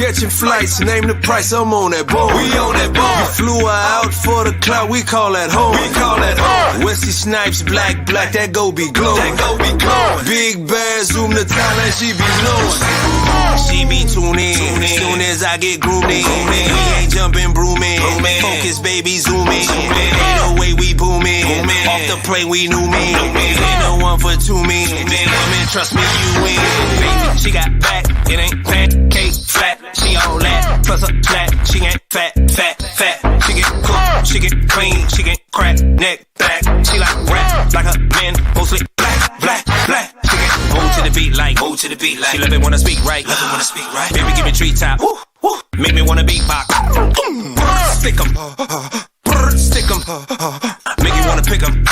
Catching flights, name the price, I'm on that boat. We on that boat. You flew her out for the clout, we call that home. We call that home. Wesley Snipes, black, that go be glowing. That go be glowing. Big bad, zoom to Thailand, she be knowing. She be tuning in, soon as I get groomed in. We ain't jumping, brooming. Focus, baby, zooming. Ain't no way we booming. Off the plane, we knew me. Ain't no one for two me. Woman, trust me, you win. She got back, it ain't pancake flat. She all that, plus a flat. She ain't fat. She get cooked, she get clean, she get crack, neck back. She like rap, like a man, mostly black. She get move to the beat like. She love it when I speak right. Baby, give me treetop. Make me wanna beatbox. Stick 'em. Make you wanna pick 'em.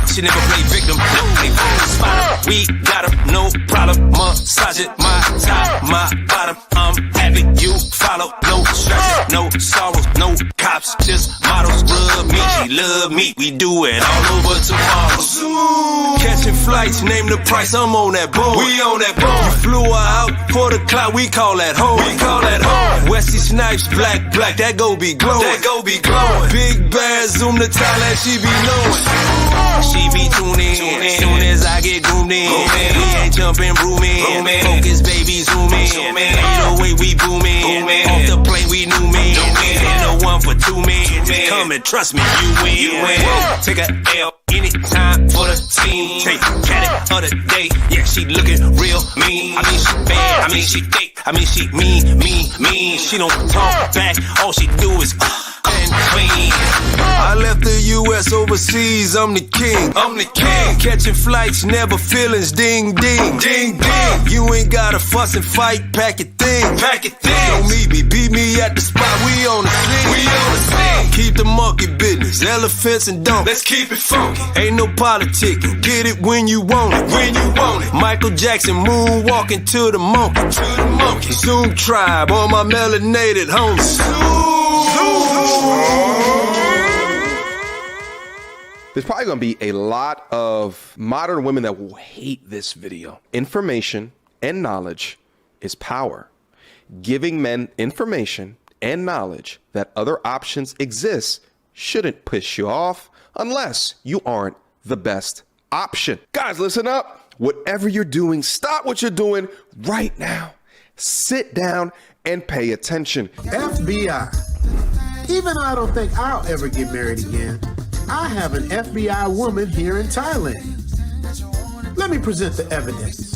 She never play victim. Spot 'em. We got 'em. No problem. Massage it. My top, my bottom. I'm happy you follow. No stress, no sorrows, no cops. Just models. Rub me. She love me. We do it all over tomorrow. Catching flights. Name the price. I'm on that boat. We on that boat. You flew her out for the clout. We call that home. Wesley Snipes, black, that go be glowing. Big bad, zoom to Thailand, she be knowing. She be tuning in, soon as I get groomed in. We ain't jumping, brooming. Focus, baby, zooming. Ain't no way we booming. Off the plane, we knew me. Ain't no one for two men. Come and trust me, you win. Take a L anytime for the team. Take credit of the day. Yeah, she looking real mean. I mean, she bad. I mean, she fake. I mean, she mean. She don't talk back. All she do is and clean. I left the U.S. overseas. I'm the king. Catching flights, never feelings. Ding. You ain't gotta fuss and fight. Pack your things. Don't meet me. Beat me at the spot. We on the scene. Keep the monkey business. Elephants and donkeys. Let's keep it funky. Ain't no politicking. Get it when you want it. Michael Jackson moonwalking to the monkey. Zoom tribe on my melanated homies. There's probably going to be a lot of modern women that will hate this video. Information and knowledge is power. Giving men information and knowledge that other options exist shouldn't piss you off unless you aren't the best option. Guys, listen up. Whatever you're doing, stop what you're doing right now. Sit down and pay attention. FBI. Even though I don't think I'll ever get married again, I have an FBI woman here in Thailand. Let me present the evidence.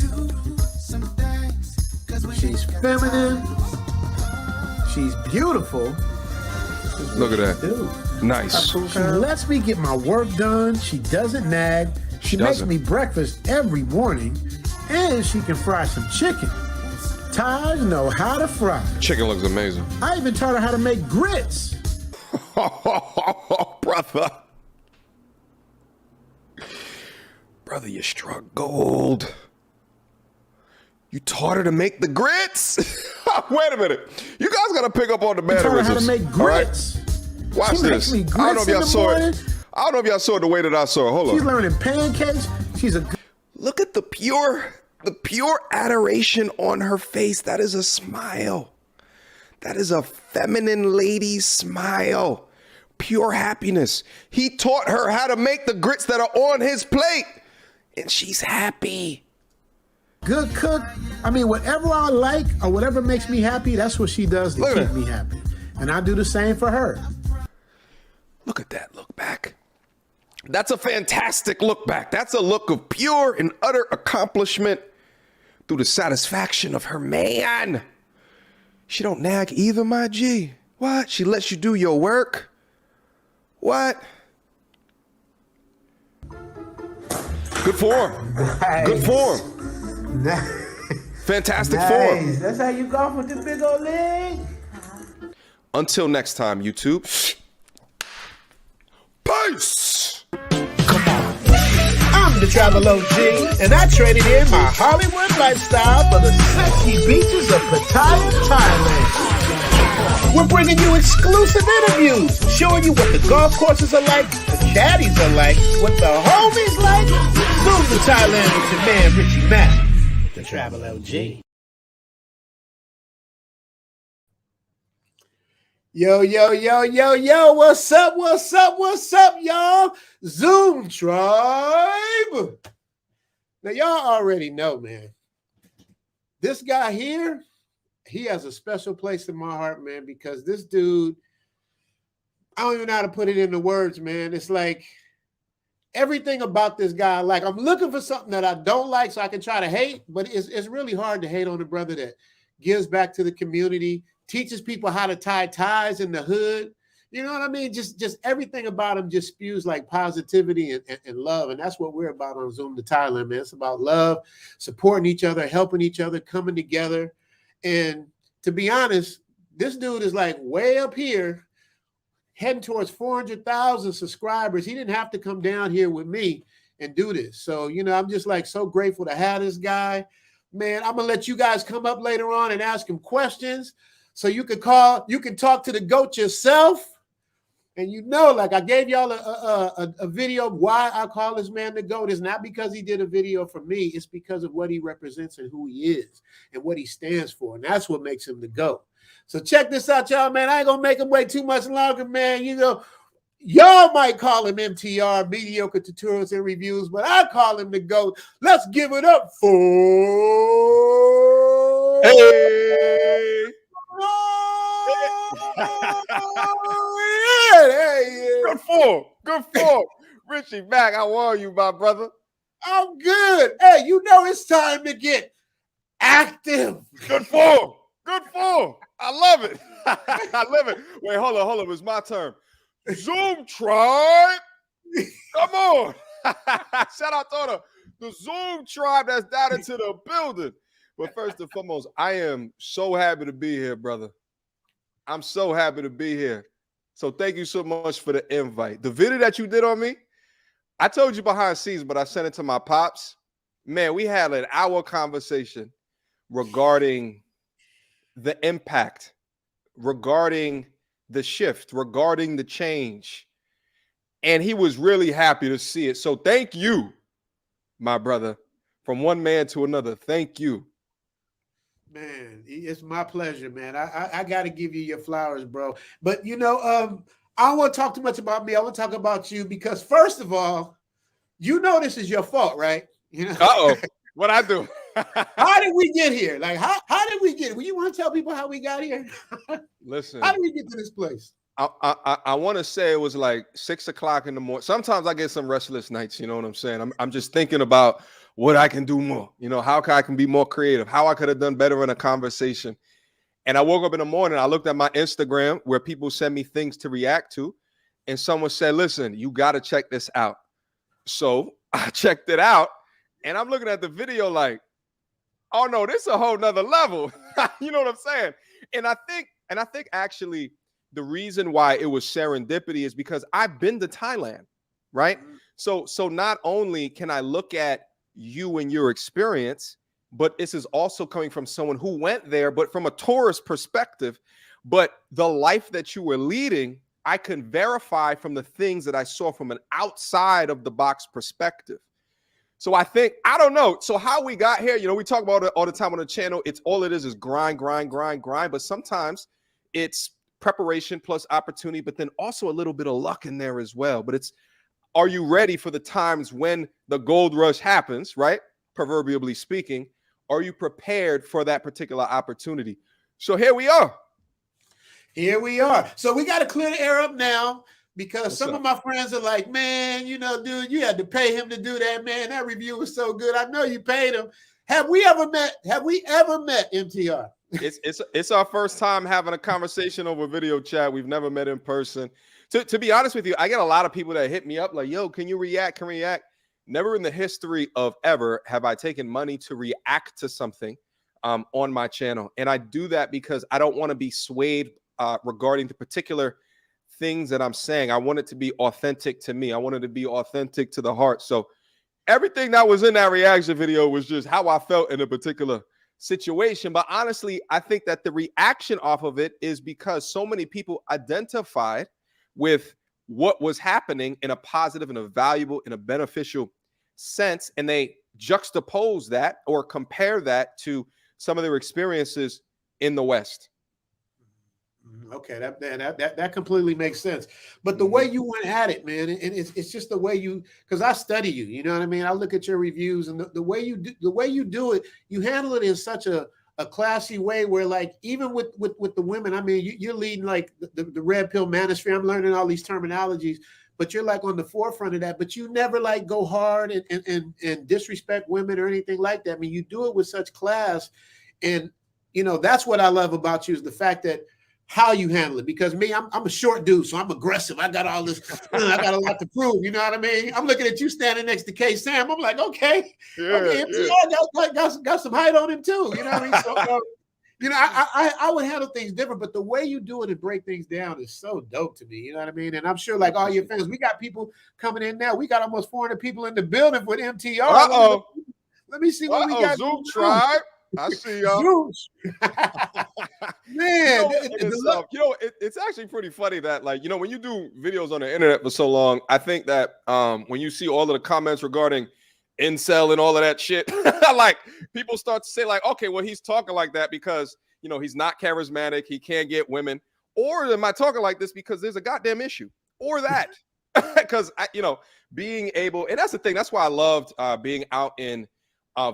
She's feminine. She's beautiful. Look at that. Nice. She lets me get my work done. She doesn't nag. She makes me breakfast every morning. And she can fry some chicken. Thais know how to fry. Chicken looks amazing. I even taught her how to make grits. Brother, you struck gold. You taught her to make the grits? Wait a minute. You guys got to pick up on the mannerisms. I taught her how to make grits. Right? Watch this. I don't know if y'all saw it. I don't know if y'all saw it the way that I saw it. Hold on. She's learning pancakes. She's a... Look at the pure adoration on her face. That is a smile. That is a feminine lady's smile. Pure happiness. He taught her how to make the grits that are on his plate. And she's happy. Good cook. I mean, whatever I like or whatever makes me happy, that's what she does to keep me happy. And I do the same for her. Look at that look back. That's a fantastic look back. That's a look of pure and utter accomplishment through the satisfaction of her man. She don't nag either, my G. What? She lets you do your work? What? Good form. Nice. Good form. Nice. Fantastic form. That's how you golf with the big old leg. Until next time, YouTube. Peace. Come on. I'm the Travel OG, and I traded in my Hollywood lifestyle for the sexy beaches of Pattaya, Thailand. We're bringing you exclusive interviews, showing you what the golf courses are like, the caddies are like, what the homies like. Zoom to Thailand with your man, Richie Mack, the Travel OG. Yo, yo, yo, yo, yo, what's up, what's up, what's up, y'all? Zoom Tribe. Now, y'all already know, man. This guy here, he has a special place in my heart, man, because this dude, I don't even know how to put it into words, man. It's like everything about this guy, like I'm looking for something that I don't like so I can try to hate, but it's really hard to hate on a brother that gives back to the community, teaches people how to tie ties in the hood. You know what I mean? Just everything about him just spews like positivity and love. And that's what we're about on Zoom to Thailand, man. It's about love, supporting each other, helping each other, coming together. And to be honest, this dude is like way up here, heading towards 400,000 subscribers. He didn't have to come down here with me and do this. So, you know, I'm just like so grateful to have this guy. Man, I'm going to let you guys come up later on and ask him questions. So you can talk to the GOAT yourself. And you know, like I gave y'all a video of why I call this man the GOAT. It's not because he did a video for me. It's because of what he represents and who he is and what he stands for. And that's what makes him the GOAT. So check this out, y'all, man. I ain't going to make him wait too much longer, man. You know, y'all might call him MTR, mediocre tutorials and reviews, but I call him the GOAT. Let's give it up for... Hey! Good form. Richie, back. How are you, my brother? I'm good. Hey, you know it's time to get active. Good form. I love it. I love it. Wait, hold on. It's my turn. Zoom Tribe. Come on. Shout out to the Zoom Tribe that's down into the building. But first and foremost, I am so happy to be here, brother. I'm so happy to be here. So thank you so much for the invite. The video that you did on me, I told you behind the scenes, but I sent it to my pops. Man, we had an hour conversation regarding the impact, regarding the shift, regarding the change. And he was really happy to see it. So thank you, my brother, from one man to another. Thank you. Man, it's my pleasure, man. I got to give you your flowers, bro. But, you know, I don't want to talk too much about me. I want to talk about you because, first of all, you know this is your fault, right? You know? Uh-oh. What'd I do? How did we get here? Like, how did we get here? Well, you want to tell people how we got here? Listen. How did we get to this place? I want to say it was like 6 o'clock in the morning. Sometimes I get some restless nights, you know what I'm saying? I'm just thinking about what I can do more, you know, how I can be more creative, how I could have done better in a conversation. And I woke up in the morning, I looked at my Instagram where people send me things to react to. And someone said, listen, you got to check this out. So I checked it out and I'm looking at the video like, oh no, this is a whole nother level. You know what I'm saying? And I think actually the reason why it was serendipity is because I've been to Thailand, right? So not only can I look at you and your experience, but this is also coming from someone who went there, but from a tourist perspective. But the life that you were leading, I can verify from the things that I saw from an outside of the box perspective. So I think, I don't know. So how we got here, you know, we talk about it all the time on the channel. It's all it is grind. But sometimes it's preparation plus opportunity, but then also a little bit of luck in there as well. But it's, are you ready for the times when the gold rush happens, right? Proverbially speaking, are you prepared for that particular opportunity? So here we are. So we got to clear the air up now because some of my friends are like, man, you know, dude, you had to pay him to do that, man. That review was so good. I know you paid him. Have we ever met MTR? It's our first time having a conversation over video chat. We've never met in person. To be honest with you, I get a lot of people that hit me up like, yo, can you react? Never in the history of ever have I taken money to react to something on my channel. And I do that because I don't want to be swayed regarding the particular things that I'm saying. I want it to be authentic to me. I want it to be authentic to the heart. So everything that was in that reaction video was just how I felt in a particular situation. But honestly, I think that the reaction off of it is because so many people identified with what was happening in a positive and a valuable and a beneficial sense. And they juxtapose that or compare that to some of their experiences in the West. Okay, that completely makes sense. But the way you went at it, man, and it's just the way you, because I study you, you know what I mean? I look at your reviews, and the way you do it, you handle it in such a classy way where, like, even with the women, I mean, you're leading like the red pill manosphere. I'm learning all these terminologies, but you're like on the forefront of that. But you never like go hard and disrespect women or anything like that. I mean, you do it with such class, and that's what I love about you, is the fact that how you handle it. Because me, I'm a short dude, so I'm aggressive. I got all this, I got a lot to prove. You know what I mean? I'm looking at you standing next to K Sam. I'm like, okay, MTR got some height on him too. You know what I mean? So, I would handle things different, but the way you do it and break things down is so dope to me. You know what I mean? And I'm sure, like all your fans, we got people coming in now. We got almost 400 people in the building with MTR. Let me see what we got. Zoom tribe. I see y'all. Man, it's actually pretty funny that, like, when you do videos on the internet for so long, I think that when you see all of the comments regarding incel and all of that shit, like, people start to say, like, okay, well, he's talking like that because he's not charismatic, he can't get women, or am I talking like this because there's a goddamn issue, or that because being able, and that's the thing, that's why I loved being out in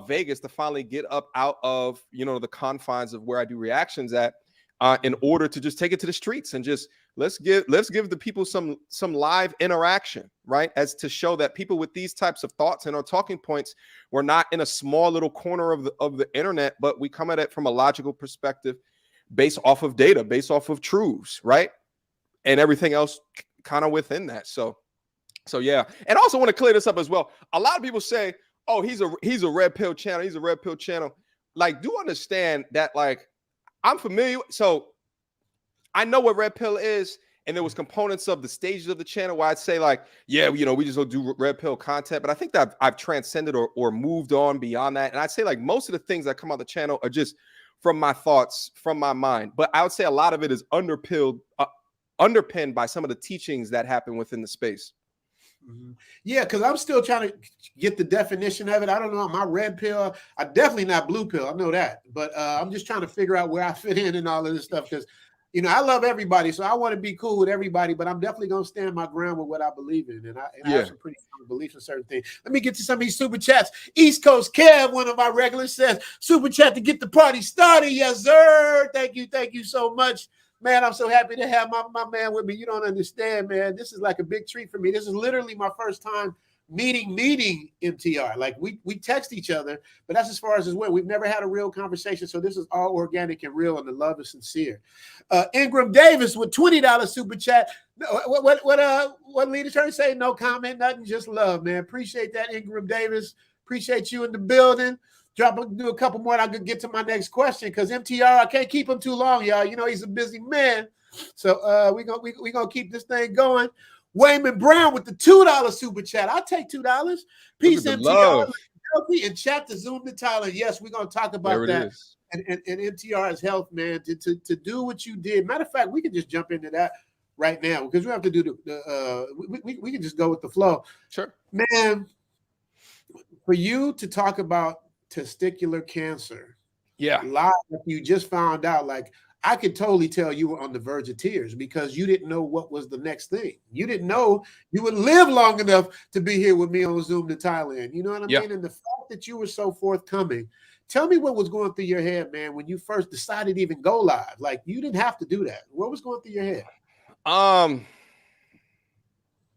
Vegas, to finally get up out of the confines of where I do reactions at, in order to just take it to the streets and just let's give the people some live interaction, right? As to show that people with these types of thoughts and our talking points, we're not in a small little corner of the internet, but we come at it from a logical perspective, based off of data, based off of truths, right? And everything else kind of within that. So yeah. And I also want to clear this up as well. A lot of people say, oh, he's a red pill channel. He's a red pill channel. Like, do understand that, like, I'm familiar. So I know what red pill is. And there was components of the stages of the channel where I'd say, like, yeah, we just don't do red pill content. But I think that I've transcended or moved on beyond that. And I'd say, like, most of the things that come on the channel are just from my thoughts, from my mind. But I would say a lot of it is underpinned by some of the teachings that happen within the space. Yeah, because I'm still trying to get the definition of it. I don't know. My red pill, I definitely not blue pill. I know that, but I'm just trying to figure out where I fit in and all of this stuff. Because I love everybody, so I want to be cool with everybody. But I'm definitely gonna stand my ground with what I believe in, and I have some pretty strong beliefs in certain things. Let me get to some of these super chats. East Coast Kev, one of our regulars, says super chat to get the party started. Yes, sir. Thank you so much. Man, I'm so happy to have my man with me. You don't understand, man. This is like a big treat for me. This is literally my first time meeting MTR. Like, we text each other, but that's as far as it went. We've never had a real conversation, so this is all organic and real, and the love is sincere. Ingram Davis with $20 super chat. What leader trying to say? No comment, nothing, just love, man. Appreciate that, Ingram Davis. Appreciate you in the building. Do a couple more and I could get to my next question, because MTR, I can't keep him too long, y'all. He's a busy man. So we're gonna keep this thing going. Wayman Brown with the $2 super chat. I'll take $2. Peace, MTR. Healthy and chat to Zoom to Thailand. Yes, we're gonna talk about that. And MTR's health, man, to do what you did. Matter of fact, we can just jump into that right now, because we have to do we can just go with the flow. Sure. Man, for you to talk about testicular cancer, live, you just found out, like, I could totally tell you were on the verge of tears, because you didn't know what was the next thing. You didn't know you would live long enough to be here with me on Zoom to Thailand. You know what I mean? And the fact that you were so forthcoming, tell me what was going through your head, man, when you first decided to even go live. Like, you didn't have to do that. What was going through your head?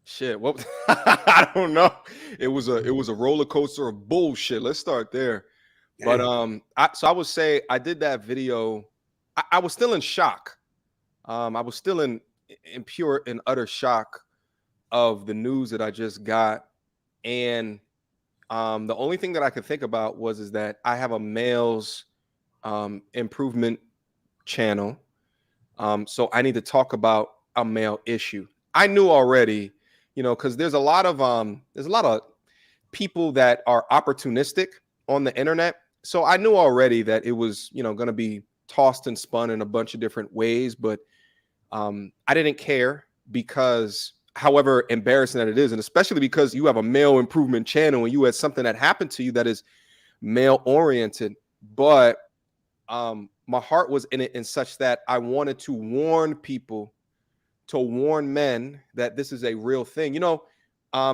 Shit. What? I don't know. It was a roller coaster of bullshit. Let's start there. But so I would say I did that video. I was still in shock. I was still in pure and utter shock of the news that I just got, and the only thing that I could think about is that I have a male's improvement channel, so I need to talk about a male issue. I knew already. Because there's a lot of people that are opportunistic on the internet. So I knew already that it was, going to be tossed and spun in a bunch of different ways. But I didn't care, because however embarrassing that it is, and especially because you have a male improvement channel and you had something that happened to you that is male oriented. But my heart was in it in such that I wanted to warn people, to warn men that this is a real thing.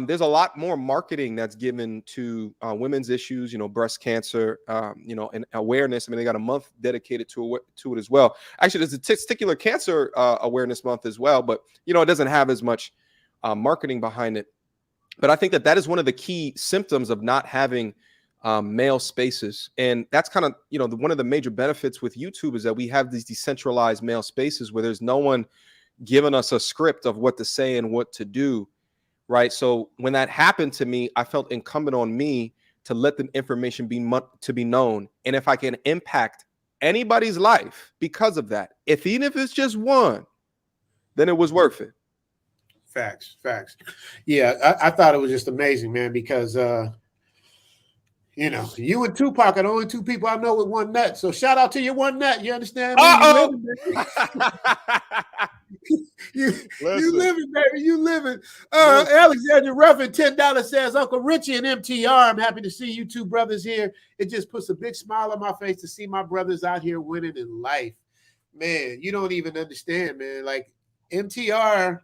There's a lot more marketing that's given to women's issues, breast cancer, and awareness. I mean, they got a month dedicated to it as well. Actually, there's a testicular cancer awareness month as well, but, it doesn't have as much marketing behind it. But I think that is one of the key symptoms of not having male spaces. And that's kind of, one of the major benefits with YouTube is that we have these decentralized male spaces where there's no one giving us a script of what to say and what to do. Right. So when that happened to me, I felt incumbent on me to let the information be known. And if I can impact anybody's life because of that, even if it's just one, then it was worth it. Facts. Yeah, I thought it was just amazing, man, because, you and Tupac are the only two people I know with one nut. So shout out to your one nut. You understand? You living, baby. You living. Alexander Ruffin, $10 says, Uncle Richie and MTR, I'm happy to see you two brothers here. It just puts a big smile on my face to see my brothers out here winning in life. Man, you don't even understand, man. Like MTR,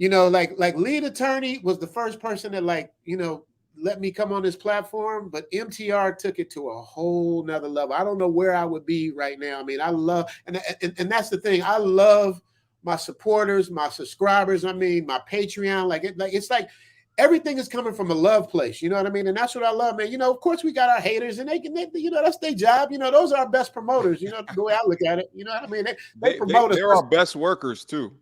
like lead attorney was the first person that let me come on this platform, but MTR took it to a whole nother level. I don't know where I would be right now. I mean, I love, and that's the thing. I love my supporters, my subscribers. I mean, my Patreon, it's like everything is coming from a love place. You know what I mean? And that's what I love, man. Of course we got our haters and they that's their job. Those are our best promoters, the way I look at it. You know what I mean? They promote us. They're our best workers too.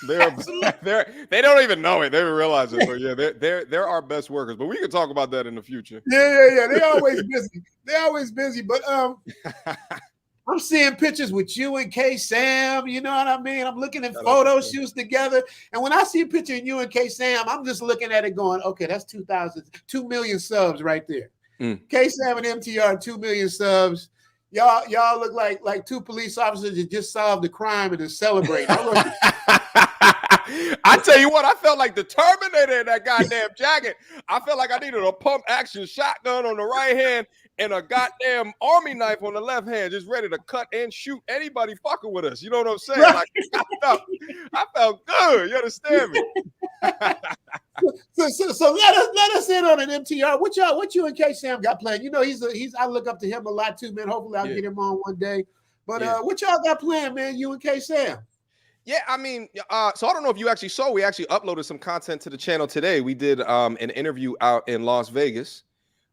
They don't even know it. They don't realize it. But yeah, they're our best workers. But we can talk about that in the future. Yeah. They're always busy. But I'm seeing pictures with you and K Sam. You know what I mean? I'm looking at photo shoots together. And when I see a picture of you and K Sam, I'm just looking at it going, okay, that's 2 million subs right there. K Sam and MTR, 2 million subs. Y'all look like two police officers that just solved the crime and are celebrating. I tell you what, I felt like the Terminator in that goddamn jacket. I felt like I needed a pump action shotgun on the right hand and a goddamn army knife on the left hand, just ready to cut and shoot anybody fucking with us. You know what I'm saying? Right. I felt good. You understand me? So let us in on an MTR. What you and K Sam got planned? He's I look up to him a lot too, man. Hopefully I'll get him on one day. But what y'all got planned, man? You and K Sam. Yeah, I mean, so I don't know if you actually saw, we actually uploaded some content to the channel today. We did an interview out in Las Vegas.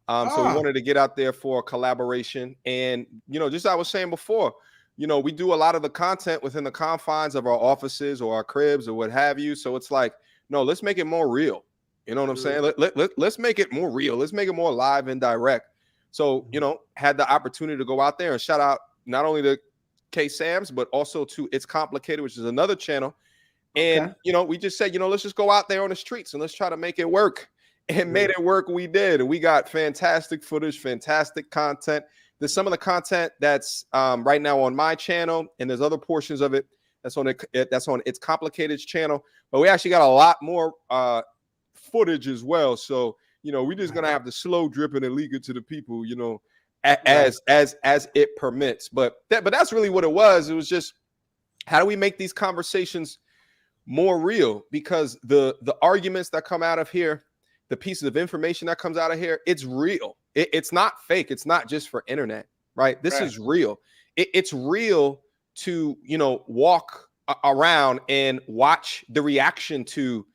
So we wanted to get out there for a collaboration. And, just as I was saying before, we do a lot of the content within the confines of our offices or our cribs or what have you. So it's like, no, let's make it more real. You know what I'm saying? Let's make it more real. Let's make it more live and direct. So, had the opportunity to go out there and shout out not only to K Sam's, but also to It's Complicated, which is another channel. And, we just said, let's just go out there on the streets and let's try to make it work. And made it work. We did. And we got fantastic footage, fantastic content. There's some of the content that's right now on my channel, and there's other portions of it that's on It's Complicated's channel. But we actually got a lot more footage as well. So, we're just gonna have to slow drip it and leak it to the people, as it permits. But that's really what it was. It was just, how do we make these conversations more real? Because the arguments that come out of here, the pieces of information that comes out of here, it's real. It's not fake. It's not just for internet, right? This is real. It's real to, walk around and watch the reaction to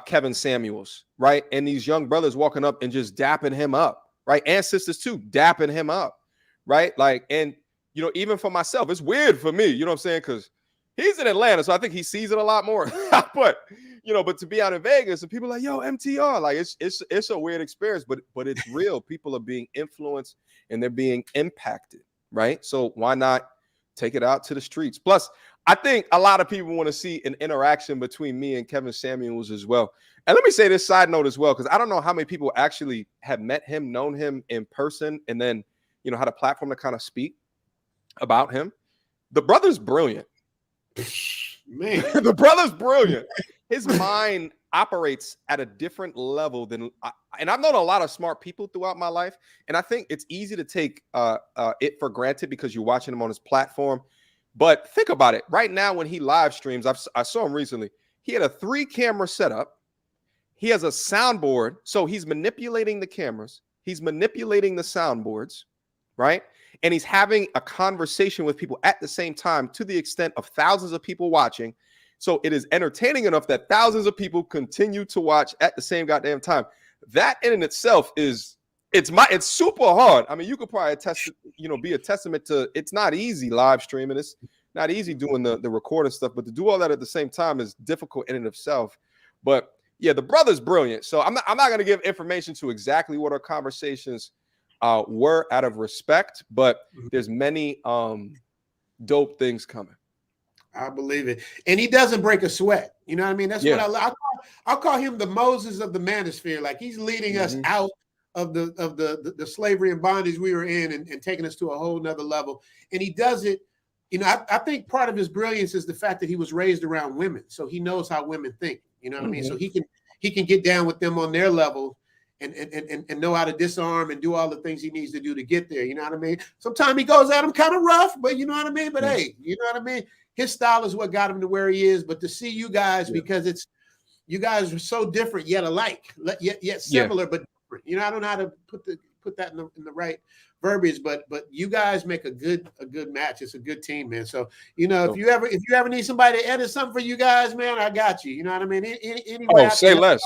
Kevin Samuels, right? And these young brothers walking up and just dapping him up, right? And sisters too, dapping him up, right? And, even for myself, it's weird for me, you know what I'm saying? Because he's in Atlanta, so I think he sees it a lot more. But to be out in Vegas and people are like, yo, MTR, it's a weird experience, but it's real. People are being influenced and they're being impacted, right? So why not take it out to the streets? Plus, I think a lot of people want to see an interaction between me and Kevin Samuels as well. And let me say this side note as well, because I don't know how many people actually have met him, known him in person, and then, had a platform to kind of speak about him. The brother's brilliant. Man, the brother's brilliant. His mind operates at a different level than, and I've known a lot of smart people throughout my life, and I think it's easy to take it for granted because you're watching him on his platform. But think about it. Right now, when he live streams, I saw him recently. He had a 3-camera setup. He has a soundboard, so he's manipulating the cameras. He's manipulating the soundboards, right? And he's having a conversation with people at the same time, to the extent of thousands of people watching. So it is entertaining enough that thousands of people continue to watch at the same goddamn time. That in itself is, it's super hard. I mean, you could probably be a testament to, it's not easy live streaming. It's not easy doing the recording stuff, but to do all that at the same time is difficult in and of itself. But yeah, the brother's brilliant. So I'm not going to give information to exactly what our conversations were out of respect, but there's many dope things coming. I believe it. And he doesn't break a sweat. You know what I mean? That's what I'll call him the Moses of the manosphere. Like, he's leading us out of the slavery and bondage we were in and taking us to a whole nother level. And he does it. You know, I think part of his brilliance is the fact that he was raised around women. So he knows how women think. You know what I mean? So he can get down with them on their level and know how to disarm and do all the things he needs to do to get there. You know what I mean? Sometimes he goes at them kind of rough, but you know what I mean? But hey, you know what I mean? His style is what got him to where he is. But to see you guys, because you guys are so different yet alike, yet similar but different. You know, I don't know how to put that in the right verbiage, but you guys make a good match. It's a good team, man. So, you know, if you ever need somebody to edit something for you guys, man, I got you. You know what I mean? Anyway, say less.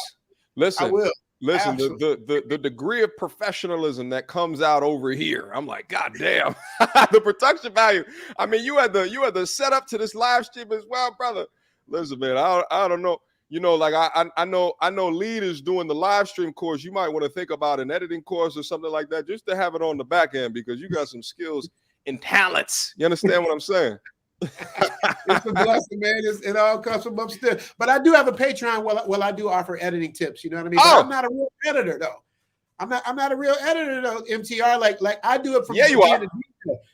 Listen, I will. Listen, the degree of professionalism that comes out over here, I'm like, God damn, the production value. I mean, you had the setup to this live stream as well, brother. Listen, man, I don't know. You know, like I know leaders doing the live stream course. You might want to think about an editing course or something like that, just to have it on the back end, because you got some skills and talents. You understand what I'm saying? It's a blessing, man. It all comes from upstairs. But I do have a Patreon where I do offer editing tips. You know what I mean? But I'm not a real editor, though. I'm not a real editor, though. MTR, like I do it from you are.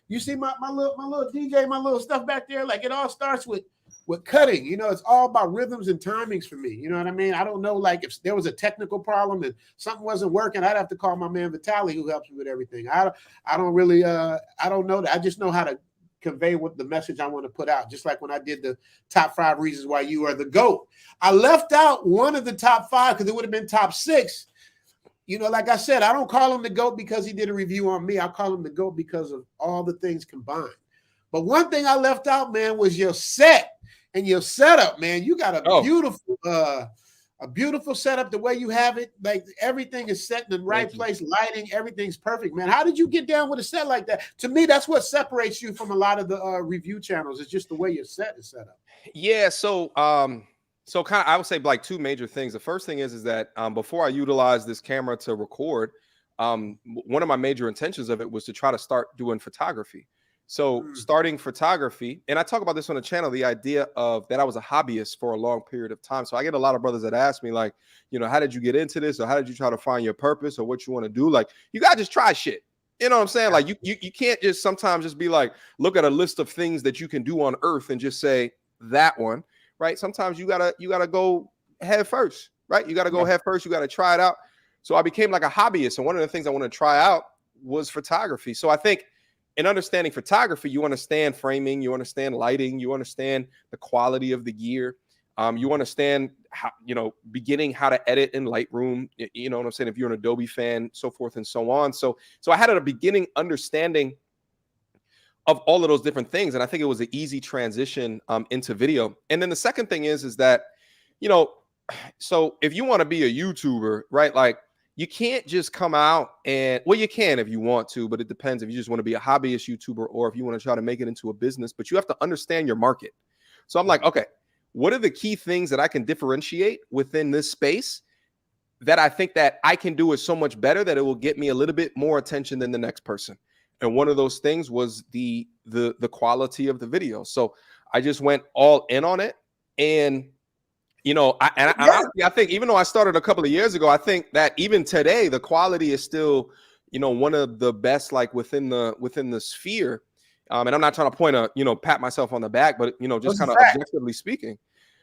You see my little DJ, my little stuff back there. Like, it all starts with cutting. You know, it's all about rhythms and timings for me. You know what I mean? I don't know, like, if there was a technical problem and something wasn't working, I'd have to call my man Vitaly, who helps me with everything. I don't really I don't know that. I just know how to convey what the message I want to put out. Just like when I did the top 5 reasons why you are the GOAT. I left out one of the top 5 because it would have been top 6. You know, like I said, I don't call him the GOAT because he did a review on me. I call him the GOAT because of all the things combined. But one thing I left out, man, was your set and your setup, man. You got a beautiful setup, the way you have it. Like, everything is set in the right place, lighting, everything's perfect, man. How did you get down with a set like that? To me, that's what separates you from a lot of the review channels. It's just the way your set is set up. Yeah, so kind of, I would say like 2 major things. The first thing is that before I utilized this camera to record, one of my major intentions of it was to try to start doing photography. So starting photography, and I talk about this on the channel, the idea of that I was a hobbyist for a long period of time. So I get a lot of brothers that ask me, like, you know, how did you get into this? Or how did you try to find your purpose or what you want to do? Like, you got to just try shit. You know what I'm saying? Like, you can't just sometimes just be like, look at a list of things that you can do on earth and just say that one, right? Sometimes you gotta go head first, right? You got to go head first. You got to try it out. So I became like a hobbyist. And one of the things I want to try out was photography. So I think, in understanding photography, you understand framing, you understand lighting, you understand the quality of the gear, you understand how, you know, beginning how to edit in Lightroom, you know what I'm saying, if you're an Adobe fan, so forth and so on. So I had a beginning understanding of all of those different things, and I think it was an easy transition into video. And then the second thing is that, you know, so if you want to be a YouTuber, right, like, you can't just come out and, well, you can if you want to, but it depends if you just want to be a hobbyist YouTuber or if you want to try to make it into a business, but you have to understand your market. So I'm like, okay, what are the key things that I can differentiate within this space that I think that I can do it so much better that it will get me a little bit more attention than the next person? And one of those things was the quality of the video. So I just went all in on it. And you know, I think even though I started a couple of years ago, I think that even today, the quality is still, you know, one of the best, like within the sphere. And I'm not trying to pat myself on the back, but, you know, just kind of objectively speaking.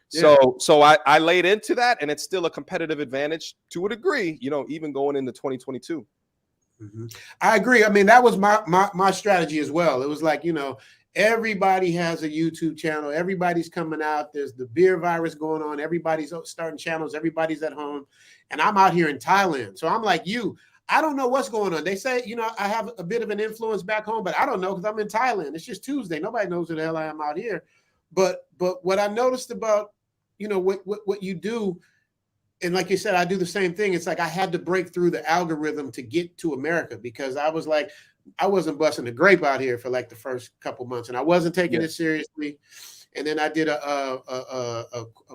So I laid into that, and it's still a competitive advantage to a degree, even going into 2022. Mm-hmm. I agree. I mean, that was my strategy as well. It was like, everybody has a YouTube channel. Everybody's coming out. There's the beer virus going on. Everybody's starting channels. Everybody's at home. And I'm out here in Thailand. So I'm like I don't know what's going on. They say, I have a bit of an influence back home, but I don't know because I'm in Thailand. It's just Tuesday. Nobody knows who the hell I am out here. But what I noticed about, what you do, and like you said, I do the same thing. It's like I had to break through the algorithm to get to America because I was like, I wasn't busting the grape out here for like the first couple months, and I wasn't taking it seriously. And then I did a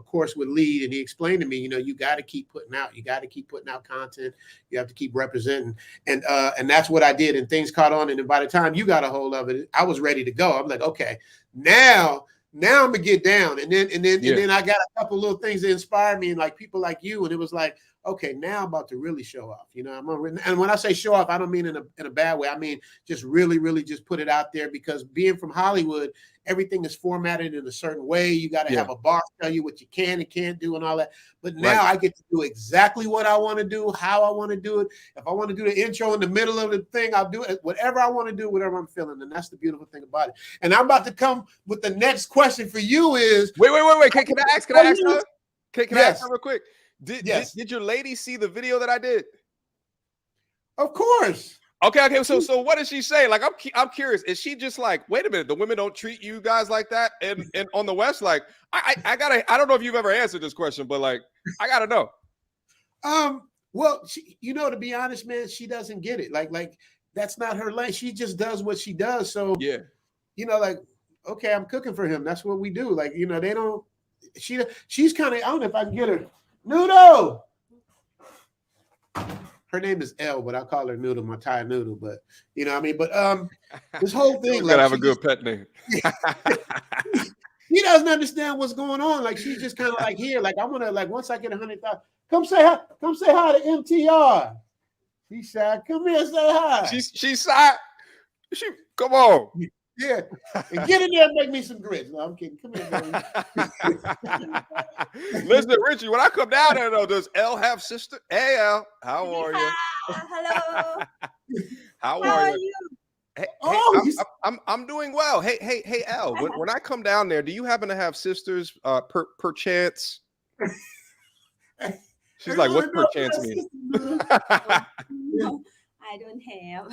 course with Lead, and he explained to me, you got to keep putting out. You got to keep putting out content. You have to keep representing, and that's what I did. And things caught on. And then by the time you got a hold of it, I was ready to go. I'm like, okay, now I'm gonna get down. And then I got a couple little things that inspired me, and like people like you. And it was like, okay, now I'm about to really show off. And when I say show off, I don't mean in a bad way. I mean just really, really just put it out there, because being from Hollywood, everything is formatted in a certain way. You got to have a boss tell you what you can and can't do and all that. But now I get to do exactly what I want to do, how I want to do it. If I want to do the intro in the middle of the thing, I'll do it. Whatever I want to do, whatever I'm feeling. And that's the beautiful thing about it. And I'm about to come with the next question for you is... Wait. Can I ask her? Can I ask her real quick? Did your lady see the video that I did? Of course. Okay. So what does she say? Like, I'm curious. Is she just like, wait a minute, the women don't treat you guys like that? And on the West, like, I don't know if you've ever answered this question, but like, I gotta know. Well, she, to be honest, man, she doesn't get it. Like that's not her lane. She just does what she does. So like, okay, I'm cooking for him. That's what we do. Like, they don't. She's kind of. I don't know if I can get her. Noodle. Her name is Elle, but I call her Noodle, my Thai Noodle. But you know what I mean. But this whole thing, gotta have a good pet name. He doesn't understand what's going on. Like she's just kind of like here. Like I want to. Like once I get 100,000, come say hi. Come say hi to MTR. She's shy. Come here, say hi. She's shy. Come on. Yeah, and get in there and make me some grits. No, I'm kidding. Come here, baby. Listen, Richie, when I come down there, though, does Elle have sister? Hey, Elle, how are you? Hello. How are you? Hey, I'm doing well. Hey, Elle, when I come down there, do you happen to have sisters per chance? She's like, what's per chance mean? I don't have.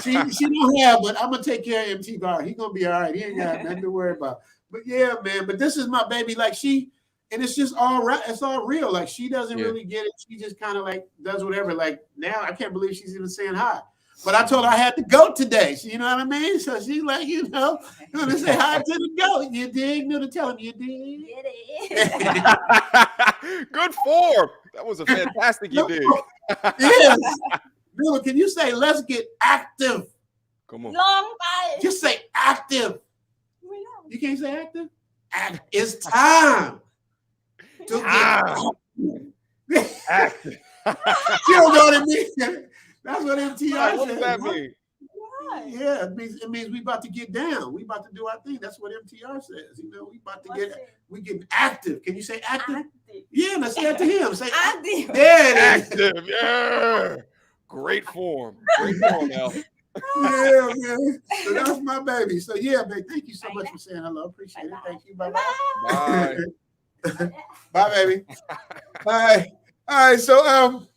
she don't have, but I'm gonna take care of MT Bar. He's gonna be all right. He ain't got nothing to worry about. But yeah, man. But this is my baby. Like and it's just all right. It's all real. Like she doesn't really get it. She just kind of like does whatever. Like now, I can't believe she's even saying hi. But I told her I had to go today. So, you know what I mean? So she's like, gonna say hi to the goat. You dig? To tell him you dig. Good form. That was a fantastic you did. Yes. Noodle, can you say let's get active? Come on. Long time. Just say active. You can't say active? It's time to get active. You don't know what it means. That's what MTR says. What does that mean? Yeah, it means we about to get down. We about to do our thing. That's what MTR says. We about to get active. Can you say active? Yeah, let's say that to him. Say active. There it is. Active, yeah. Great form, Al. Yeah, man. So that's my baby. So yeah, man. Thank you so much for saying hello. Appreciate it. Thank you. Bye. Bye. Bye, baby. Bye. All right. So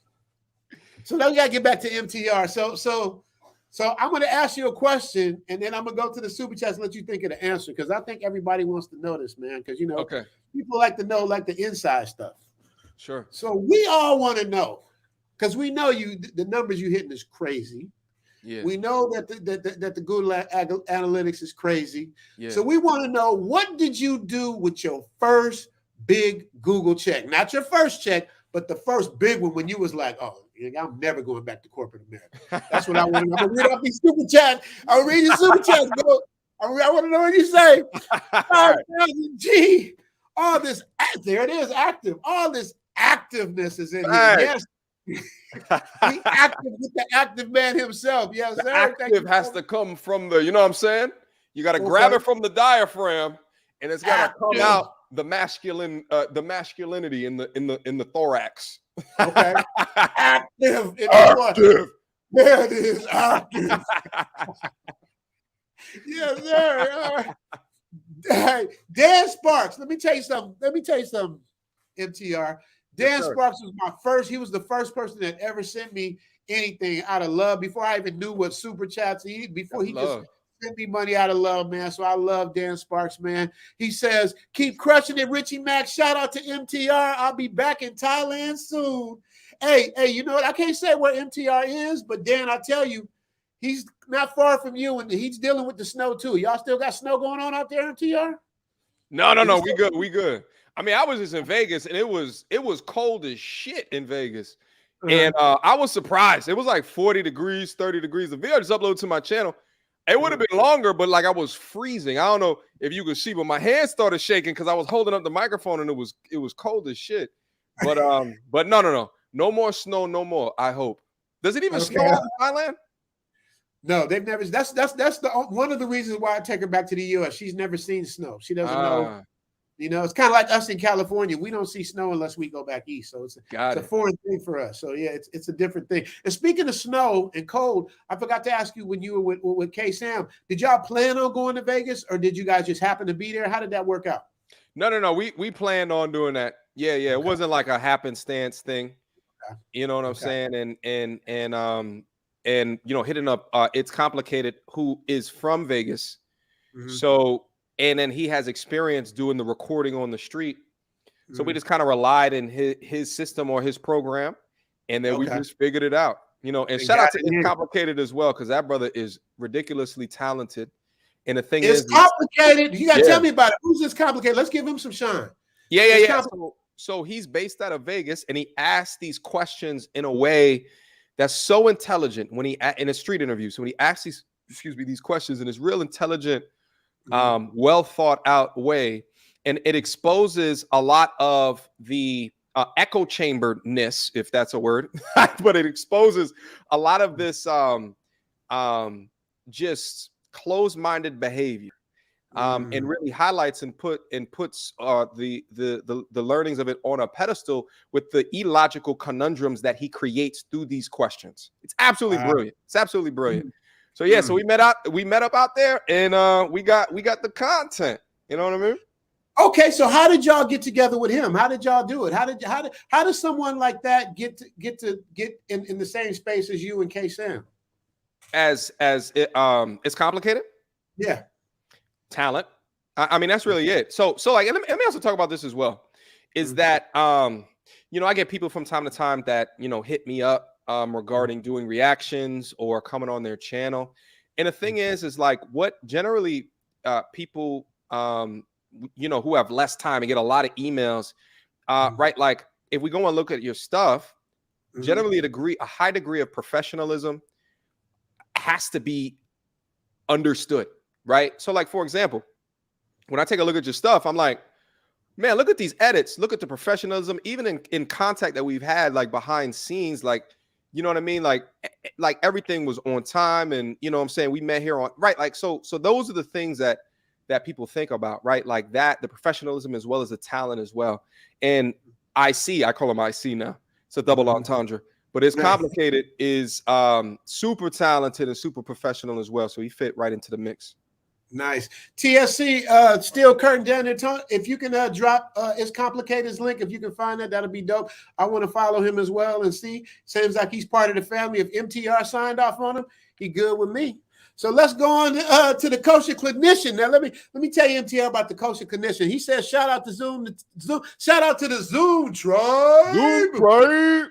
now we gotta get back to MTR. So I'm gonna ask you a question, and then I'm gonna go to the super chats and let you think of the answer, because I think everybody wants to know this, man. Because people like to know like the inside stuff. Sure. So we all want to know, because we know the numbers you hitting is crazy. Yeah. We know that the Google Analytics is crazy. Yeah. So we want to know, what did you do with your first big Google check? Not your first check, but the first big one when you was like, oh, I'm never going back to corporate America. That's what I want to know. I'm going to read off these super chats. I'll read your super chats, bro. I want to know what you say. 5,000 G. All this, there it is, active. All this activeness is in here. Yes. We active with the active man himself. Yes, the sir. Active has to come from the, you know what I'm saying? You got to grab it from the diaphragm, and it's got to come out the masculinity in the thorax. Okay. Active. Active. There it is. Active. Yes, sir. Hey, Dan Sparks. Let me tell you something, MTR. Dan Sparks was my first. He was the first person that ever sent me anything out of love before I even knew what super chats. Before he just sent me money out of love, man. So I love Dan Sparks, man. He says, "Keep crushing it, Richie Mack. Shout out to MTR. I'll be back in Thailand soon." Hey, you know what? I can't say where MTR is, but Dan, I tell you, he's not far from you, and he's dealing with the snow too. Y'all still got snow going on out there, MTR? No. We good. I mean, I was just in Vegas, and it was cold as shit in Vegas. And I was surprised. It was like 40 degrees, 30 degrees. The video I just uploaded to my channel. It would have been longer, but like I was freezing. I don't know if you could see, but my hands started shaking because I was holding up the microphone, and it was cold as shit. But no more snow, no more. I hope. Does it even snow in Thailand? No, they've never. That's the one of the reasons why I take her back to the U.S. She's never seen snow. She doesn't know. You know, it's kind of like us in California. We don't see snow unless we go back east. So it's a foreign thing for us. So yeah, it's a different thing. And speaking of snow and cold, I forgot to ask you when you were with K-Sam, did y'all plan on going to Vegas, or did you guys just happen to be there? How did that work out? No. We planned on doing that. Yeah. Okay. It wasn't like a happenstance thing. Okay. You know what I'm saying? And you know, hitting up It's Complicated, who is from Vegas. So, and then he has experience doing the recording on the street. So we just kind of relied in his system or his program, and then we just figured it out. You know, and shout out to It's Complicated as well, because that brother is ridiculously talented. And the thing is complicated. You gotta tell me about it. Who's This Complicated? Let's give him some shine. Yeah. So he's based out of Vegas, and he asks these questions in a way that's so intelligent when he in a street interview. So when he asks these questions in this real intelligent, well thought out way, and it exposes a lot of the echo chamberedness, if that's a word, but it exposes a lot of this just closed-minded behavior, and really highlights and puts the learnings of it on a pedestal with the illogical conundrums that he creates through these questions. It's absolutely brilliant. It's absolutely brilliant. So yeah, so we met up out there, and we got the content. You know what I mean? Okay, so how did y'all get together with him? How did y'all do it? How does someone like that get in the same space as you and K-Sam? As it's complicated. Yeah, talent. I mean, that's really it. So like, and let me also talk about this as well. Is that you know, I get people from time to time that, you know, hit me up regarding doing reactions or coming on their channel. And the thing is like what generally people, you know, who have less time and get a lot of emails, right? Like if we go and look at your stuff, generally a high degree of professionalism has to be understood, right? So like, for example, when I take a look at your stuff, I'm like, man, look at these edits. Look at the professionalism, even in contact that we've had, like behind scenes, like, you know what I mean? Like everything was on time, and you know what I'm saying? We met here on, right? Like, so those are the things that people think about, right? Like that, the professionalism as well as the talent as well. And I call him IC now. It's a double entendre, but It's Complicated is super talented and super professional as well. So he fit right into the mix. Nice. TSC, Steel Curtain down there. If you can drop It's Complicated's link, if you can find that, that'll be dope. I want to follow him as well and see. Seems like he's part of the family. If MTR signed off on him, he good with me. So let's go on to the kosher clinician. Now let me tell you, MTR, about the kosher clinician. He says, shout out to Zoom. Shout out to the Zoom tribe. Zoom tribe.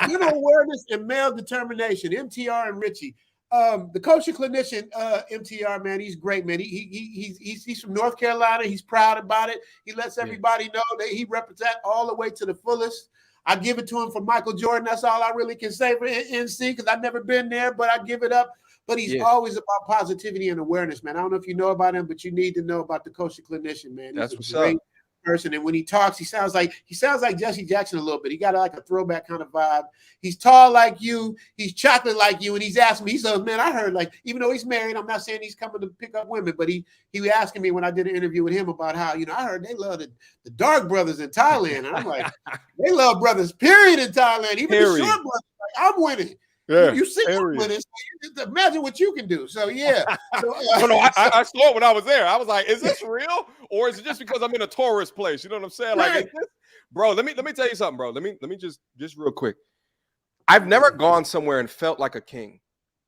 You know, awareness and male determination. MTR and Richie. The kosher clinician, MTR, man, he's great, man. He's from North Carolina. He's proud about it. He lets everybody know that he represents all the way to the fullest. I give it to him for Michael Jordan. That's all I really can say for NC, because I've never been there, but I give it up. But he's always about positivity and awareness, man. I don't know if you know about him, but you need to know about the kosher clinician, man. He's That's what's up. person, and when he talks, he sounds like Jesse Jackson a little bit. He got like a throwback kind of vibe. He's tall like you, he's chocolate like you, and he's asking me. He says, "Man, I heard like even though he's married, I'm not saying he's coming to pick up women, but he was asking me when I did an interview with him about how I heard they love the dark brothers in Thailand, and I'm like, they love brothers, period, in Thailand. Even the short brothers, like, I'm winning." Yeah, you see with it, so you just imagine what you can do. So yeah. So, I saw it when I was there. I was like, is this real? Or is it just because I'm in a tourist place? You know what I'm saying? Like, right. Bro, let me tell you something, bro. Let me just real quick. I've never gone somewhere and felt like a king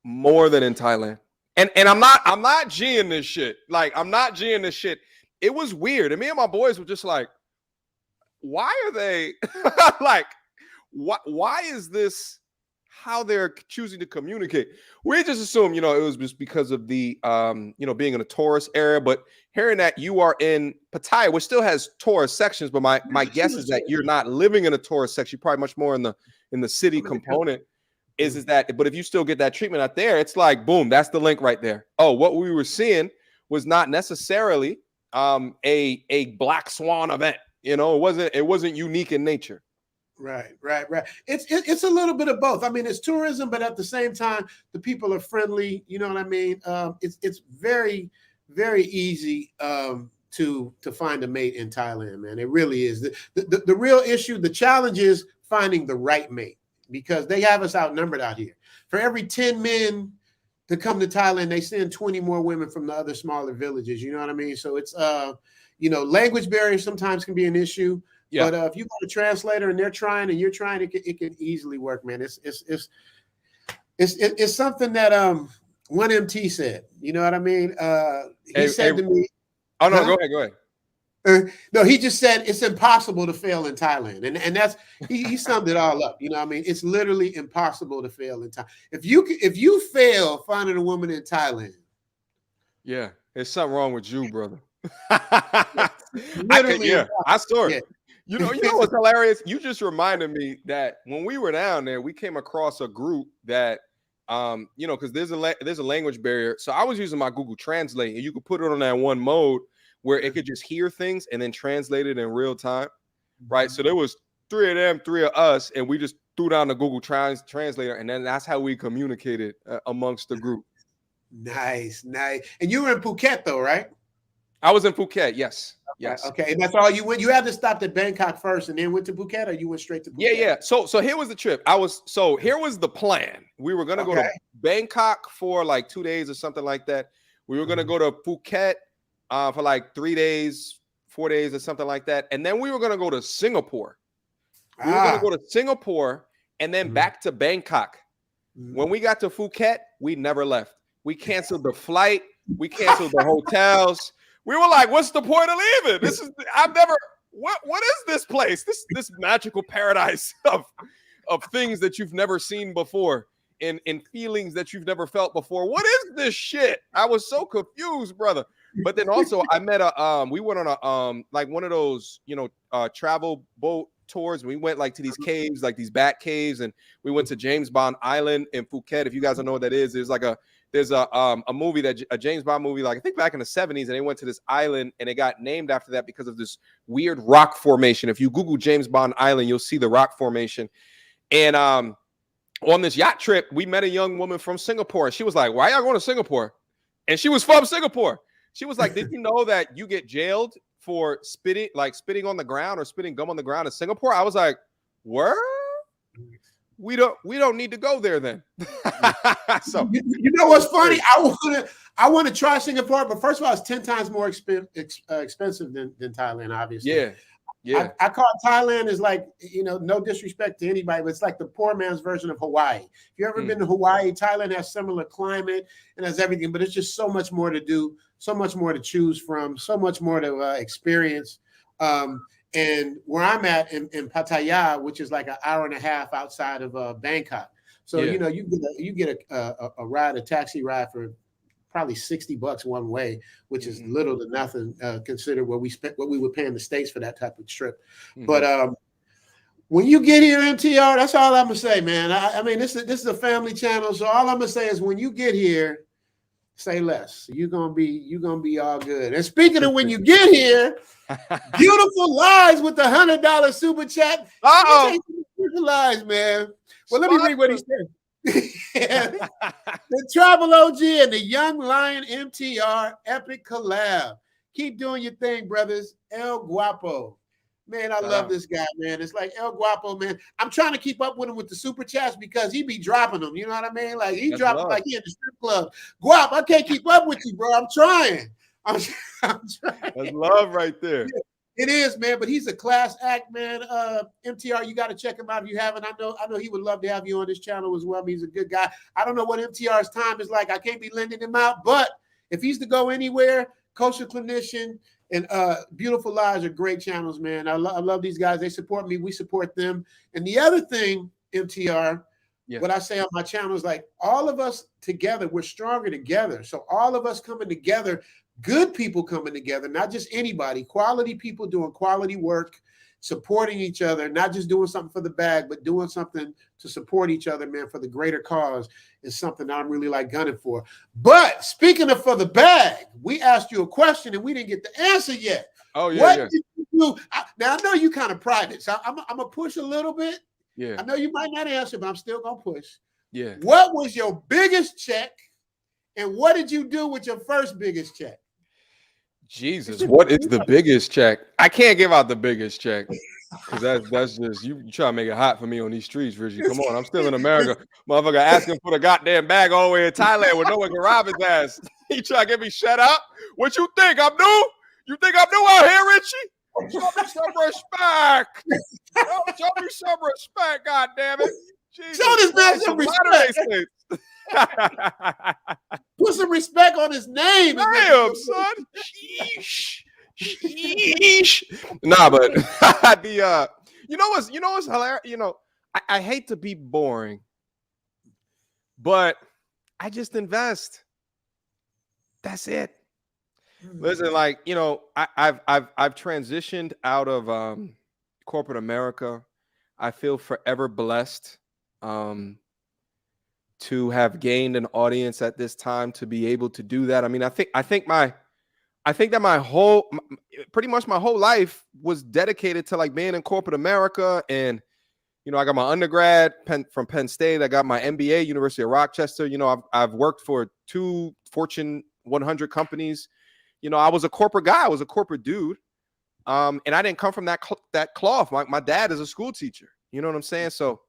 more than in Thailand. And I'm not G'ing this shit. Like, I'm not G'ing this shit. It was weird. And me and my boys were just like, why are they like, why is this how they're choosing to communicate? We just assume, it was just because of the, being in a tourist area. But hearing that you are in Pattaya, which still has tourist sections, but my guess is that you're not living in a tourist section. You're probably much more in the city component. Is that? But if you still get that treatment out there, it's like boom, that's the link right there. Oh, what we were seeing was not necessarily a black swan event. It wasn't unique in nature. Right. It's a little bit of both. I mean, it's tourism, but at the same time, the people are friendly. You know what I mean? It's very, very easy to find a mate in Thailand, man. It really is. The real issue, the challenge is finding the right mate, because they have us outnumbered out here. For every 10 men to come to Thailand, they send 20 more women from the other smaller villages. You know what I mean? So it's language barriers sometimes can be an issue. Yeah. But if you got a translator and they're trying and you're trying, it can easily work, man. It's something that one MT said. You know what I mean? He said to me. Oh no, go ahead. No, he just said it's impossible to fail in Thailand, and that's he summed it all up. You know what I mean? It's literally impossible to fail in Thailand. If you fail finding a woman in Thailand, yeah, there's something wrong with you, brother. Literally, I saw it. Yeah. You know what's hilarious? You just reminded me that when we were down there, we came across a group that, because there's a language barrier. So I was using my Google Translate, and you could put it on that one mode where it could just hear things and then translate it in real time, right? So there was 3 of them, 3 of us, and we just threw down the Google Translator, and then that's how we communicated amongst the group. Nice. And you were in Phuket, though, right? I was in Phuket, yes. Yes. Okay, and that's all you went. You had to stop at Bangkok first, and then went to Phuket, or you went straight to Phuket? Yeah. So here was the trip. Here was the plan. We were gonna go to Bangkok for like 2 days or something like that. We were gonna go to Phuket for like 3 days, 4 days or something like that, and then we were gonna go to Singapore. We were gonna go to Singapore and then back to Bangkok. When we got to Phuket, we never left. We canceled the flight. We canceled the hotels. We were like, what's the point of leaving? What is this place? This magical paradise of things that you've never seen before, and feelings that you've never felt before. What is this shit? I was so confused, brother. But then also I met we went on a like one of those, travel boat tours. We went like to these caves, like these bat caves, and we went to James Bond Island in Phuket. If you guys don't know what that is, there's a movie a James Bond movie, like I think back in the 70s, and they went to this island and it got named after that because of this weird rock formation. If you Google James Bond Island, you'll see the rock formation. And on this yacht trip, we met a young woman from Singapore, and she was like, "Why y'all going to Singapore?" And she was from Singapore. She was like, "Did you know that you get jailed for spitting on the ground or spitting gum on the ground in Singapore?" I was like, "Word? We don't need to go there then." So you know what's funny? I want to try Singapore, but first of all, it's 10 times more expensive than Thailand, obviously. Yeah. I call Thailand is like, no disrespect to anybody, but it's like the poor man's version of Hawaii. If you've ever been to Hawaii, Thailand has similar climate and has everything, but it's just so much more to do, so much more to choose from, so much more to experience. And where I'm at in Pattaya, which is like an hour and a half outside of Bangkok. So, you get a taxi ride for probably $60 one way, which is little to nothing considered what we would pay in the States for that type of trip. But when you get here, MTR, that's all I'm gonna say, man. I mean, this is a family channel, so all I'm gonna say is when you get here, Say less. You're gonna be all good. And speaking of when you get here, beautiful lies with the $100 super chat. Beautiful lies, man. Well, let me read what he said. The Travel OG and the Young Lion MTR epic collab. Keep doing your thing, brothers. El Guapo. Man, I love this guy, man. It's like El Guapo, man. I'm trying to keep up with him with the super chats because he be dropping them. You know what I mean? Like he dropping like he in the strip club. Guap, I can't keep up with you, bro. I'm trying. I'm trying. That's love right there. Yeah, it is, man. But he's a class act, man. MTR, you got to check him out if you haven't. I know he would love to have you on this channel as well. He's a good guy. I don't know what MTR's time is like. I can't be lending him out, but if he's to go anywhere, kosher clinician. And Beautiful Lies are great channels, man. I love these guys. They support me. We support them. And the other thing, MTR, what I say on my channel is like all of us together, we're stronger together. So all of us coming together, good people coming together, not just anybody, quality people doing quality work, supporting each other, not just doing something for the bag, but doing something to support each other, man, for the greater cause is something that I'm really like gunning for. But speaking of for the bag, we asked you a question and we didn't get the answer yet. Oh, yeah. What did you do? Now, I know you kind of private, so I'm going to push a little bit. Yeah. I know you might not answer, but I'm still going to push. Yeah. What was your biggest check and what did you do with your first biggest check? Jesus, what is the biggest check? I can't give out the biggest check because that's just you try to make it hot for me on these streets, Richie. Come on, I'm still in America, motherfucker. Asking for the goddamn bag all the way in Thailand where no one can rob his ass. He try to get me shut up. What you think? I'm new? You think I'm new out here, Richie? Show me some respect. Show me some respect, goddamn it. Jesus, show this man some respect. Put some respect on his name. Damn, son. Sheesh. Sheesh. Nah, but the you know what's hilarious? You know, I hate to be boring, but I just invest. That's it. Listen, like, you know, I've transitioned out of corporate America. I feel forever blessed to have gained an audience at this time to be able to do that. I mean, I think that pretty much my whole life was dedicated to like being in corporate America. And, you know, I got my undergrad from Penn State. I got my MBA, University of Rochester. You know, I've worked for 2 Fortune 100 companies. You know, I was a corporate guy. I was a corporate dude. And I didn't come from that cloth. My dad is a school teacher. You know what I'm saying? So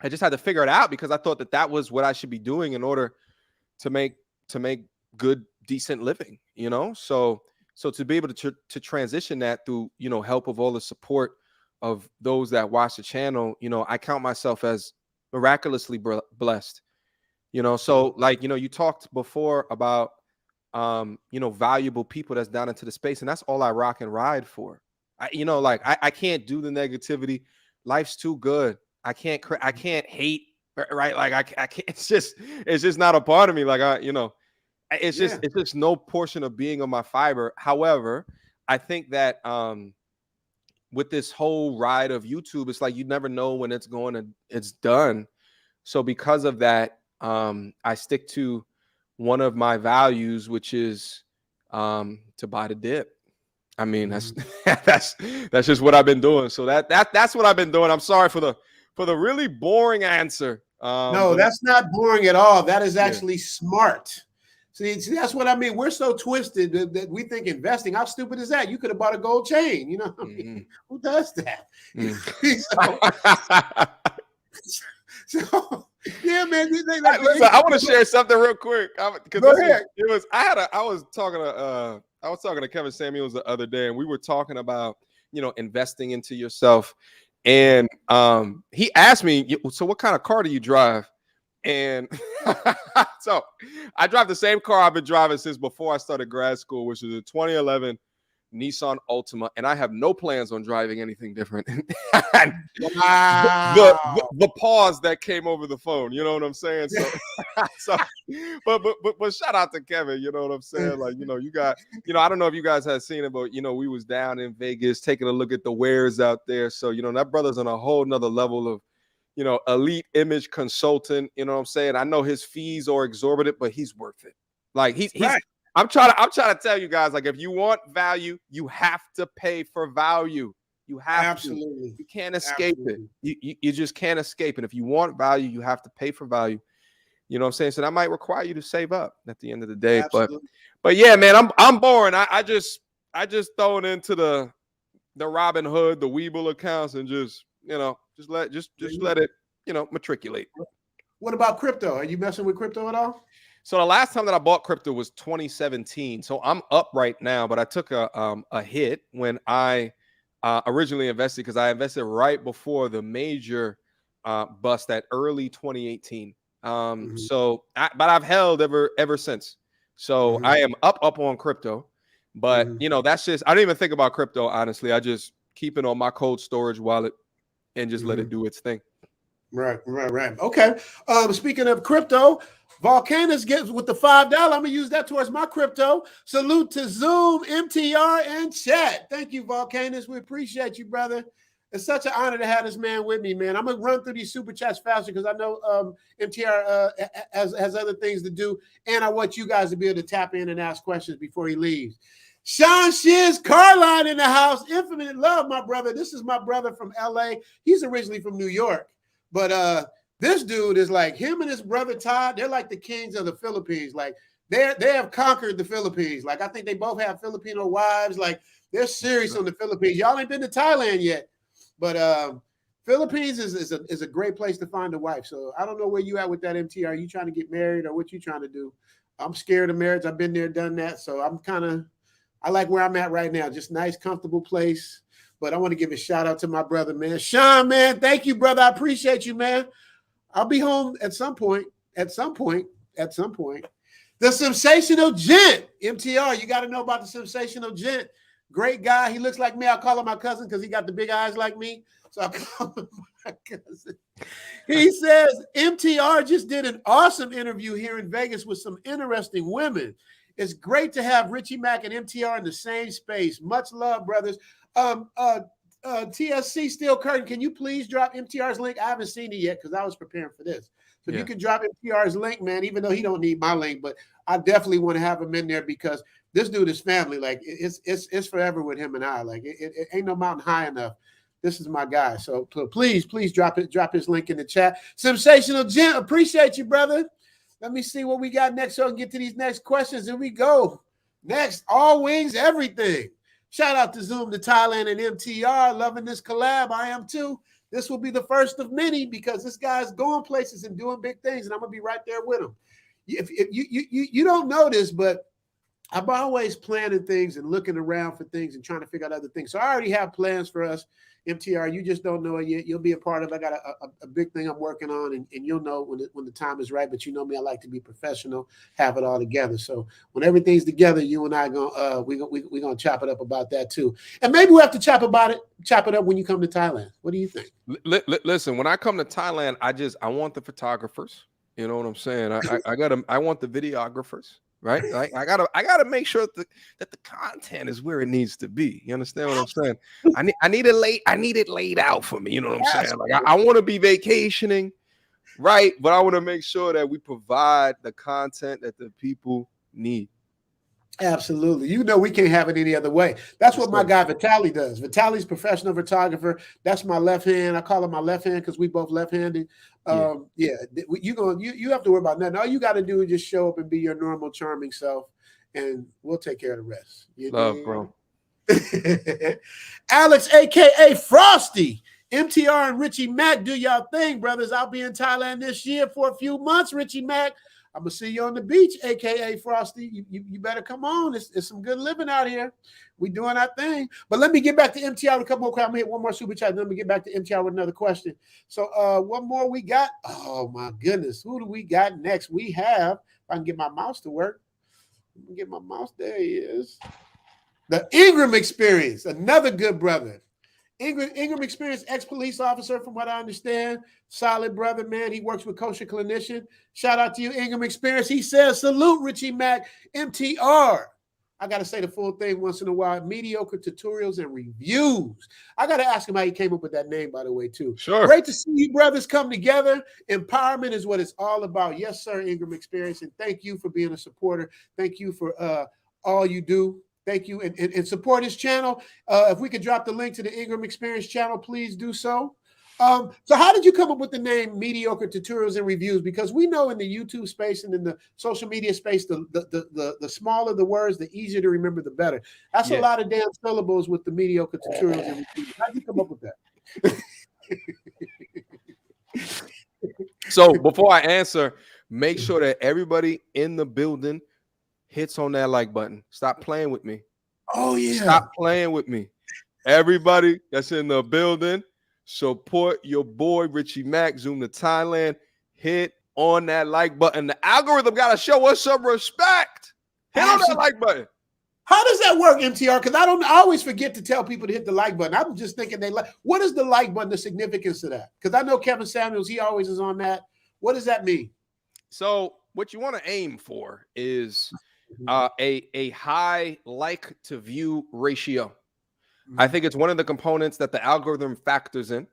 I just had to figure it out because I thought that was what I should be doing in order to make good, decent living, you know? So to be able to transition that through, you know, help of all the support of those that watch the channel, you know, I count myself as miraculously blessed, you know? So like, you know, you talked before about, you know, valuable people that's down into the space, and that's all I rock and ride for. I can't do the negativity. Life's too good. I can't hate, right? Like I can't, it's just not a part of me. Like it's just no portion of being on my fiber. However, I think that with this whole ride of YouTube, it's like you never know when it's done. So because of that, I stick to one of my values, which is to buy the dip. I mean, that's just what I've been doing. So that's what I've been doing. I'm sorry for the really boring answer. No, that's not boring at all. That is actually smart. See, that's what I mean. We're so twisted that we think investing. How stupid is that? You could have bought a gold chain. You know, I mean, who does that? So yeah, man. Listen, I want to share something real quick. Go ahead. I was talking to Kevin Samuels the other day, and we were talking about, you know, investing into yourself. And he asked me, so what kind of car do you drive? And so I drive the same car I've been driving since before I started grad school, which is a 2011 Nissan Altima, and I have no plans on driving anything different. Wow. The pause that came over the phone, you know what I'm saying? So, but shout out to Kevin, you know what I'm saying? Like, you know, you got, you know, I don't know if you guys have seen it, but you know, we was down in Vegas taking a look at the wares out there. So, you know, that brother's on a whole nother level of, you know, elite image consultant, you know what I'm saying? I know his fees are exorbitant, but he's worth it. Like he's Right. I'm trying to tell you guys, like, if you want value, you have to pay for value. You have Absolutely. to. You can't escape it. You just can't escape it. If you want value, you have to pay for value. You know what I'm saying? So that might require you to save up at the end of the day. Absolutely. But yeah, man, I'm boring. I just throw it into the Robin Hood, the Weeble accounts, and just let it, matriculate. What about crypto? Are you messing with crypto at all? So the last time that I bought crypto was 2017. So I'm up right now, but I took a hit when I originally invested, because I invested right before the major bust at early 2018. But I've held ever since. So I am up on crypto, but that's just, I don't even think about crypto, honestly. I just keep it on my cold storage wallet and just let it do its thing. Right. Okay. Speaking of crypto, Volcanus gets with the $5. I'm gonna use that towards my crypto. Salute to Zoom, MTR, and chat. Thank you, Volcanus. We appreciate you, brother. It's such an honor to have this man with me, man. I'm gonna run through these super chats faster because I know MTR has other things to do, and I want you guys to be able to tap in and ask questions before he leaves. Sean Shiz Carline in the house. Infinite love, my brother. This is my brother from LA. He's originally from New York, but this dude is like, him and his brother Todd, they're like the kings of the Philippines. Like they have conquered the Philippines. Like I think they both have Filipino wives. Like they're serious on the Philippines. Y'all ain't been to Thailand yet, but Philippines is a great place to find a wife. So I don't know where you at with that, MT. Are you trying to get married or what you trying to do? I'm scared of marriage. I've been there, done that. So I like where I'm at right now. Just nice, comfortable place. But I want to give a shout out to my brother, man. Sean, man, thank you, brother. I appreciate you, man. I'll be home at some point. The Sensational Gent, MTR. You got to know about the Sensational Gent. Great guy. He looks like me. I call him my cousin because he got the big eyes like me. So I call him my cousin. He says, MTR just did an awesome interview here in Vegas with some interesting women. It's great to have Richie Mack and MTR in the same space. Much love, brothers. TSC Steel Curtain, can you please drop MTR's link? I haven't seen it yet because I was preparing for this. So if you can drop MTR's link, man, even though he don't need my link, but I definitely want to have him in there because this dude is family. Like it's forever with him and I. Like it ain't no mountain high enough. This is my guy. So please drop his link in the chat. Sensational Gent, appreciate you, brother. Let me see what we got next so I can get to these next questions. Here we go. Next, All Wings Everything. Shout out to Zoom to Thailand and MTR. Loving this collab. I am too. This will be the first of many because this guy's going places and doing big things, and I'm going to be right there with him. If you don't know this, but I'm always planning things and looking around for things and trying to figure out other things. So I already have plans for us, MTR. You just don't know it yet. You'll be a part of it. I got a big thing I'm working on, and you'll know when the time is right. But you know me, I like to be professional, have it all together. So when everything's together, you and I we're gonna chop it up about that too. And maybe we'll have to chop it up when you come to Thailand. What do you think? Listen, when I come to Thailand, I want the photographers. You know what I'm saying? I want the videographers. Right? I gotta make sure that the content is where it needs to be. You understand what I'm saying? I need it laid out for me. You know what I'm saying? Like I want to be vacationing, right? But I want to make sure that we provide the content that the people need. Absolutely. You know, we can't have it any other way. That's what my guy Vitaly does. Vitaly's professional photographer. That's my left hand. I call him my left hand because we both left-handed. You have to worry about nothing. All you got to do is just show up and be your normal, charming self, and we'll take care of the rest. Love, bro. Alex, aka Frosty. MTR and Richie Mack, do y'all thing, brothers. I'll be in Thailand this year for a few months, Richie Mack. I'm going to see you on the beach, a.k.a. Frosty. You better come on. It's some good living out here. We doing our thing. But let me get back to MTR with a couple more questions. I'm going to hit one more super chat. Then let me get back to MTR with another question. So one more we got. Oh, my goodness. Who do we got next? We have, if I can get my mouse to work. Let me get my mouse. There he is. The Ingram Experience, another good brother. Ingram Experience, ex-police officer, from what I understand. Solid brother, man. He works with Kosher Clinician. Shout out to you, Ingram Experience. He says, salute, Richie Mack, MTR. I got to say the full thing once in a while. Mediocre Tutorials and Reviews. I got to ask him how he came up with that name, by the way, too. Sure. Great to see you brothers come together. Empowerment is what it's all about. Yes, sir, Ingram Experience. And thank you for being a supporter. Thank you for all you do. Thank you. And support his channel. If we could drop the link to the Ingram Experience channel, please do so. So how did you come up with the name Mediocre Tutorials and Reviews? Because we know in the YouTube space and in the social media space, the smaller the words, the easier to remember, the better. That's a lot of damn syllables with the Mediocre Tutorials and Reviews. How did you come up with that? So before I answer, make sure that everybody in the building hits on that like button. Stop playing with me. Oh, yeah. Stop playing with me. Everybody that's in the building, support your boy Richie Mack. Zoom to Thailand. Hit on that like button. The algorithm got to show us some respect. Hit on that like button. How does that work, MTR? Because I always forget to tell people to hit the like button. I'm just thinking they like. What is the like button? The significance of that? Because I know Kevin Samuels, he always is on that. What does that mean? So what you want to aim for is a high like to view ratio. I think it's one of the components that the algorithm factors in.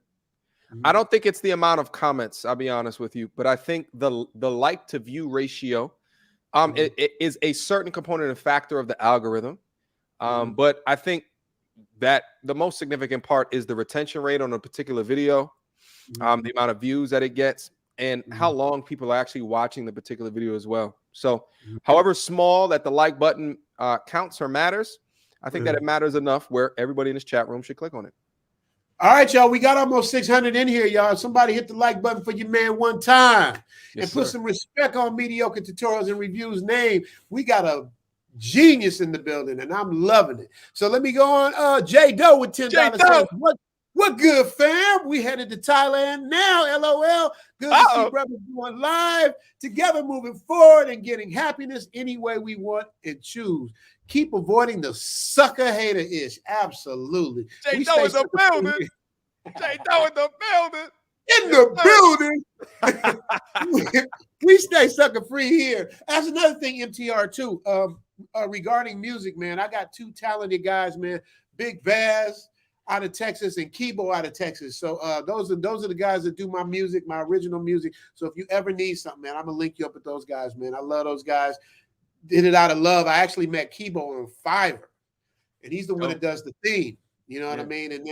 I don't think it's the amount of comments, I'll be honest with you, but I think the like to view ratio it is a certain component and factor of the algorithm. But I think that the most significant part is the retention rate on a particular video, the amount of views that it gets, and how long people are actually watching the particular video as well. So however small that the like button counts or matters, I think that it matters enough where everybody in this chat room should click on it. All right, y'all. We got almost 600 in here, y'all. Somebody hit the like button for your man one time and put some respect on Mediocre Tutorials and Reviews name. We got a genius in the building, and I'm loving it. So let me go on. J Doe with $10. Says, what good, fam? We headed to Thailand now, LOL. Good to see brothers doing live together, moving forward and getting happiness any way we want and choose. Keep avoiding the sucker hater-ish. Absolutely. J Doe in the building. J Doe in the building. In the building. We stay sucker free here. That's another thing, MTR, too. Regarding music, man, I got two talented guys, man. Big Vaz out of Texas and Kibo out of Texas. So those are the guys that do my music, my original music. So if you ever need something, man, I'm gonna link you up with those guys, man. I love those guys. Did it out of love. I actually met Kibo on Fiverr, and he's the one that does the theme. You know what I mean? And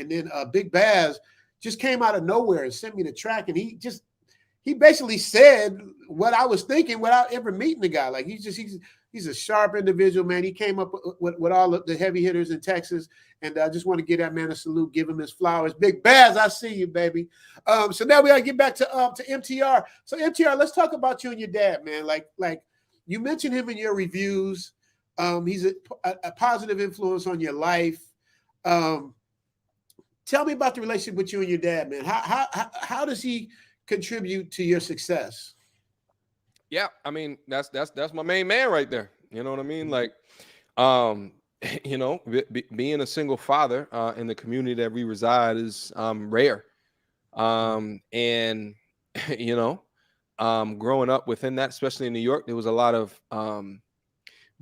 then Big Baz just came out of nowhere and sent me the track, and he basically said what I was thinking without ever meeting the guy. Like he's a sharp individual, man. He came up with all of the heavy hitters in Texas, and I just want to give that man a salute, give him his flowers. Big Baz, I see you, baby. So now we gotta get back to MTR. So MTR, let's talk about you and your dad, man. Like you mentioned him in your reviews. He's a positive influence on your life. Tell me about the relationship with you and your dad, man. How does he contribute to your success? Yeah, I mean, that's my main man right there. You know what I mean? Like, you know, being a single father in the community that we reside is rare. And you know, growing up within that, especially in New York, there was a lot of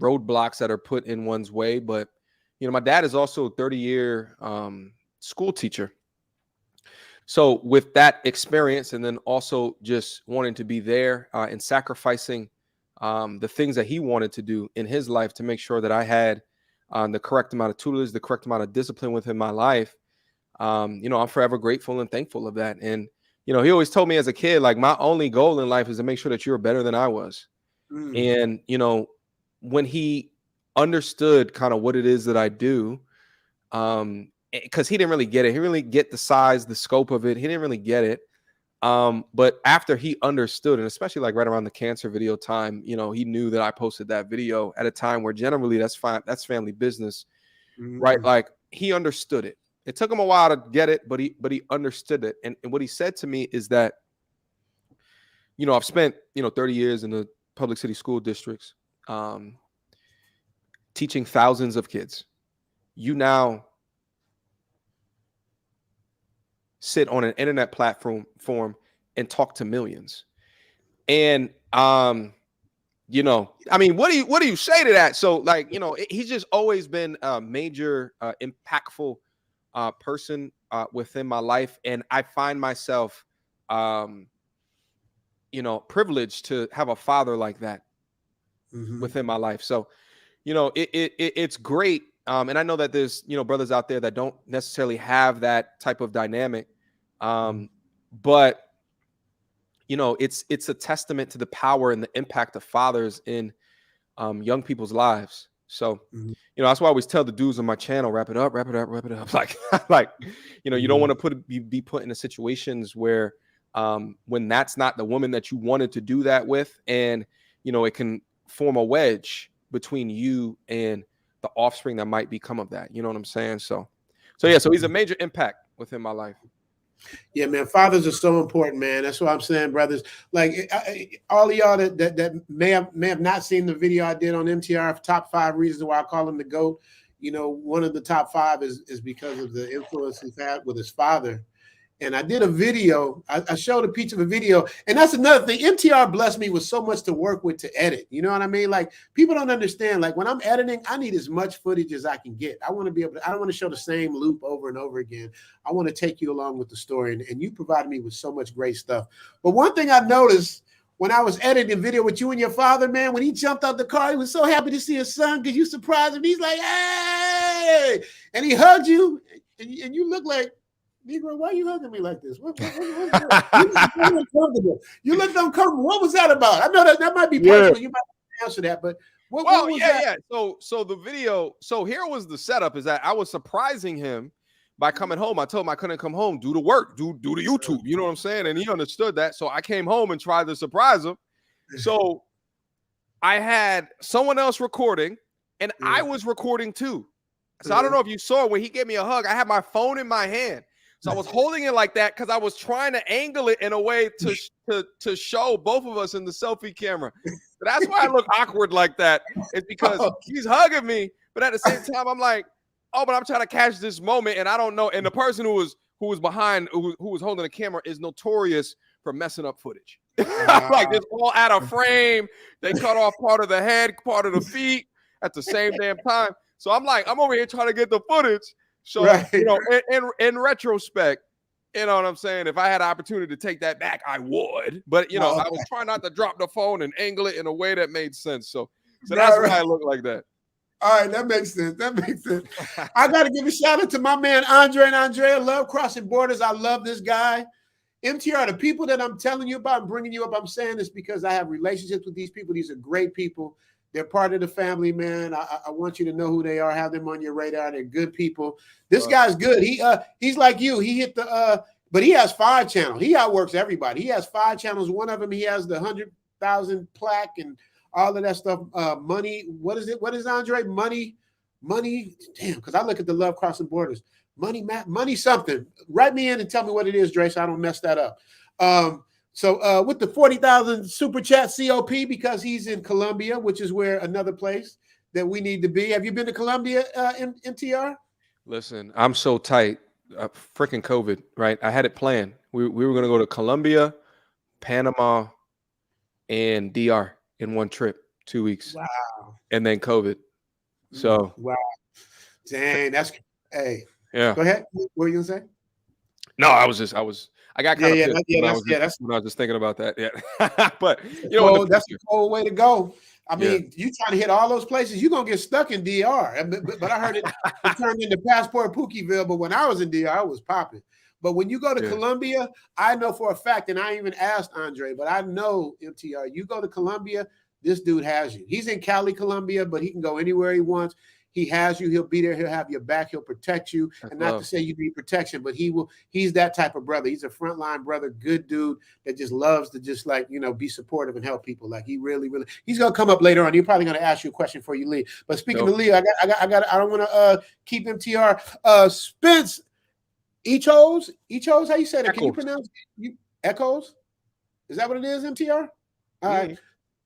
roadblocks that are put in one's way. But you know, my dad is also a 30-year school teacher. So with that experience, and then also just wanting to be there and sacrificing the things that he wanted to do in his life to make sure that I had the correct amount of tutelage, the correct amount of discipline within my life, you know, I'm forever grateful and thankful of that. And, you know, he always told me as a kid, like, my only goal in life is to make sure that you're better than I was. And, you know, when he understood kind of what it is that I do, because he didn't really get it. He didn't really get the size, the scope of it. He didn't really get it. But after he understood, and especially like right around the cancer video time, you know, he knew that I posted that video at a time where generally that's fine. That's family business, right? Like, he understood it. It took him a while to get it, but he understood it. And what he said to me is that, you know, I've spent, you know, 30 years in the public city school districts, teaching thousands of kids. You now sit on an internet platform and talk to millions. And you know, I mean, what do you say to that? So, like, you know, he's just always been a major, impactful person within my life, and I find myself, you know, privileged to have a father like that within my life. So, you know, it's great, and I know that there's, you know, brothers out there that don't necessarily have that type of dynamic, but you know, it's a testament to the power and the impact of fathers in young people's lives. So, you know, that's why I always tell the dudes on my channel, wrap it up, wrap it up, wrap it up. Like, you know, you don't want to be put into situations where when that's not the woman that you wanted to do that with, and you know, it can form a wedge between you and the offspring that might become of that. You know what I'm saying? So yeah, so he's a major impact within my life. Yeah, man, fathers are so important, man. That's what I'm saying, brothers. Like all of y'all that may have not seen the video I did on MTR, top 5 reasons why I call him the GOAT. You know, one of the top 5 is because of the influence he's had with his father. And I did a video. I showed a piece of a video. And that's another thing. MTR blessed me with so much to work with to edit. You know what I mean? Like, people don't understand. Like, when I'm editing, I need as much footage as I can get. I want to be able to, I don't want to show the same loop over and over again. I want to take you along with the story. And you provided me with so much great stuff. But one thing I noticed when I was editing a video with you and your father, man, when he jumped out the car, he was so happy to see his son because you surprised him. He's like, hey! And he hugged you. And you look like, Negro, why are you hugging me like this? What's you look uncomfortable. You looked uncomfortable. What was that about? I know that might be personal. You might answer that, but what was that? Yeah. So the video. So here was the setup: is that I was surprising him by coming home. I told him I couldn't come home, do the work, do the YouTube. You know what I'm saying? And he understood that. So I came home and tried to surprise him. So I had someone else recording, and I was recording too. So I don't know if you saw when he gave me a hug. I had my phone in my hand. So I was holding it like that because I was trying to angle it in a way to show both of us in the selfie camera. So that's why I look awkward like that. It's because he's hugging me, but at the same time, I'm like, oh, but I'm trying to catch this moment, and I don't know. And the person who was behind, who was holding the camera, is notorious for messing up footage. Like, it's all out of frame. They cut off part of the head, part of the feet at the same damn time. So I'm like, I'm over here trying to get the footage. So, you know, in retrospect, you know what I'm saying? If I had an opportunity to take that back, I would. But, you know, I was trying not to drop the phone and angle it in a way that made sense. So that's why I look like that. All right, that makes sense. That makes sense. I got to give a shout out to my man, Andre and Andrea. Love crossing borders. I love this guy. MTR, the people that I'm telling you about and bringing you up, I'm saying this because I have relationships with these people. These are great people. They're part of the family, man. I want you to know who they are. Have them on your radar. They're good people. This guy's good. He's like you. He hit the but he has 5 channels. He outworks everybody. He has 5 channels. One of them, he has the 100,000 plaque and all of that stuff. Money. What is it? What is Andre? Money. Damn. Because I look at the Love Crossing Borders. Money something. Write me in and tell me what it is, Dre, so I don't mess that up. So with the 40,000 super chat COP, because he's in Colombia, which is where another place that we need to be. Have you been to Colombia, MTR? Listen, I'm so tight. Freaking COVID, right? I had it planned. We were going to go to Colombia, Panama, and DR in one trip, 2 weeks. Wow. And then COVID. So. Wow. Dang, that's, hey. Yeah. Go ahead. What were you going to say? No, I got kind of pissed when I was just thinking about that. Yeah. But you know, that's the cold way to go. I mean, you trying to hit all those places, you're going to get stuck in DR. But I heard it turned into Passport Pookieville. But when I was in DR, I was popping. But when you go to Colombia, I know for a fact, and I even asked Andre, but I know, MTR, you go to Colombia, this dude has you. He's in Cali, Colombia, but he can go anywhere he wants. He has you. He'll be there. He'll have your back. He'll protect you. And not to say you need protection, but he's that type of brother. He's a frontline brother, good dude that just loves to just like, you know, be supportive and help people. Like he really, he's going to come up later on. You're probably going to ask you a question before you leave. But speaking of Leo, I don't want to keep MTR. Spence, Echos, how you say that? Can you pronounce it? Echoes? Is that what it is, MTR? All right.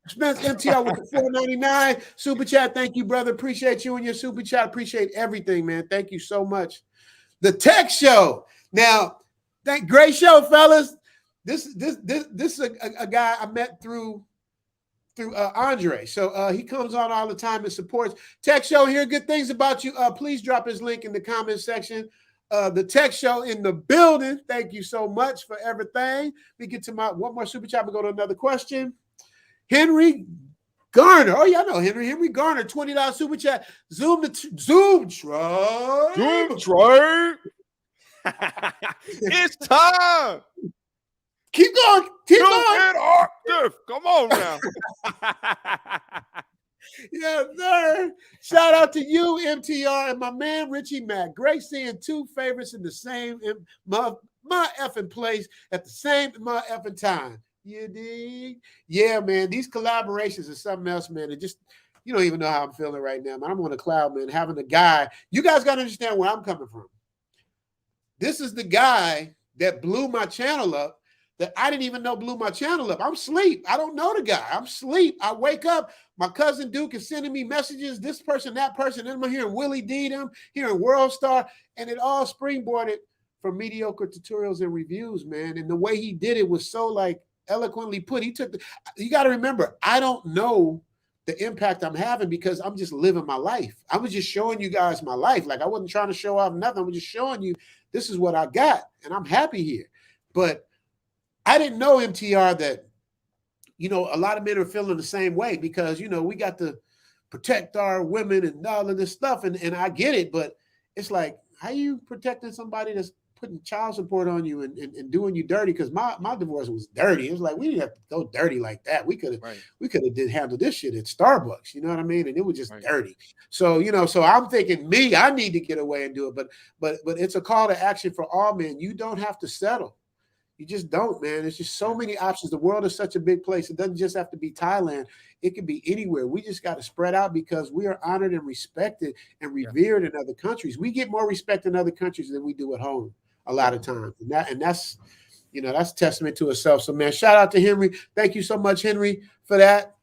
Spence MTR with the $4.99 super chat. Thank you, brother. Appreciate you and your super chat. Appreciate everything, man. Thank you so much. The Tech Show. Now, great show, fellas. This is a guy I met through through Andre. So he comes on all the time and supports Tech Show. Hear good things about you. Please drop his link in the comment section. The Tech Show in the building. Thank you so much for everything. We get to my one more super chat. We go to another question. Henry Garner. Oh, yeah, I know Henry. Henry Garner, $20 super chat. Zoom truck. Zoom truck. It's time. Keep going. Keep going. Get active. Come on now. Yes, sir. Shout out to you, MTR, and my man Richie Mack. Great seeing two favorites in the same my effing place at the same my effing time. You dig? Yeah, man. These collaborations are something else, man. And just you don't even know how I'm feeling right now, man. I'm on a cloud, man. Having a guy. You guys got to understand where I'm coming from. This is the guy that blew my channel up. That I didn't even know blew my channel up. I'm asleep. I don't know the guy. I'm asleep. I wake up. My cousin Duke is sending me messages. This person, that person. Then I'm hearing Willie D. Them, hearing World Star, and it all springboarded from mediocre tutorials and reviews, man. And the way he did it was so like eloquently put. He took. You got to remember, I don't know the impact I'm having because I'm just living my life. I was just showing you guys my life. Like I wasn't trying to show off nothing. I was just showing you this is what I got, and I'm happy here. But I didn't know, MTR, that, you know, a lot of men are feeling the same way because, you know, we got to protect our women and all of this stuff. And I get it, but it's like, how you protecting somebody that's putting child support on you and doing you dirty? Because my divorce was dirty. It was like, we didn't have to go dirty like that. We could have handled this shit at Starbucks. You know what I mean? And it was just dirty. So, you know, so I'm thinking I need to get away and do it. But it's a call to action for all men. You don't have to settle. You just don't, man. There's just so many options. The world is such a big place. It doesn't just have to be Thailand. It could be anywhere. We just got to spread out because we are honored and respected and revered in other countries. We get more respect in other countries than we do at home a lot of times. And that's, you know, that's testament to itself. So, man, shout out to Henry. Thank you so much, Henry, for that.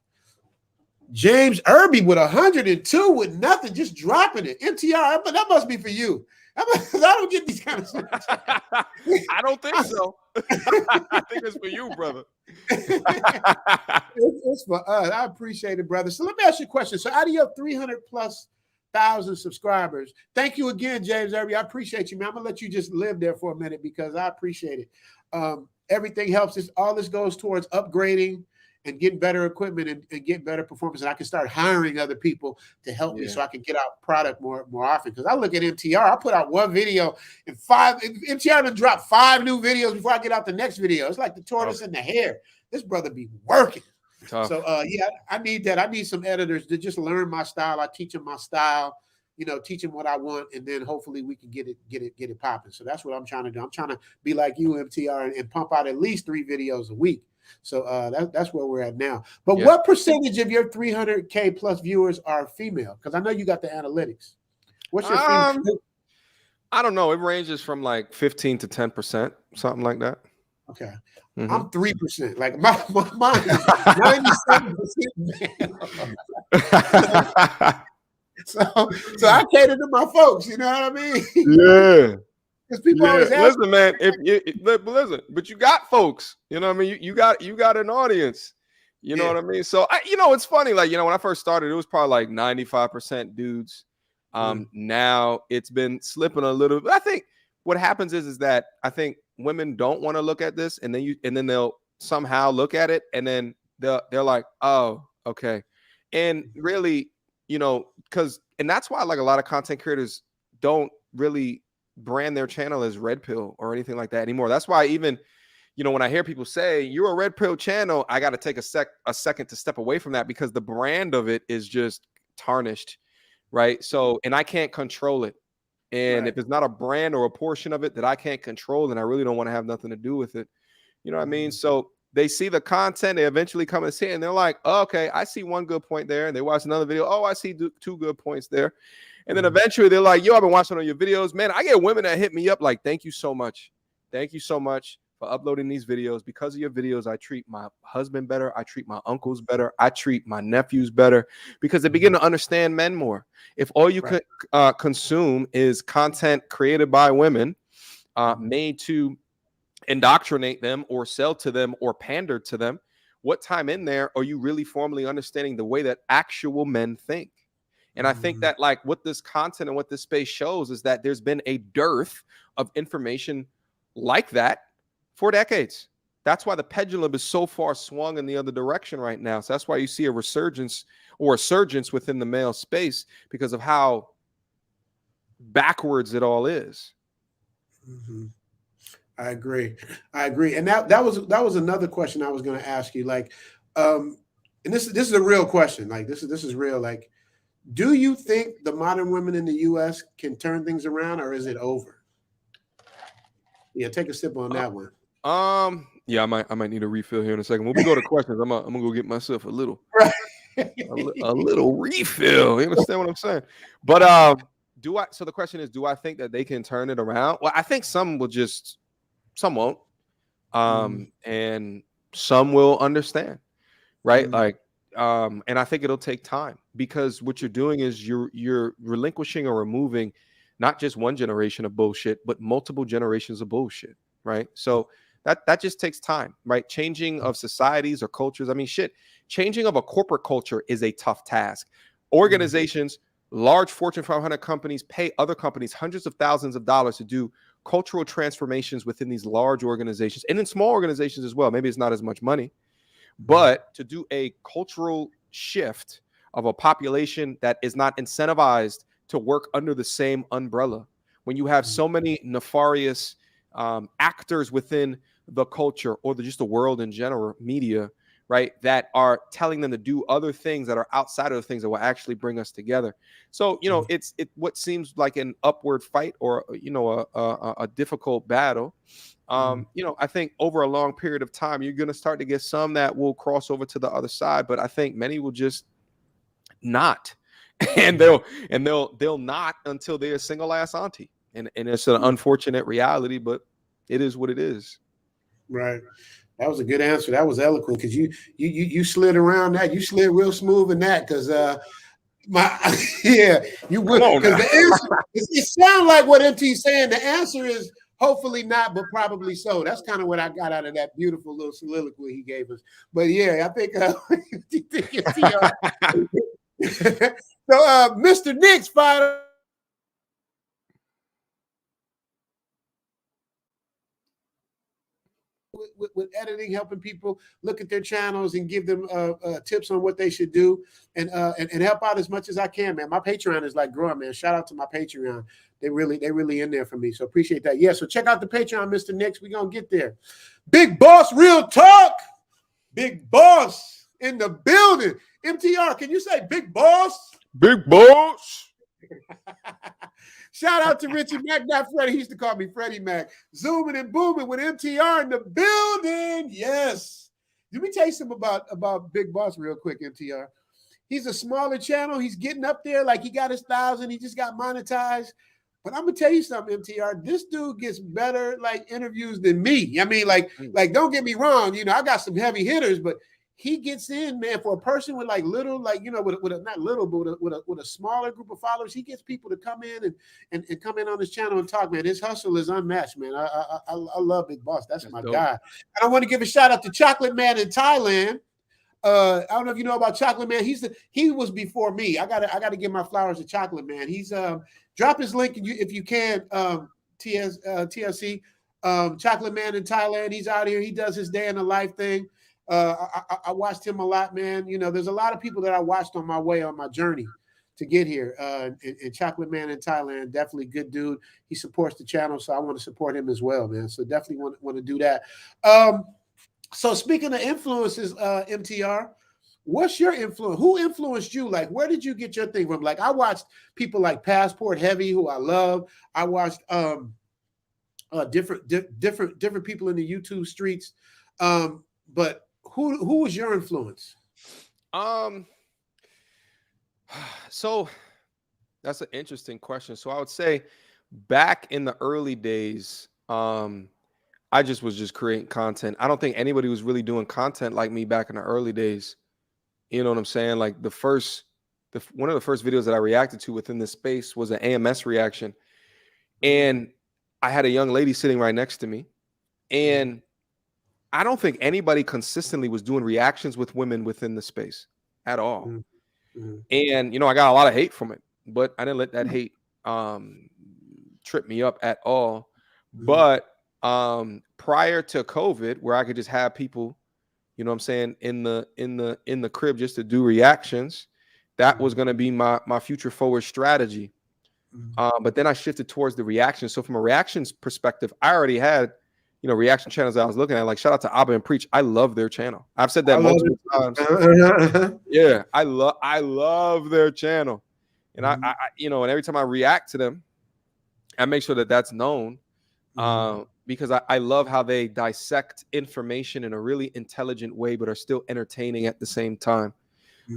James Irby with 102 with nothing, just dropping it. MTR, but that must be for you. I don't get these kind of stuff. I don't think so. I think it's for you, brother. It's for us. I appreciate it, brother. So let me ask you a question. So out of your 300,000+ subscribers, thank you again, James Irby. I appreciate you, man. I'm going to let you just live there for a minute because I appreciate it. Everything helps. All this goes towards upgrading and getting better equipment and get better performance. And I can start hiring other people to help me so I can get out product more often. Because I look at MTR, I put out one video and MTR done drop 5 new videos before I get out the next video. It's like the tortoise and the hare. This brother be working. Tough. So I need that. I need some editors to just learn my style. I teach them my style, you know, teach them what I want, and then hopefully we can get it popping. So that's what I'm trying to do. I'm trying to be like you, MTR, and pump out at least 3 videos a week. So that's where we're at now. But what percentage of your 300K plus viewers are female? Because I know you got the analytics. What's your female? I don't know. It ranges from like 15 to 10%, something like that. Okay. Mm-hmm. I'm 3%. Like my mind is 97% male. So I cater to my folks, you know what I mean? Yeah. Because people always ask, listen, man. Listen, but you got folks. You know what I mean? You got an audience. You know what I mean? So it's funny. Like, you know, when I first started, it was probably like 95% dudes. Now it's been slipping a little. But I think what happens is that I think women don't want to look at this, and then they'll somehow look at it, and then they're like, oh, okay, and really, you know, and that's why like a lot of content creators don't really brand their channel as Red Pill or anything like that anymore. That's why even, you know, when I hear people say you're a Red Pill channel, I got to take a second to step away from that because the brand of it is just tarnished, right? So, and I can't control it. And if it's not a brand or a portion of it that I can't control, then I really don't want to have nothing to do with it. You know what I mean? So they see the content, they eventually come and see it, and they're like, oh, okay, I see one good point there. And they watch another video. Oh, I see 2 good points there. And then eventually they're like, yo, I've been watching all your videos. Man, I get women that hit me up like, thank you so much. Thank you so much for uploading these videos. Because of your videos, I treat my husband better. I treat my uncles better. I treat my nephews better because they begin to understand men more. If all you consume is content created by women, made to indoctrinate them or sell to them or pander to them, what time in there are you really formally understanding the way that actual men think? And I think that like what this content and what this space shows is that there's been a dearth of information like that for decades. That's why the pendulum is so far swung in the other direction right now. So that's why you see a resurgence or a surgence within the male space, because of how backwards it all is. I agree. And that was another question I was going to ask you. Like, and this is a real question. Like, this is real. Like, do you think the modern women in the U.S. can turn things around, or is it over? Yeah, take a sip on that one. Yeah, I might need a refill here in a second. When we go to questions, I'm gonna go get myself a little a little refill. You understand what I'm saying? But so the question is, do I think that they can turn it around? Well, I think some won't. And some will understand, right? Like, and I think it'll take time, because what you're doing is you're relinquishing or removing not just one generation of bullshit, but multiple generations of bullshit, right? So that just takes time, right? Changing of societies or cultures. I mean, changing of a corporate culture is a tough task. Organizations, large Fortune 500 companies pay other companies hundreds of thousands of dollars to do cultural transformations within these large organizations, and in small organizations as well. Maybe it's not as much money, but to do a cultural shift of a population that is not incentivized to work under the same umbrella, when you have so many nefarious actors within the culture or just the world in general, media, right, that are telling them to do other things that are outside of the things that will actually bring us together. So, it's what seems like an upward fight, or, a difficult battle. I think over a long period of time, you're going to start to get some that will cross over to the other side, but I think many will just not, and they'll not until they're a single ass auntie. And it's an unfortunate reality, but it is what it is. Right. That was a good answer. That was eloquent, because you slid around that. You slid real smooth in that, because you would, because the answer it sounds like what MT's saying. The answer is hopefully not, but probably so. That's kind of what I got out of that beautiful little soliloquy he gave us. But yeah, I think so Mr. Nix fired with editing, helping people look at their channels and give them tips on what they should do, and help out as much as I can, man. My Patreon is like growing, man. Shout out to my Patreon. They really in there for me. So appreciate that. Yeah, so check out the Patreon, Mr. Nix. We're going to get there. Big Boss Real Talk. Big Boss in the building. MTR, can you say Big Boss? Big Boss. Shout out to Richie Mac, not Freddie. He used to call me Freddie Mac. Zooming and booming with MTR in the building. Yes. Let me tell you something about Big Boss real quick, MTR. He's a smaller channel. He's getting up there. Like, he got his 1,000. He just got monetized. But I'm going to tell you something, MTR. This dude gets better, like, interviews than me. I mean, like, don't get me wrong. I got some heavy hitters, but he gets in, man, for a person with like little, like, with a not little, but with a smaller group of followers. He gets people to come in and come in on his channel and talk, man. His hustle is unmatched, man. I love Big Boss. That's my guy. And I want to give a shout out to Chocolate Man in Thailand. I don't know if you know about Chocolate Man. He was before me. I gotta give my flowers to Chocolate Man. He's drop his link if you can. TLC Chocolate Man in Thailand. He's out here. He does his day in the life thing. I watched him a lot, man. There's a lot of people that I watched on my way on my journey to get here. And Chocolate Man in Thailand, definitely good dude. He supports the channel, so I want to support him as well, man. So definitely want to do that. So speaking of influences, MTR, what's your influence? Who influenced you? Like, where did you get your thing from? Like, I watched people like Passport Heavy, who I love. I watched different people in the YouTube streets. But who was your influence? So that's an interesting question. So I would say back in the early days, I was just creating content. I don't think anybody was really doing content like me back in the early days. You know what I'm saying? Like one of the first videos that I reacted to within this space was an AMS reaction. And I had a young lady sitting right next to me. And I don't think anybody consistently was doing reactions with women within the space at all. Mm-hmm. And I got a lot of hate from it, but I didn't let that hate trip me up at all. But prior to COVID, where I could just have people, you know what I'm saying, in the crib just to do reactions, that was going to be my future forward strategy. But then I shifted towards the reactions. So from a reactions perspective, I already had, reaction channels that I was looking at. Like, shout out to Abba and Preach. I love their channel. I've said that multiple times. Yeah, I love their channel. And I and every time I react to them, I make sure that that's known. Because I love how they dissect information in a really intelligent way, but are still entertaining at the same time.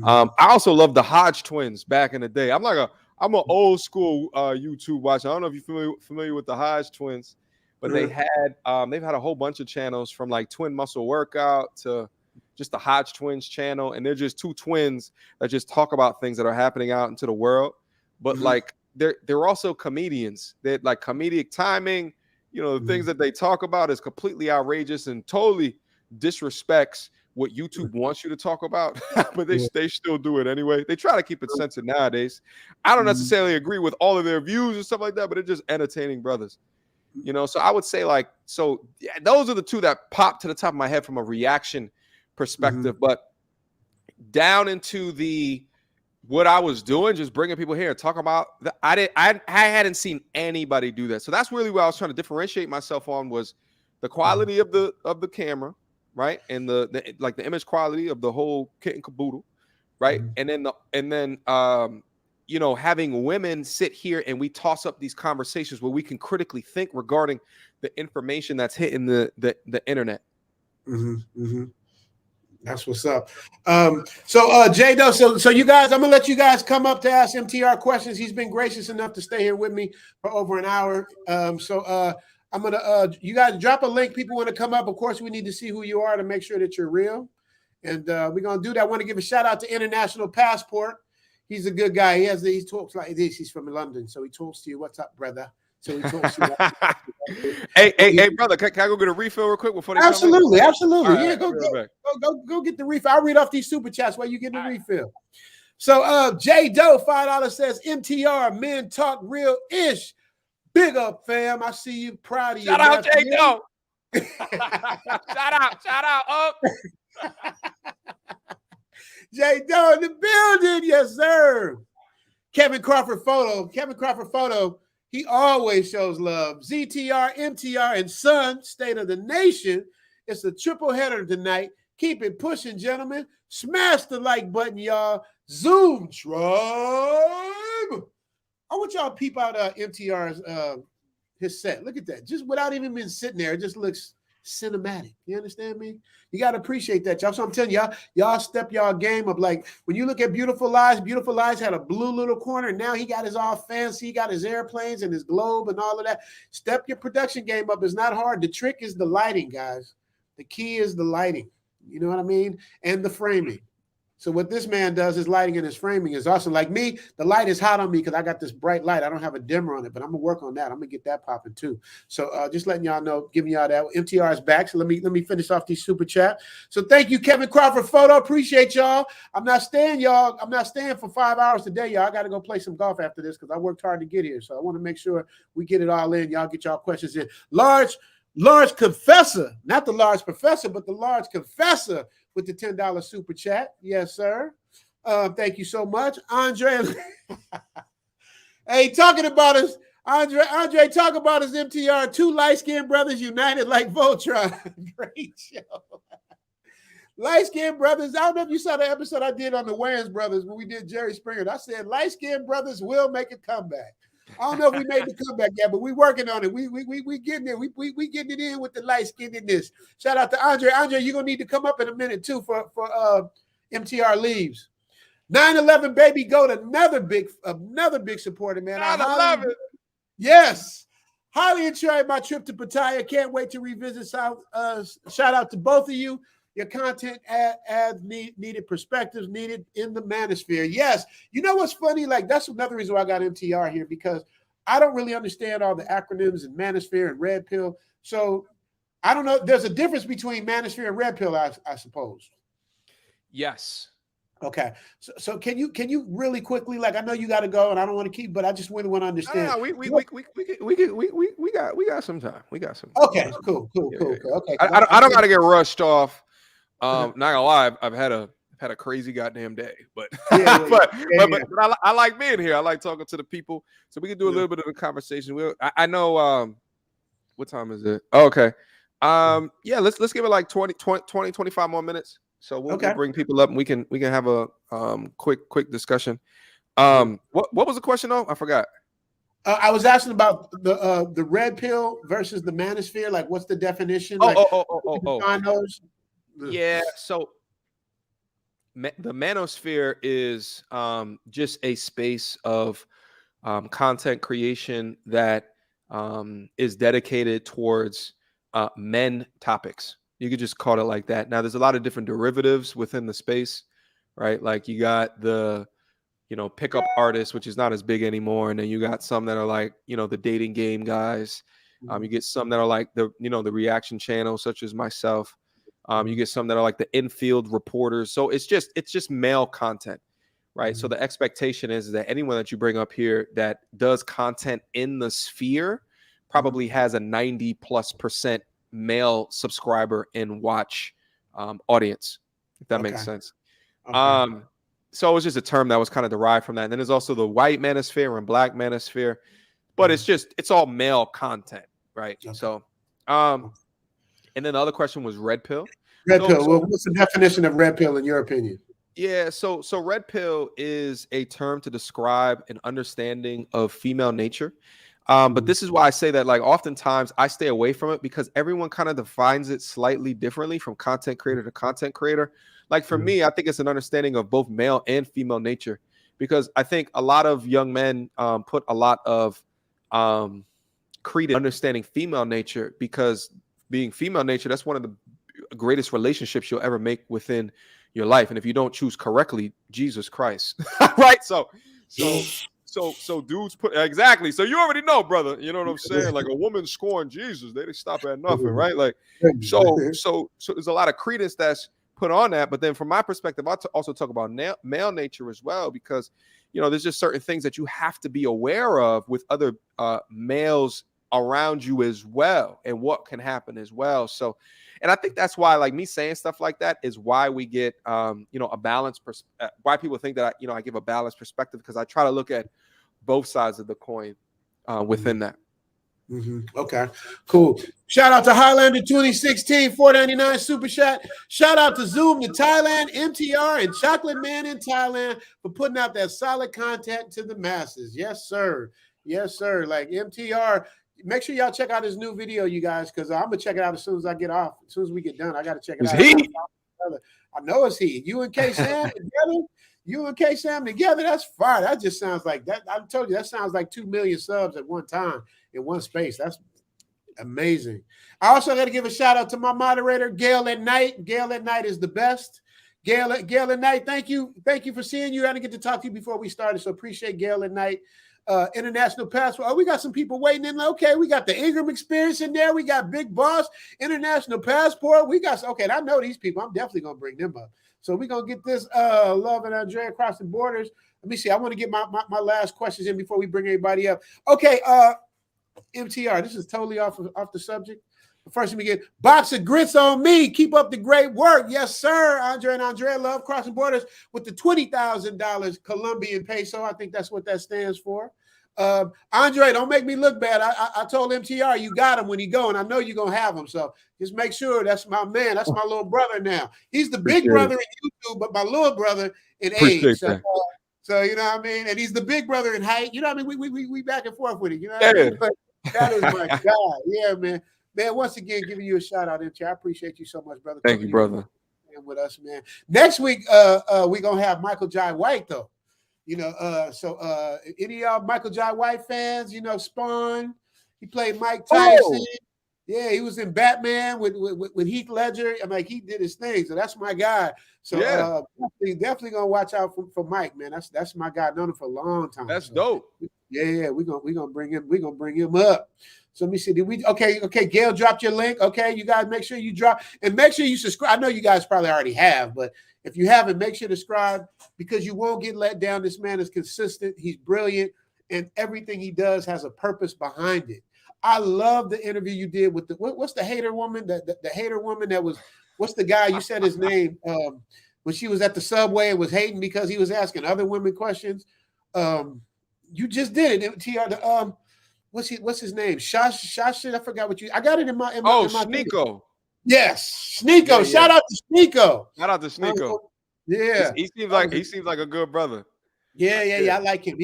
I also love the Hodge twins back in the day. I'm an old school YouTube watcher. I don't know if you're familiar with the Hodge twins, but they've had a whole bunch of channels, from like Twin Muscle Workout to just the Hodge Twins channel, and they're just two twins that just talk about things that are happening out into the world. But like they're also comedians. They're like comedic timing. The things that they talk about is completely outrageous and totally disrespects what YouTube wants you to talk about, but they still do it anyway. They try to keep it censored nowadays. I don't necessarily agree with all of their views and stuff like that, but it's just entertaining brothers. So I would say those are the two that pop to the top of my head from a reaction perspective. But down into what I was doing, just bringing people here and talking about I hadn't seen anybody do that. So that's really what I was trying to differentiate myself on, was the quality of the camera, right? And the image quality of the whole kit and caboodle, right? And then having women sit here and we toss up these conversations where we can critically think regarding the information that's hitting the internet. That's what's up. So Jay Doe, so you guys, I'm gonna let you guys come up to ask MTR questions. He's been gracious enough to stay here with me for over an hour. I'm gonna you guys drop a link. People want to come up. Of course, we need to see who you are to make sure that you're real. And we're gonna do that. I want to give a shout out to International Passport. He's a good guy. He talks like this. He's from London, so he talks to you. What's up, brother? So he talks to you. Hey, brother, can I go get a refill real quick before they absolutely. Right, yeah, go get the refill. I'll read off these super chats while you get the refill. So Jay Doe, $5 says MTR, men talk real ish. Big up, fam. I see you. Proud of you. Shout out, Jay Doe. Shout out. Up. Jay Doe in the building. Yes, sir. Kevin Crawford photo. He always shows love. ZTR, MTR, and Son, State of the Nation. It's a triple header tonight. Keep it pushing, gentlemen. Smash the like button, y'all. Zoom tribe. I want y'all to peep out MTR's his set. Look at that. Just without even being sitting there, it just looks cinematic. You understand me? You got to appreciate that, y'all. So I'm telling y'all step y'all game up. Like when you look at Beautiful Lies had a blue little corner. And now he got his all fancy. He got his airplanes and his globe and all of that. Step your production game up. It's not hard. The trick is the lighting, guys. The key is the lighting. You know what I mean? And the framing. So what this man does, his lighting and his framing is awesome. Like me, the light is hot on me because I got this bright light. I don't have a dimmer on it, but I'm gonna work on that. I'm gonna get that popping too. So just letting y'all know, giving y'all that. MTR is back. So let me finish off these super chat. So thank you, Kevin Crawford photo. Appreciate y'all. I'm not staying for 5 hours today, y'all. I got to go play some golf after this because I worked hard to get here. So I want to make sure we get it all in. Y'all get y'all questions in. Large Confessor, not the large professor, but the large confessor with the $10 super chat. Yes, sir. Thank you so much. Andre. Hey, talking about us, Andre, talk about us, MTR. Two light-skinned brothers united like Voltron. Great show. Light-skinned brothers. I don't know if you saw the episode I did on the Wayans brothers when we did Jerry Springer. I said light-skinned brothers will make a comeback. I don't know if we made the comeback yet, but we working on it. We getting it. We getting it in with the light skinnedness. Shout out to Andre. Andre, you're gonna need to come up in a minute too for MTR leaves. 9/11 baby goat, another big supporter, man. 9/11. Yes. Highly enjoyed my trip to Pattaya. Can't wait to revisit South. Shout out to both of you. Your content adds needed perspectives needed in the manosphere. Yes. You know what's funny? Like, that's another reason why I got MTR here, because I don't really understand all the acronyms and manosphere and red pill. So I don't know. There's a difference between manosphere and red pill, I suppose. Yes. Okay. So can you really quickly, like, I know you got to go and I don't want to keep, but I just really want to understand. No, we got some time. We got some time. Okay, cool. Okay. I don't got to get rushed off. Not gonna lie, I've had a crazy goddamn day, but but I like being here. I like talking to the people, so we can do a little bit of the conversation. I know. What time is it? Oh, okay. Yeah, let's give it like 20, 25 more minutes. So we'll bring people up and we can have a quick discussion. What was the question though? I forgot. I was asking about the red pill versus the manosphere. Like, what's the definition? Yeah. So the manosphere is just a space of content creation that is dedicated towards men topics. You could just call it like that. Now, there's a lot of different derivatives within the space, right? Like you got the, pickup artists, which is not as big anymore. And then you got some that are like, the dating game guys. You get some that are like the reaction channels, such as myself. You get some that are like the infield reporters. So it's just male content, right? So the expectation is that anyone that you bring up here that does content in the sphere probably has a 90+% male subscriber and watch audience, if that makes sense. So it's just a term that was kind of derived from that. And then there's also the white manosphere and black manosphere, but it's all male content, right? So and then the other question was red pill. Red pill. Well, what's the definition of red pill in your opinion? Yeah, so red pill is a term to describe an understanding of female nature. But this is why I say that, like, oftentimes I stay away from it because everyone kind of defines it slightly differently from content creator to content creator. Like for me, I think it's an understanding of both male and female nature, because I think a lot of young men put a lot of credence understanding female nature, because being female nature, that's one of the greatest relationships you'll ever make within your life. And if you don't choose correctly, Jesus Christ, right? So dudes put exactly. So you already know, brother. You know what I'm saying? Like a woman scorned Jesus, they didn't stop at nothing, right? Like so there's a lot of credence that's put on that. But then from my perspective, I also talk about male nature as well, because there's just certain things that you have to be aware of with other males around you as well, and what can happen as well. So, and I think that's why, like, me saying stuff like that is why we get a balanced why people think that I give a balanced perspective, because I try to look at both sides of the coin within that. Okay, cool. Shout out to Highlander 2016 $4.99 super chat. Shout out to Zoom to Thailand, MTR, and Chocolate Man in Thailand for putting out that solid content to the masses. Yes, sir. Yes, sir. Like MTR. Make sure y'all check out his new video, you guys, because I'm gonna check it out as soon as I get off. As soon as we get done, I gotta check it out. I know it's he. You and K Sam together. You and K Sam together. That's fire. That just sounds like that. I told you that sounds like 2 million subs at one time in one space. That's amazing. I also got to give a shout out to my moderator, Gail at Night. Gail at Night is the best. Gail at Night. Thank you for seeing you. I didn't get to talk to you before we started, so appreciate Gail at Night. International Passport. Oh, we got some people waiting in. Okay, we got the Ingram Experience in there. We got Big Boss, International Passport. We got, okay, I know these people. I'm definitely going to bring them up. So we're going to get this Love and Andrea Crossing Borders. Let me see. I want to get my last questions in before we bring everybody up. Okay, MTR, this is totally off the subject. First, let me get Box of Grits on me. Keep up the great work. Yes, sir. Andre and Andrea Love Crossing Borders with the $20,000 Colombian peso. I think that's what that stands for. Andre, don't make me look bad. I told MTR you got him when he go, and I know you're going to have him. So just make sure that's my man. That's my little brother now. He's the big brother in YouTube, but my little brother in age. So you know what I mean? And he's the big brother in height. You know what I mean? We back and forth with it. You know what I mean? But that is my God. Yeah, man. Man, once again, giving you a shout out, MT. I appreciate you so much, brother. Thank you, brother. With us, man. Next week, we're gonna have Michael Jai White, though. So any of y'all Michael Jai White fans, Spawn, he played Mike Tyson. Yeah, he was in Batman with Heath Ledger. I'm like, he did his thing. So that's my guy. So Yeah. definitely gonna watch out for Mike, man. That's my guy. I've known him for a long time. That's so, dope. Yeah, we're gonna bring him up. So let me see. Did we okay, Gail dropped your link. Okay, you guys make sure you drop and make sure you subscribe. I know you guys probably already have, but if you haven't, make sure to subscribe because you won't get let down. This man is consistent, he's brilliant, and everything he does has a purpose behind it. I love the interview you did with what's the hater woman? The hater woman that was what's the guy? You said his name when she was at the subway and was hating because he was asking other women questions. You just did it. TR what's his name? Shash, I forgot what you I got it in my Sneeko. Yes, Sneeko. Yeah. Shout out to Sneeko. Shout out to Sneeko. Yeah. He seems like a good brother. Yeah. I like him.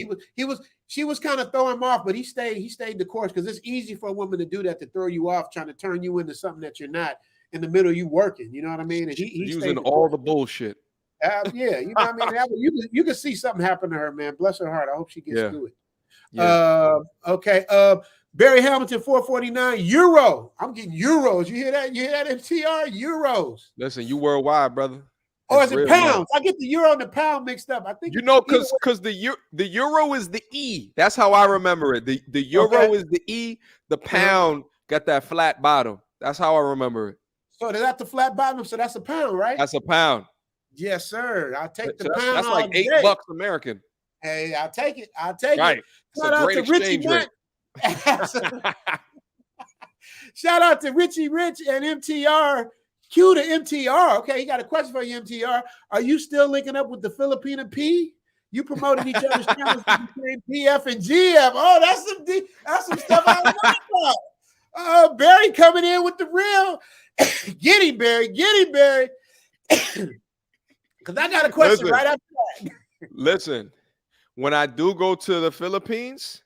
She was kind of throwing him off, but he stayed the course because it's easy for a woman to do that, to throw you off, trying to turn you into something that you're not in the middle of you working. You know what I mean? And he using all the bullshit. Yeah, you know what I mean? You can see something happen to her, man. Bless her heart. I hope she gets through it. Yeah. Okay. Barry Hamilton, 449 euro. I'm getting euros. You hear that? You hear that, MTR? Euros. Listen, you worldwide, brother. Or is it pounds? I get the euro and the pound mixed up. I think because the euro is the E. That's how I remember it. The euro is the E. The pound got that flat bottom. That's how I remember it. So that's the flat bottom. So that's a pound, right? That's a pound. Yes, sir. I'll take the pound. That's like $8 American. Hey, I'll take it. Right. Shout out to Richie Rich. Shout out to Richie Rich and MTR. Q to MTR. Okay, he got a question for you, MTR. Are you still linking up with the Filipina P? You promoted each other's channels between PF and GF. Oh, that's some stuff I like about. Barry coming in with the real. Get him, Barry. Because I got a question right after that. Listen, when I do go to the Philippines,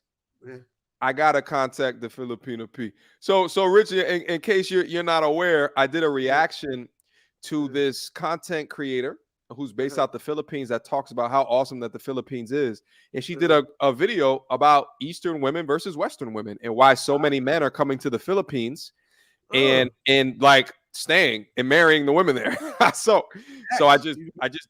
I gotta contact the Filipino P. So Richie, in case you're not aware, I did a reaction to this content creator who's based out the Philippines that talks about how awesome that the Philippines is, and she did a video about Eastern women versus Western women and why so many men are coming to the Philippines and like staying and marrying the women there. so I just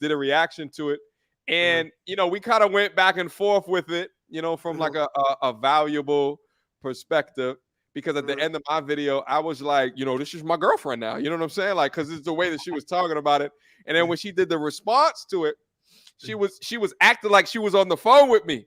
did a reaction to it, and we kind of went back and forth with it. From like a valuable perspective, because at the end of my video, I was like, this is my girlfriend now. You know what I'm saying? Like, because it's the way that she was talking about it. And then when she did the response to it, she was acting like she was on the phone with me.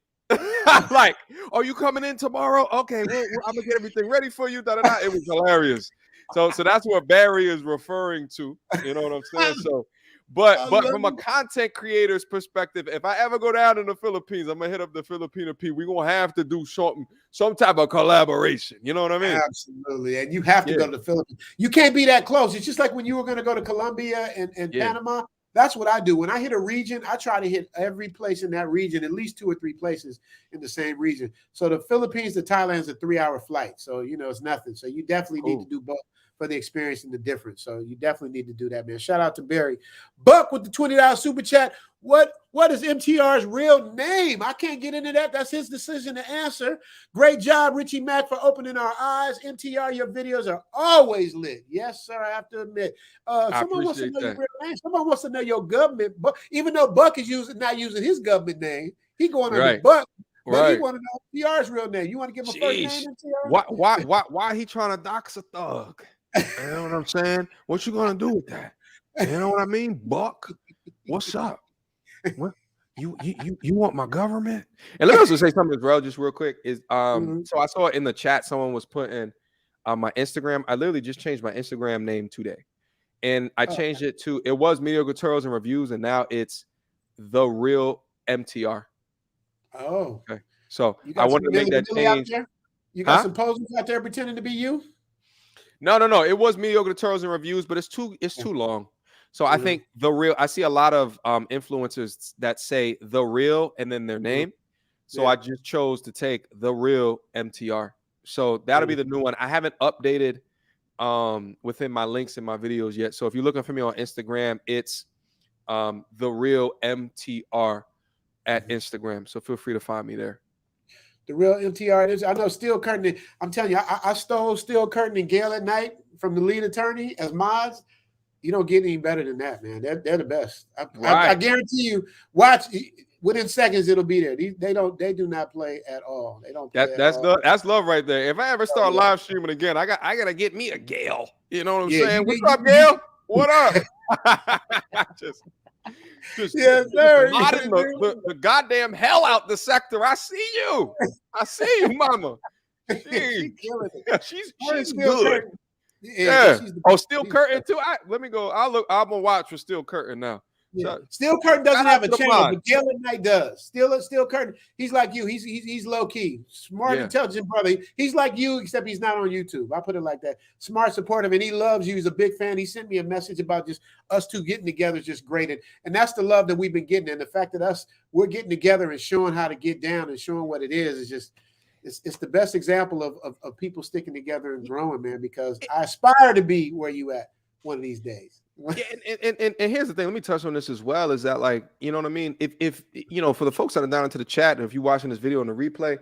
Like, are you coming in tomorrow? Okay, well, I'm gonna get everything ready for you. Da-da-da. It was hilarious. So that's what Barry is referring to. You know what I'm saying? So. But from a content creator's perspective, if I ever go down in the Philippines, I'm gonna hit up the Filipino P. We're gonna have to do some type of collaboration. You know what I mean? Absolutely. And you have to go to the Philippines. You can't be that close. It's just like when you were gonna go to Colombia and Panama. That's what I do. When I hit a region, I try to hit every place in that region, at least 2 or 3 places in the same region. So the Philippines to Thailand is a 3-hour flight. So it's nothing. So you definitely need to do both for the experience and the difference. So you definitely need to do that, man. Shout out to Barry. Buck with the $20 super chat. What is MTR's real name? I can't get into that. That's his decision to answer. Great job, Richie Mack, for opening our eyes. MTR, your videos are always lit. Yes, sir, I have to admit. Someone wants to know your real name. Someone wants to know your government. But even though Buck is not using his government name, he going under Buck. But he want to know MTR's real name. You want to give him a first name, MTR? Why he trying to dox a thug? You know what I'm saying? What you gonna do with that? You know what I mean? Buck, what's up? What you want my government? And let me also say something as well, just real quick. Is so I saw in the chat someone was putting my Instagram. I literally just changed my Instagram name today, and I changed it to it was Mediocre Tutorials and Reviews, and now it's The Real MTR. Oh, okay. So I wanted to make that change. You got some posers out there pretending to be you? No. It was Mediocre Tutorials and Reviews, but it's too long. So I think The Real. I see a lot of influencers that say The Real and then their name. So I just chose to take The Real MTR. So that'll be the new one. I haven't updated within my links in my videos yet. So if you're looking for me on Instagram, it's The Real MTR at Instagram. So feel free to find me there. The real MTR. I know Steel Curtain. I'm telling you, I stole Steel Curtain and Gail at Night from the lead attorney as mods. You don't get any better than that, man. They're the best. I guarantee you. Watch within seconds, it'll be there. They do not play at all. They don't play that's love right there. If I ever start live streaming again, I gotta get me a Gail. You know what I'm saying? What's up, Gail? What up? just yes, sir. Modding the goddamn hell out the sector. I see you, mama. She's good. Yeah. Steel Curtain too. Let me go. I'm gonna watch for Steel Curtain now. Yeah. Steel Curtain doesn't have a channel, but Gail at Night does. Steel Curtain. He's like you. He's low key, smart, intelligent brother. He's like you, except he's not on YouTube. I put it like that. Smart, supportive, and he loves you. He's a big fan. He sent me a message about just us two getting together is just great, and that's the love that we've been getting, and the fact that we're getting together and showing how to get down and showing what it is just. It's the best example of people sticking together and growing, man, because I aspire to be where you at one of these days. And here's the thing. Let me touch on this as well. Is that, like, you know what I mean? If you know, for the folks that are down into the chat, and if you're watching this video on the replay,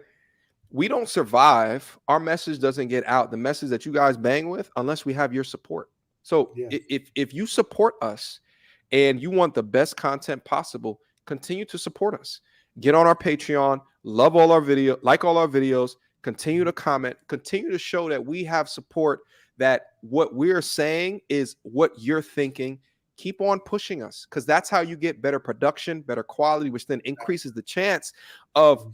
we don't survive. Our message doesn't get out. The message that you guys bang with, unless we have your support. So if you support us and you want the best content possible, continue to support us. Get on our Patreon, love all our video, like all our videos, continue to comment, continue to show that we have support, that what we're saying is what you're thinking. Keep on pushing us, because that's how you get better production, better quality, which then increases the chance of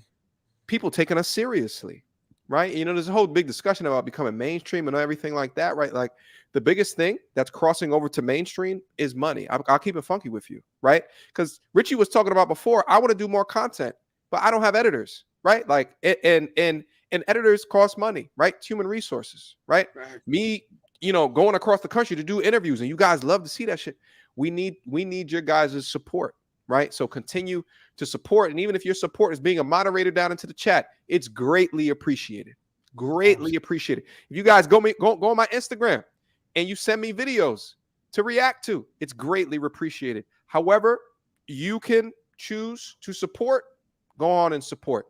people taking us seriously, right? You know, there's a whole big discussion about becoming mainstream and everything like that, right? Like, the biggest thing that's crossing over to mainstream is money. I'll keep it funky with you, right? Because Richie was talking about before, I want to do more content, but I don't have editors, right? Like, and editors cost money, right? It's human resources, right? Me, you know, going across the country to do interviews, and you guys love to see that shit. We need your guys' support, right? So continue to support, and even if your support is being a moderator down into the chat, it's greatly appreciated. Greatly appreciated. If you guys go on my Instagram and you send me videos to react to, it's greatly appreciated. However, you can choose to support, go on and support.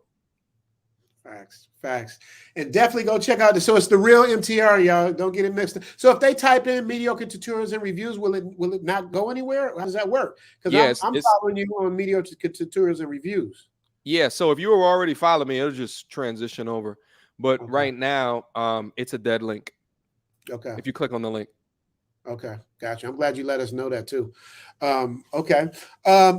Facts. And definitely go check out so it's the real MTR, y'all. Don't get it mixed up. So if they type in mediocre tutorials and reviews, will it not go anywhere? How does that work? Because I'm following you on mediocre tutorials and reviews. Yeah, so if you were already following me, it'll just transition over. But right now, it's a dead link. Okay. If you click on the link. Okay, gotcha. I'm glad you let us know that too. Okay.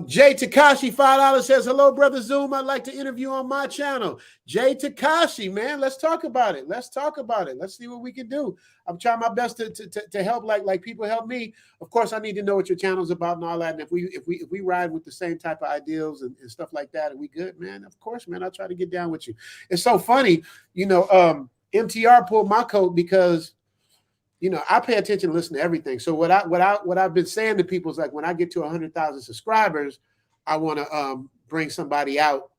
Jay Takashi, $5 says, hello, brother Zoom. I'd like to interview on my channel. Jay Takashi, man, let's talk about it. Let's see what we can do. I'm trying my best to help like people help me. Of course, I need to know what your channel's about and all that. And if we ride with the same type of ideals and stuff like that, and we good, man, of course, man, I'll try to get down with you. It's so funny, you know, MTR pulled my coat because, you know, I pay attention and listen to everything. So what I've been saying to people is, like, when I get to 100,000 subscribers, I want to bring somebody out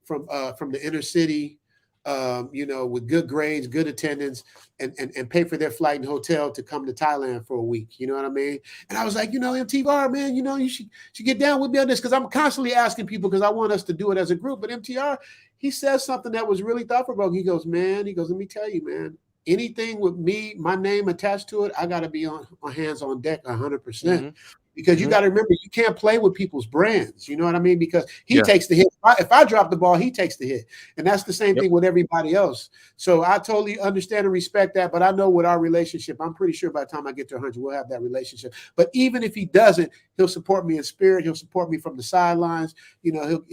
from the inner city, you know, with good grades, good attendance, and pay for their flight and hotel to come to Thailand for a week. You know what I mean? And I was like, you know, MTR, man, you know, you should get down with me on this, because I'm constantly asking people, because I want us to do it as a group. But MTR, he says something that was really thought-provoking. He goes, let me tell you, man. Anything with me, my name attached to it, I got to be on hands on deck 100%. Because you got to remember, you can't play with people's brands. You know what I mean? Because he takes the hit. If I drop the ball, he takes the hit. And that's the same thing with everybody else. So I totally understand and respect that. But I know with our relationship, I'm pretty sure by the time I get to 100, we'll have that relationship. But even if he doesn't, he'll support me in spirit. He'll support me from the sidelines. You know,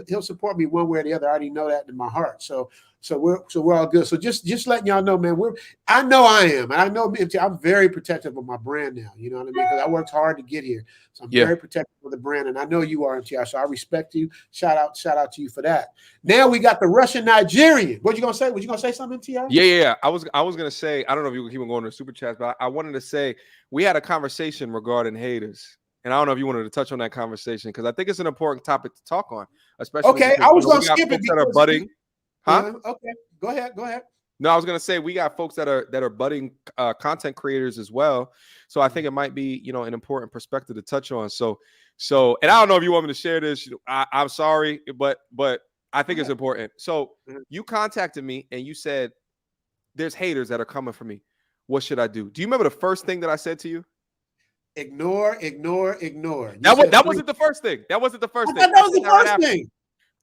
he'll support me one way or the other. I already know that in my heart. So we're all good. So just letting y'all know, man, I know I am. And I know I'm very protective of my brand now. You know what I mean? Because I worked hard to get here. So I'm very protective of the brand. And I know you are, MTR. So I respect you. Shout out to you for that. Now we got the Russian Nigerian. What you gonna say? Was you gonna say something, MTR? Yeah. I was gonna say, I don't know if you can keep on going to super chats, but I wanted to say we had a conversation regarding haters. And I don't know if you wanted to touch on that conversation, because I think it's an important topic to talk on, especially. Okay, I was gonna skip it that are budding. Huh? Okay, go ahead. No, I was gonna say we got folks that are budding content creators as well. So I think it might be, you know, an important perspective to touch on. So, and I don't know if you want me to share this. I'm sorry, but I think it's important. So you contacted me and you said, there's haters that are coming for me. What should I do? Do you remember the first thing that I said to you? Ignore, ignore, ignore. That wasn't the first thing. That wasn't the first thing. That was the first thing.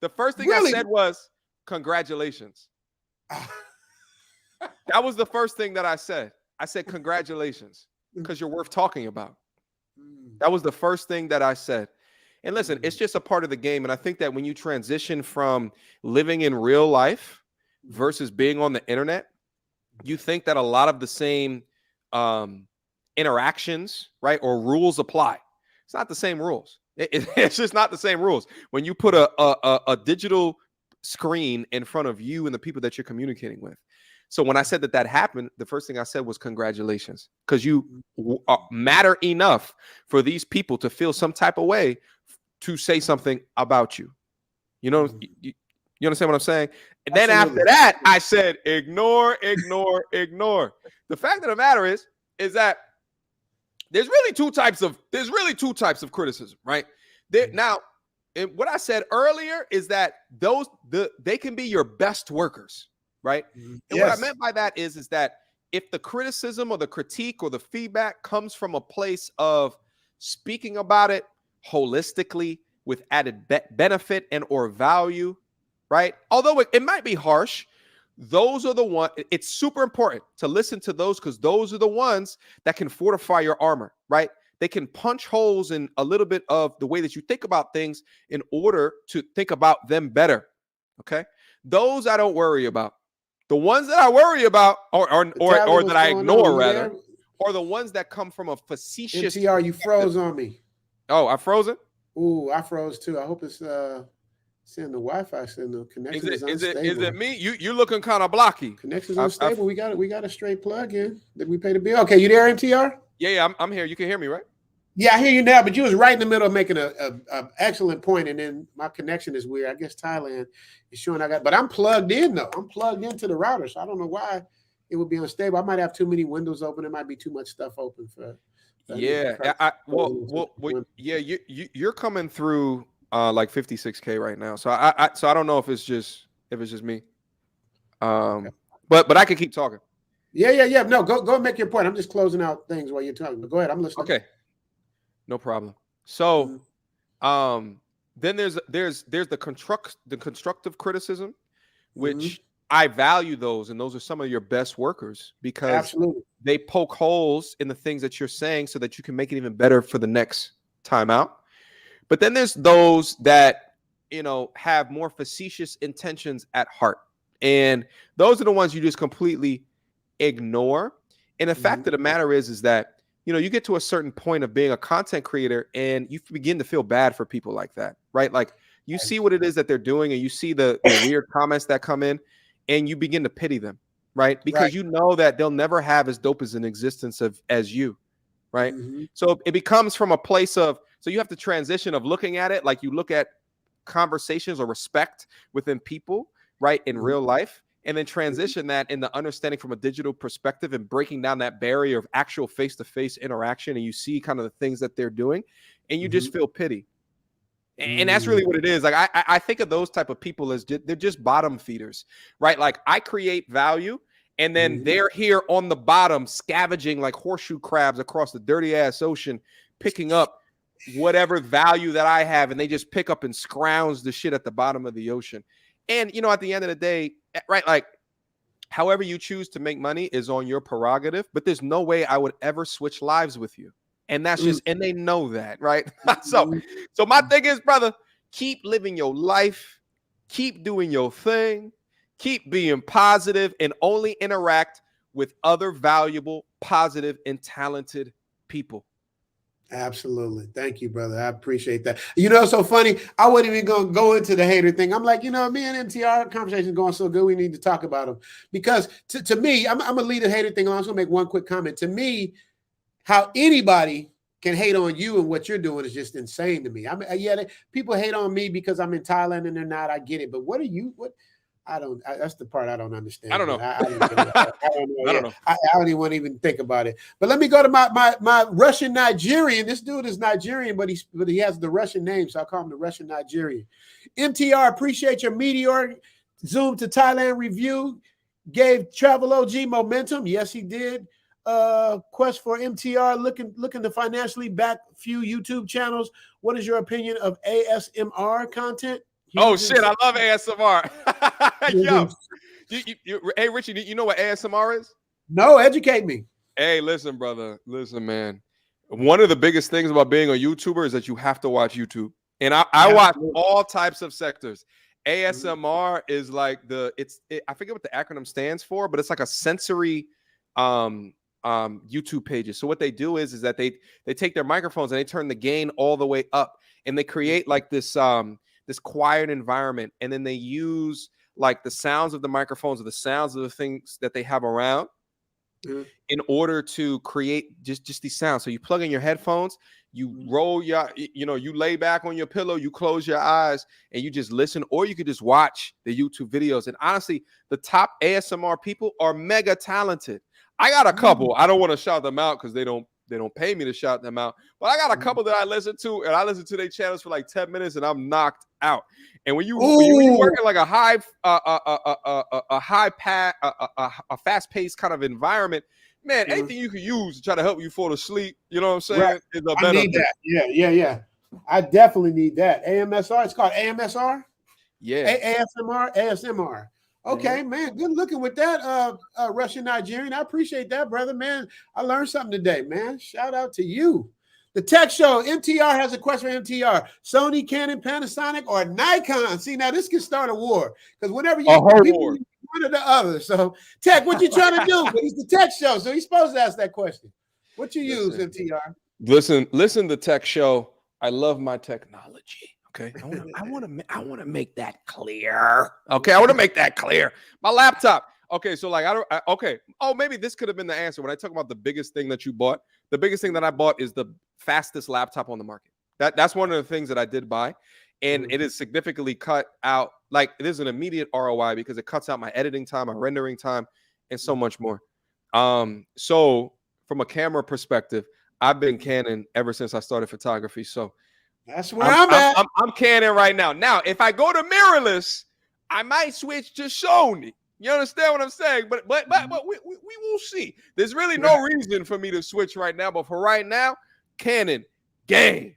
The first thing Really? I said was, congratulations. That was the first thing that I said. I said, congratulations, because you're worth talking about. That was the first thing that I said. And listen, it's just a part of the game. And I think that when you transition from living in real life versus being on the internet, you think that a lot of the same interactions, right, or rules apply. It's not the same rules. It's just not the same rules. When you put a digital screen in front of you and the people that you're communicating with. So when I said that happened, the first thing I said was congratulations, because you matter enough for these people to feel some type of way to say something about you. You know, you understand what I'm saying? And then after that, I said, ignore, ignore, ignore. The fact of the matter is that there's really two types of criticism, right? Now, and what I said earlier is that they can be your best workers, right? And what I meant by that is that if the criticism or the critique or the feedback comes from a place of speaking about it holistically with added benefit and or value, right? Although it might be harsh, those are the ones. It's super important to listen to those, because those are the ones that can fortify your armor, right? They can punch holes in a little bit of the way that you think about things in order to think about them better. Okay. Those I don't worry about. The ones that I worry about or that I ignore rather, or the ones that come from a facetious. MTR, you froze on me. Oh, I frozen? Ooh, I froze too. I hope it's saying the Wi-Fi signal connection is unstable. Is it me? You're looking kind of blocky. Connection's unstable. We got a straight plug in. Did we pay the bill? Okay, you there, MTR? Yeah, I'm here. You can hear me, right? Yeah, I hear you now, but you was right in the middle of making a excellent point, and then my connection is weird. I guess Thailand is showing but I'm plugged in though. I'm plugged into the router, so I don't know why it would be unstable. I might have too many windows open. There might be too much stuff open for. You're coming through like 56K right now, so I don't know if it's just me, okay. but I can keep talking. Yeah. No, go and make your point. I'm just closing out things while you're talking. But go ahead, I'm listening. Okay. No problem. So, then there's the constructive criticism, which I value those, and those are some of your best workers because they poke holes in the things that you're saying so that you can make it even better for the next time out. But then there's those that, have more facetious intentions at heart, and those are the ones you just completely ignore. And the fact of the matter is that you get to a certain point of being a content creator and you begin to feel bad for people like that, right? Like you see what it is that they're doing and you see the weird comments that come in and you begin to pity them, right? Because you know that they'll never have as dope as an existence as you, right? So it becomes from a place of, so you have to transition of looking at it like you look at conversations or respect within people, right? In real life. And then transition that in the understanding from a digital perspective and breaking down that barrier of actual face-to-face interaction. And you see kind of the things that they're doing and you just feel pity. And that's really what it is. Like, I think of those type of people as they're just bottom feeders, right? Like I create value and then they're here on the bottom scavenging like horseshoe crabs across the dirty ass ocean, picking up whatever value that I have. And they just pick up and scrounge the shit at the bottom of the ocean. And, at the end of the day, right, like however you choose to make money is on your prerogative, but there's no way I would ever switch lives with you. And that's just, and they know that, right? So my thing is, brother, keep living your life, keep doing your thing, keep being positive, and only interact with other valuable, positive, and talented people. Absolutely. Thank you, brother. I appreciate that. It's so funny. I wasn't even going to go into the hater thing. I'm like, me and MTR conversation is going so good. We need to talk about them because to me, I'm going to leave the hater thing on. I'm going to make one quick comment. To me, how anybody can hate on you and what you're doing is just insane to me. People hate on me because I'm in Thailand and they're not. I get it. But what That's the part I don't understand. I don't know. I don't get it. I don't know. I don't know. I don't even want to even think about it. But let me go to my Russian Nigerian. This dude is Nigerian, but he has the Russian name, so I call him the Russian Nigerian. MTR, appreciate your meteor Zoom to Thailand review. Gave Travel OG momentum. Yes, he did. Quest for MTR, looking to financially back few YouTube channels. What is your opinion of ASMR content? Shit, I love ASMR. Yo, hey Richie, you know what ASMR is? No, educate me. Hey, listen, brother. Listen, man. One of the biggest things about being a YouTuber is that you have to watch YouTube. And I watch all types of sectors. ASMR is like I forget what the acronym stands for, but it's like a sensory YouTube pages. So what they do is that they take their microphones and they turn the gain all the way up, and they create like this quiet environment, and then they use like the sounds of the microphones or the sounds of the things that they have around in order to create just these sounds. So you plug in your headphones, you roll you lay back on your pillow, you close your eyes, and you just listen, or you could just watch the YouTube videos. And honestly, the top ASMR people are mega talented. I got a couple. I don't want to shout them out because they don't pay me to shout them out. But I got a couple that I listen to, and I listen to their channels for like 10 minutes, and I'm knocked out. And when you work in like a fast-paced kind of environment, man, anything you can use to try to help you fall asleep, you know what I'm saying? Right. Is a better. I need that. Yeah. I definitely need that. AMSR. It's called AMSR. Yeah. ASMR. Okay, man. Good looking with that, Russian Nigerian. I appreciate that, brother, man. I learned something today, man. Shout out to you. The Tech Show. MTR has a question for MTR. Sony, Canon, Panasonic, or Nikon? See, now this can start a war because whenever you people one or the other. So, Tech, what you trying to do? But it's the Tech Show, so he's supposed to ask that question. What you use, MTR? Listen, the Tech Show. I love my technology. Okay, I want to make that clear. Okay, I want to make that clear. My laptop. Okay, so like okay. Oh, maybe this could have been the answer when I talk about the biggest thing that you bought. The biggest thing that I bought is the fastest laptop on the market. That's one of the things that I did buy, and it is significantly cut out. Like it is an immediate ROI because it cuts out my editing time, my rendering time, and so much more. So from a camera perspective, I've been Canon ever since I started photography. So that's where I'm at. I'm Canon right now. Now, if I go to mirrorless, I might switch to Sony. You understand what I'm saying? But we will see. There's really no reason for me to switch right now. But for right now, Canon gang.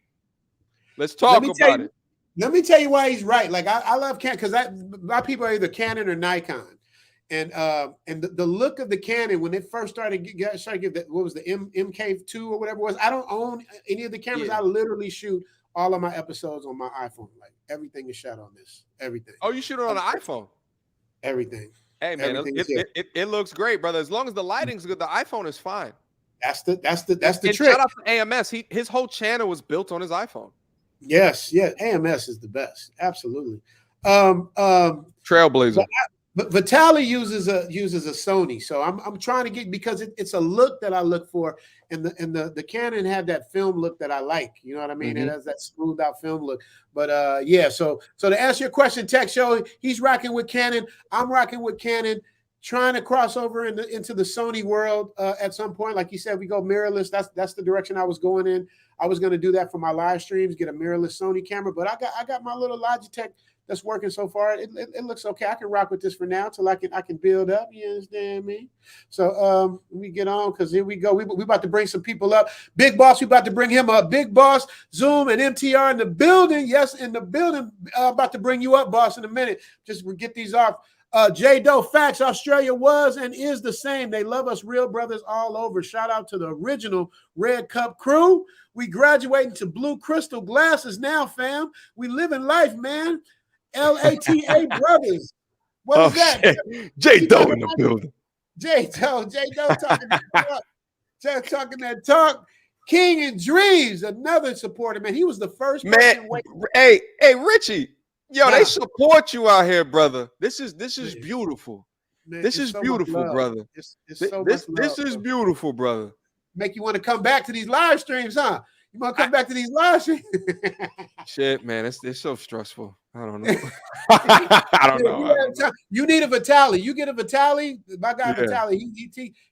Let's talk about it. Let me tell you why he's right. Like I love Canon because my people are either Canon or Nikon. And the look of the Canon when it first started getting what was the MK2 or whatever it was. I don't own any of the cameras. I literally shoot all of my episodes on my iPhone. Like everything is shot on this. Everything. Oh, you shoot it on an iPhone? Everything. Hey man, it looks great, brother. As long as the lighting's good, the iPhone is fine. That's the trick. Shout out to AMS. His whole channel was built on his iPhone. Yes. AMS is the best. Absolutely. Trailblazer. But Vitaly uses a Sony, so I'm trying to get because it's a look that I look for, and the Canon had that film look that I like. You know what I mean? It has that smoothed out film look. But So to answer your question, Tech Show, he's rocking with Canon. I'm rocking with Canon. Trying to cross over into the Sony world at some point, like you said, we go mirrorless. That's the direction I was going in. I was going to do that for my live streams, get a mirrorless Sony camera, but I got my little Logitech that's working so far. It looks okay. I can rock with this for now till I can build up. You understand me? So let me get on because here we go. We about to bring some people up. Big Boss, we about to bring him up. Big Boss, Zoom and MTR in the building. Yes, in the building. About to bring you up, boss, in a minute. Just get these off. J Doe facts, Australia was and is the same. They love us real brothers all over. Shout out to the original Red Cup crew. We graduating to blue crystal glasses now, fam. We living life, man. LATA brothers. What is that? J Doe in the building. J Doe talking that talk. King and Dreams, another supporter, man. He was the first man. Hey, Richie. Yo, they support you out here, brother. This is beautiful. Man, this is so beautiful, brother. This is beautiful, brother. Make you want to come back to these live streams, huh? You want to come back to these lives? Shit, man, it's so stressful. I don't know. I don't know. You need a Vitali. You get a Vitali. My guy Yeah. Vitali,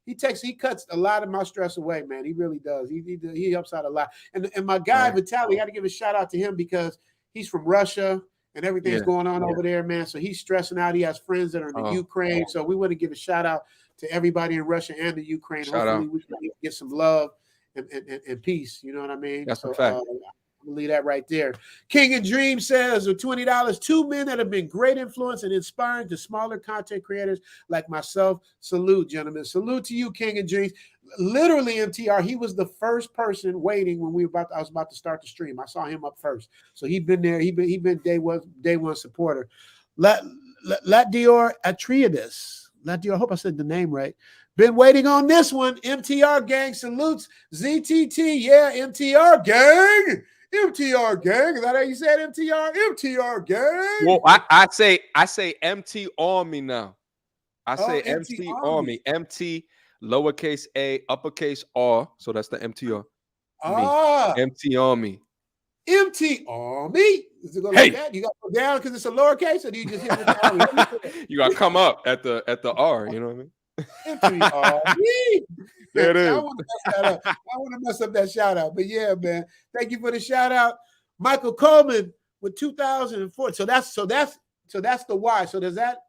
he cuts a lot of my stress away, man. He really does. He helps out a lot. And my guy Vitali, I got to give a shout out to him because he's from Russia and everything's going on over there, man. So he's stressing out. He has friends that are in the Ukraine. So we want to give a shout out to everybody in Russia and the Ukraine. Hopefully we can get some love and peace. You know what I mean? That's a fact. I'll leave that right there. King and Dream says with $20, 2 men that have been great influence and inspiring to smaller content creators like myself. Salute, gentlemen. Salute to you, King and Dreams. Literally, MTR, he was the first person waiting when I was about to start the stream. I saw him up first. So he'd been there. He'd been day one supporter. Latior Atriadis. Latior, I hope I said the name right. Been waiting on this one. MTR gang salutes. ZTT, yeah, MTR gang. MTR gang. Is that how you said MTR? MTR gang. Well, I say MT Army now. I say MT Army. MT lowercase a, uppercase R. So that's the MTR. MT Army. MT Army. Is it going like that? You got to go down because it's a lowercase, or do you just hit the Army? You got to come up at the R. You know what I mean? There it is. I want to mess up that shout out, but yeah, man. Thank you for the shout out, Michael Coleman with 2004. So that's the Y. So does that?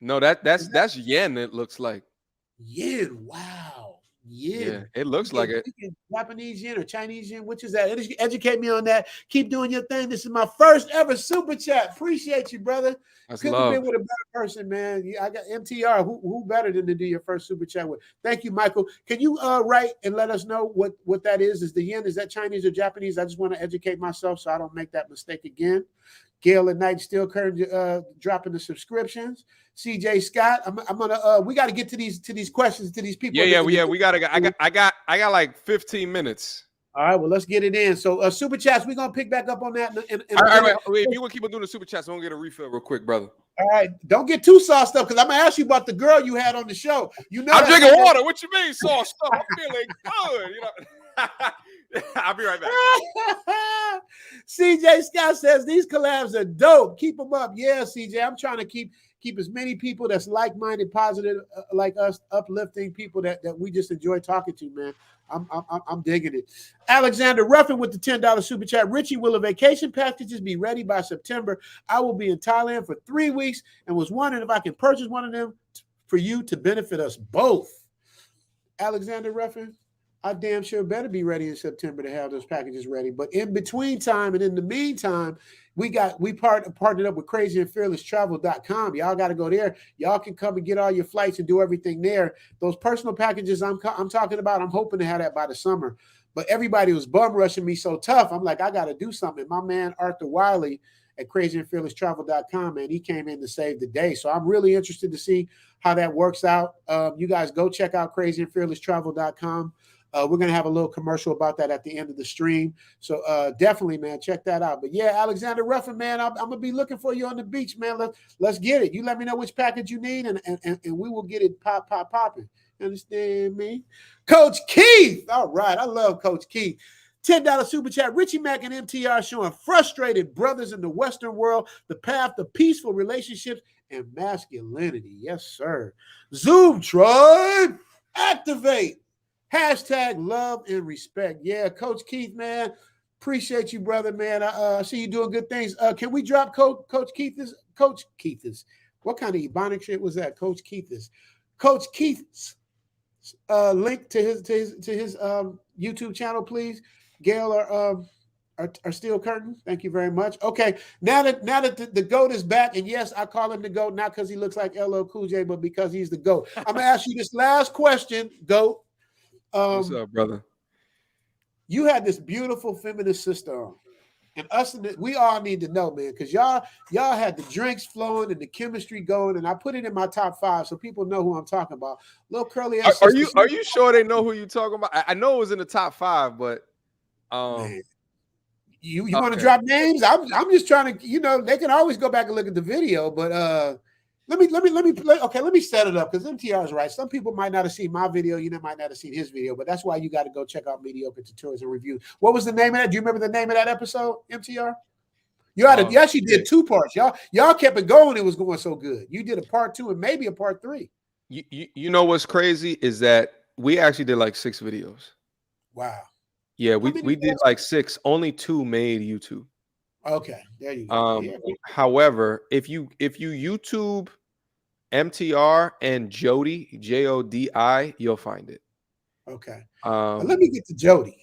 No, that's yen. It looks like yen. Wow. Yeah, it looks like it. Japanese yen or Chinese yen, which is that? Educate me on that. Keep doing your thing. This is my first ever super chat. Appreciate you, brother. Couldn't have been with a better person, man. I got MTR. Who better than to do your first super chat with? Thank you, Michael. Can you write and let us know what that is? Is the yen? Is that Chinese or Japanese? I just want to educate myself so I don't make that mistake again. Gail and Knight still dropping the subscriptions. CJ Scott, I'm gonna we got to get to these questions to these people. Yeah. We gotta. I got like 15 minutes. All right, well, let's get it in. So super chats, we're gonna pick back up on that. All right, wait, if you want to keep on doing the super chats, I'm gonna get a refill real quick, brother. All right, don't get too sauced up because I'm gonna ask you about the girl you had on the show. You know, I'm drinking water. What you mean sauced up? I'm feeling good. You know. I'll be right back. CJ Scott says these collabs are dope. Keep them up. Yeah, CJ. I'm trying to keep as many people that's like-minded, positive, like us, uplifting people that we just enjoy talking to, man. I'm digging it. Alexander Ruffin with the $10 super chat. Richie, will the vacation packages be ready by September? I will be in Thailand for 3 weeks and was wondering if I can purchase one of them for you to benefit us both. Alexander Ruffin, I damn sure better be ready in September to have those packages ready. But in between time and in the meantime, we partnered up with crazyandfearlesstravel.com. Y'all got to go there. Y'all can come and get all your flights and do everything there. Those personal packages I'm talking about, I'm hoping to have that by the summer. But everybody was bum rushing me so tough. I'm like, I got to do something. My man, Arthur Wiley at crazyandfearlesstravel.com, man, he came in to save the day. So I'm really interested to see how that works out. You guys go check out crazyandfearlesstravel.com. We're going to have a little commercial about that at the end of the stream. So definitely, man, check that out. But yeah, Alexander Ruffin, man, I'm going to be looking for you on the beach, man. Let's get it. You let me know which package you need, and we will get it popping. Understand me? Coach Keith. All right. I love Coach Keith. $10 super chat. Richie Mack and MTR showing frustrated brothers in the Western world the path to peaceful relationships and masculinity. Yes, sir. Zoom Tribe. Activate. Hashtag love and respect. Yeah, Coach Keith, man. Appreciate you, brother, man. I see you doing good things. Can we drop Coach Keith's? Coach Keith's. What kind of Ebonic shit was that? Coach Keith's. Coach Keith's link to his YouTube channel, please. Gail are still curtain. Thank you very much. Okay, now that the GOAT is back, and yes, I call him the GOAT not because he looks like LL Cool J, but because he's the GOAT. I'm gonna ask you this last question, GOAT. What's up, brother? You had this beautiful feminist sister on, and we all need to know, man, because y'all had the drinks flowing and the chemistry going, and I put it in my top 5 so people know who I'm talking about. Little curly ass. Are you sure they know who you're talking about? I know it was in the top 5, but man, you want to drop names? I'm just trying to, they can always go back and look at the video, but Let me set it up because MTR is right. Some people might not have seen my video, might not have seen his video, but that's why you got to go check out Mediocre Tutorials and Reviews. What was the name of that? Do you remember the name of that episode, MTR? You actually did 2 parts. Y'all kept it going. It was going so good. You did a part 2 and maybe a part 3. You know what's crazy is that we actually did like 6 videos. Wow. Yeah, we did like 6. Only 2 made YouTube. Okay, there you go. However, if you YouTube MTR and Jody, Jodi, you'll find it. Okay. Let me get to Jody.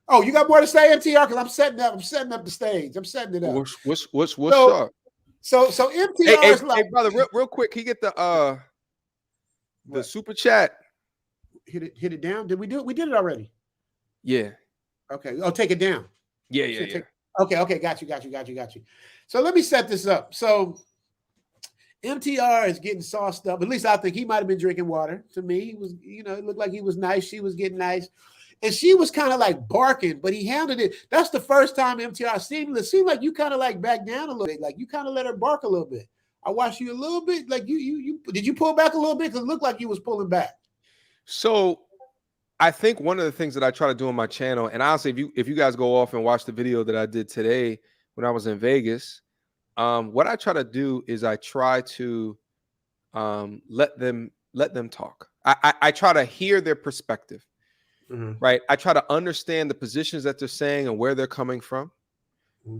Oh, you got more to say, MTR? Because I'm setting up the stage. I'm setting it up. What's up? So MTR is like, hey, brother, real quick, can you get the super chat? Hit it down. Did we do it? We did it already. Yeah. Okay. Oh, take it down. Yeah. Okay. Got you. So let me set this up. So MTR is getting sauced up. At least I think he might have been drinking water. To me, he was, it looked like he was nice. She was getting nice. And she was kind of like barking, but he handled it. That's the first time MTR seemed like you kind of like back down a little bit. Like you kind of let her bark a little bit. I watched you a little bit. Like you did you pull back a little bit? Because it looked like you was pulling back. So I think one of the things that I try to do on my channel, and honestly, if you guys go off and watch the video that I did today when I was in Vegas, what I try to do is I try to let them talk. I try to hear their perspective. Mm-hmm. Right. I try to understand the positions that they're saying and where they're coming from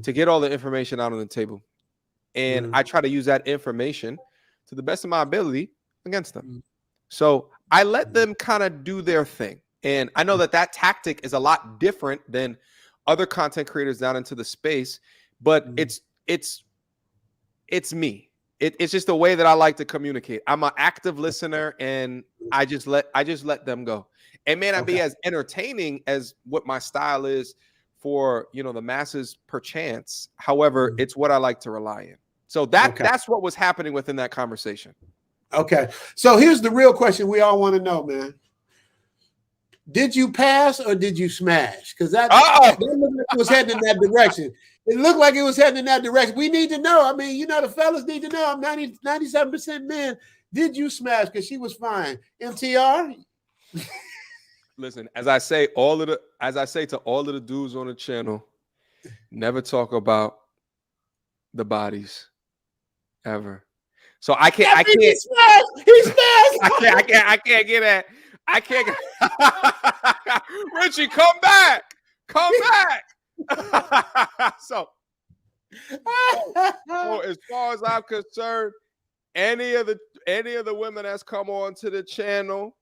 to get all the information out on the table. And I try to use that information to the best of my ability against them. So I let them kind of do their thing. And I know that tactic is a lot different than other content creators down into the space, but it's me. It's just the way that I like to communicate. I'm an active listener, and I just let them go. It may not be as entertaining as what my style is for the masses perchance. However, it's what I like to rely in. So that's what was happening within that conversation. Okay. So here's the real question we all want to know, man. Did you pass or did you smash? Because that looked like it was heading in that direction. It looked like it was heading in that direction. We need to know. I mean, the fellas need to know. I'm 97% men. Did you smash? Because she was fine. MTR? Listen, as I say to all of the dudes on the channel, never talk about the bodies ever. So I can't. He smashed. I can't get that. I can't get Richie, come back. So as far as I'm concerned, any of the women that's come on to the channel,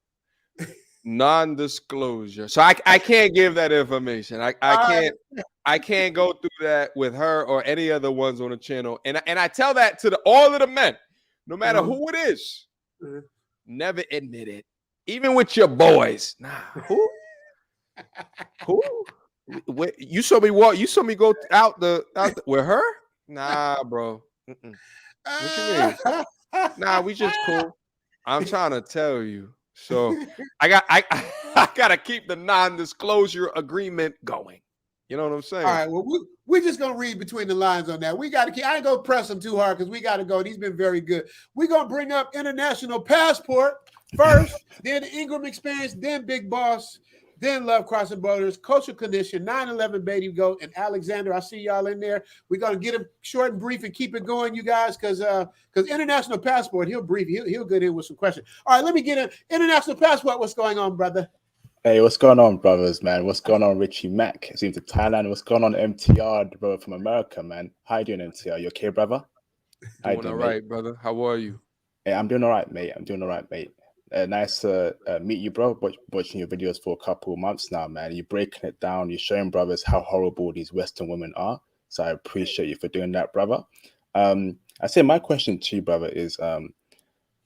non-disclosure. So I can't give that information. I can't go through that with her or any other ones on the channel. And I tell that to all of the men, no matter who it is. Never admit it. Even with your boys. Nah. Who? You saw me walk. You saw me go out the with her? Nah, bro. What you mean? Nah, we just cool. I'm trying to tell you. So I gotta keep the non-disclosure agreement going. You know what I'm saying? All right. Well, we're just gonna read between the lines on that. We gotta keep. I ain't gonna press him too hard because we gotta go. He's been very good. We're gonna bring up International Passport first, then the Ingram Experience, then Big Boss, then Love Crossing Borders, Cultural Condition, 9/11 Baby Goat, and Alexander. I see y'all in there. We're gonna get him short and brief and keep it going, you guys, because International Passport, he'll brief. He'll get in with some questions. All right, let me get in. International Passport, what's going on, brother? Hey, what's going on, brothers, man? What's going on, Richie Mack? It's into Thailand. What's going on, MTR, the brother from America, man? How you doing, MTR? You okay, brother? Doing all right, brother. How are you? Hey, I'm doing all right, mate. Nice to meet you, bro. Watching your videos for a couple of months now, man. You're breaking it down. You're showing brothers how horrible these Western women are. So I appreciate you for doing that, brother. I say my question to you, brother, is, who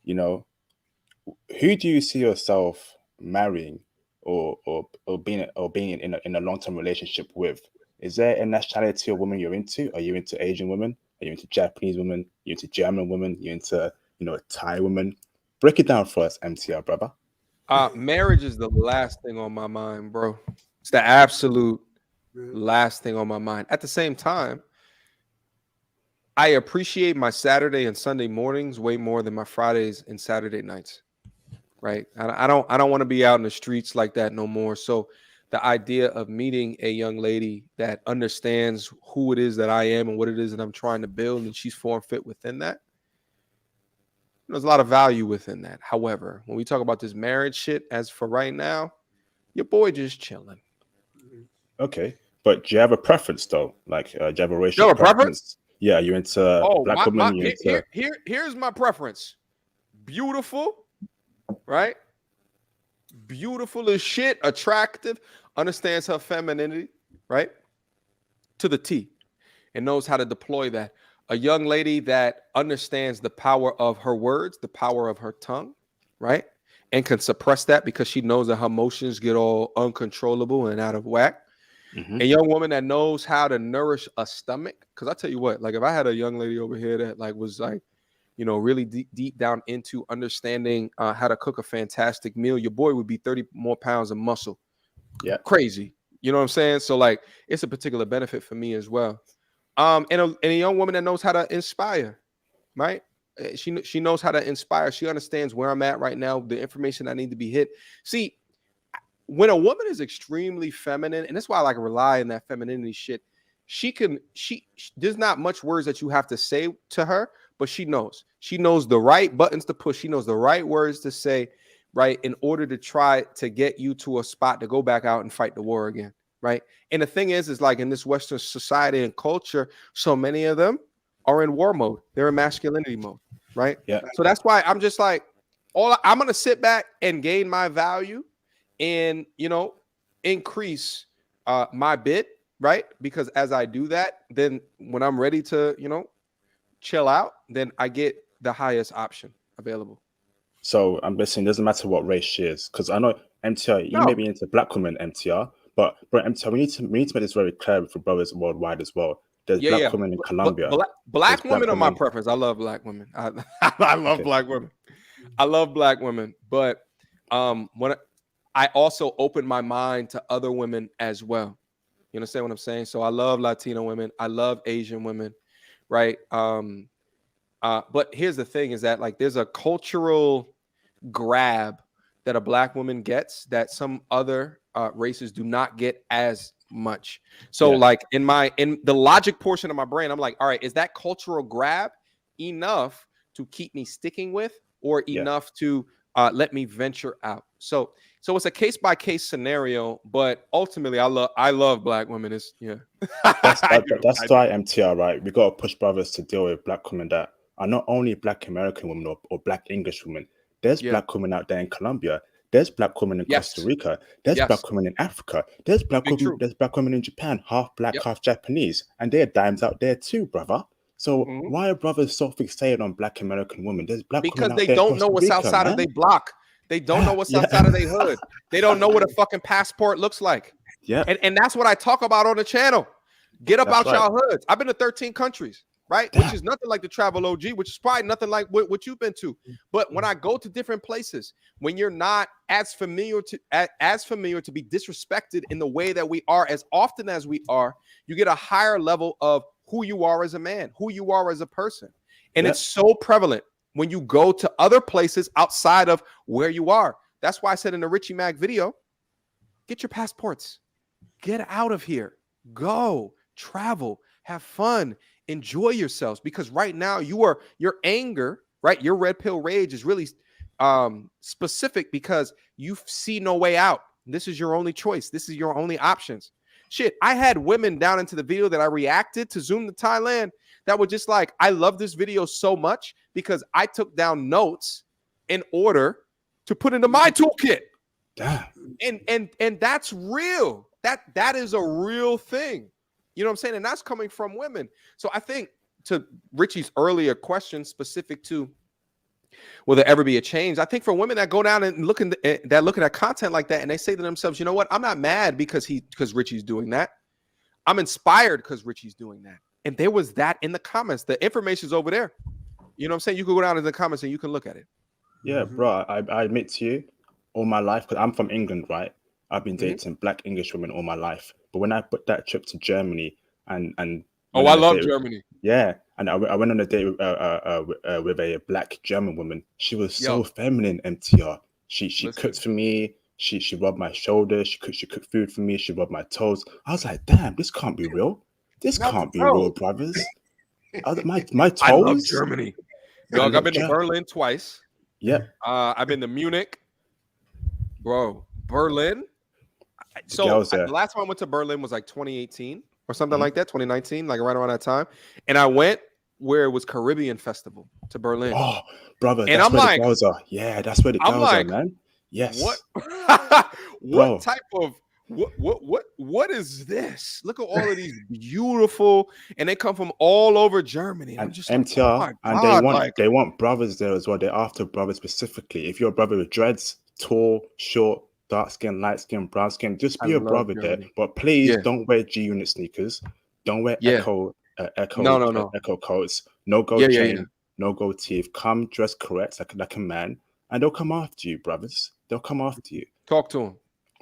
do you see yourself marrying or being in a long-term relationship with? Is there a nationality of woman you're into? Are you into Asian women? Are you into Japanese women? Are you into German women? Are you into Thai women? Break it down for us, MTR, brother. Marriage is the last thing on my mind, bro. It's the absolute last thing on my mind. At the same time, I appreciate my Saturday and Sunday mornings way more than my Fridays and Saturday nights. Right. I don't want to be out in the streets like that no more. So the idea of meeting a young lady that understands who it is that I am and what it is that I'm trying to build, and she's form fit within that. There's a lot of value within that. However, when we talk about this marriage shit, as for right now, your boy just chilling. Okay. But do you have a preference though? Like, do you have a racial You have a preference? Yeah, you into black women? Here's my preference. Beautiful, right? Beautiful as shit, attractive, understands her femininity, right? To the T, and knows how to deploy that. A young lady that understands the power of her words, the power of her tongue, right? And can suppress that because she knows that her emotions get all uncontrollable and out of whack. Mm-hmm. A young woman that knows how to nourish a stomach. Because I tell you what, like if I had a young lady over here that like was like, you know, really deep down into understanding how to cook a fantastic meal, your boy would be 30 more pounds of muscle. Yeah. Crazy. You know what I'm saying? So like it's a particular benefit for me as well. And a young woman that knows how to inspire, right? She knows how to inspire. She understands where I'm at right now, the information I need to be hit. See, when a woman is extremely feminine, and that's why I like rely on that femininity shit. There's not much words that you have to say to her, but she knows the right buttons to push. She knows the right words to say, right, in order to try to get you to a spot to go back out and fight the war again, right? And the thing is like in this Western society and culture, so many of them are in war mode. They're in masculinity mode, right? Yeah. So that's why I'm just like, I'm gonna sit back and gain my value, and increase my bid, right? Because as I do that, then when I'm ready to chill out, then I get the highest option available. So I'm guessing it doesn't matter what race she is, because I know MTR, you may be into black women, MTR, but bro, MTR, we need to make this very clear for brothers worldwide as well. There's black women in Colombia. Black women are my preference. I love black women. I love black women. I love black women, but when I also open my mind to other women as well. You understand what I'm saying? So I love Latino women. I love Asian women, right? But here's the thing is that like there's a cultural grab that a black woman gets that some other races do not get as much. So like in the logic portion of my brain, I'm like, all right, is that cultural grab enough to keep me sticking with or enough to let me venture out? So it's a case by case scenario, but ultimately I love black women. That's why MTR, right? We got to push brothers to deal with black women that are not only black American women or black English women. There's black women out there in Colombia. There's black women in Costa Rica. There's black women in Africa. There's black women. There's black women in Japan, half black, half Japanese, and there are dimes out there too, brother. So why are brothers so fixated on black American women? There's black because women they don't know what's outside of their block. They don't know what's outside of their hood. They don't know what a fucking passport looks like. Yeah, and that's what I talk about on the channel. Get up out y'all hoods. I've been to 13 countries. Right, which is nothing like the travel OG, which is probably nothing like what you've been to. But when I go to different places, when you're not as familiar to be disrespected in the way that we are as often as we are, you get a higher level of who you are as a man, who you are as a person, and it's so prevalent when you go to other places outside of where you are. That's why I said in the Richie Mac video, get your passports, get out of here, go travel, have fun. Enjoy yourselves, because right now your anger, right? Your red pill rage is really specific because you see no way out. This is your only choice. This is your only options. Shit, I had women down into the video that I reacted to Zoom to Thailand that were just like, I love this video so much because I took down notes in order to put into my toolkit. Damn. And that's real. That is a real thing. You know what I'm saying? And that's coming from women. So I think to Richie's earlier question specific to will there ever be a change? I think for women that go down and look at content like that and they say to themselves, you know what? I'm not mad because Richie's doing that. I'm inspired because Richie's doing that. And there was that in the comments. The information's over there. You know what I'm saying? You can go down in the comments and you can look at it. Yeah, bro. I admit to you, all my life, because I'm from England, right? I've been dating black English women all my life. But when I put that trip to Germany and I love Germany. Yeah, and I went on a date with a black German woman. She was so feminine, MTR. She cooked for me. She rubbed my shoulder. She cooked food for me. She rubbed my toes. I was like, damn, this can't be real. This can't be real, brothers. My toes. I love Germany. Dog, I've been to Berlin twice. Yeah. I've been to Munich. Bro, Berlin. So the last time I went to Berlin was like 2018 or something like that, 2019, like right around that time. And I went where it was Caribbean Festival to Berlin. Oh, brother, and that's I'm where like, the girls are. Yeah, that's where the girls are, man. Yes. What type of what is this? Look at all of these beautiful, and they come from all over Germany. And just MTR, like, and they want brothers there as well. They're after brothers specifically. If you're a brother with dreads, tall, short, dark skin, light skin, brown skin, just be a brother there. But please don't wear G-Unit sneakers. Don't wear Echo coats. No gold chain. No gold teeth. Come dressed correct, like a man, and they'll come after you, brothers. They'll come after you. Talk to them.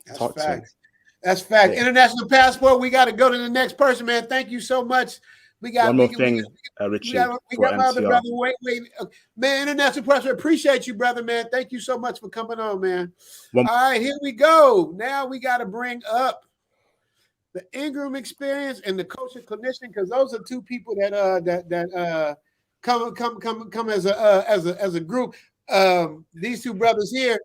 That's fact. That's fact. Yeah. International passport. We got to go to the next person, man. Thank you so much. We got one more thing, Richie. We got my other brother. Wait. Man, international passport. Appreciate you, brother, man. Thank you so much for coming on, man. All right, here we go. Now we got to bring up the Ingram experience and the coach and clinician, because those are two people that come as a group. These two brothers here.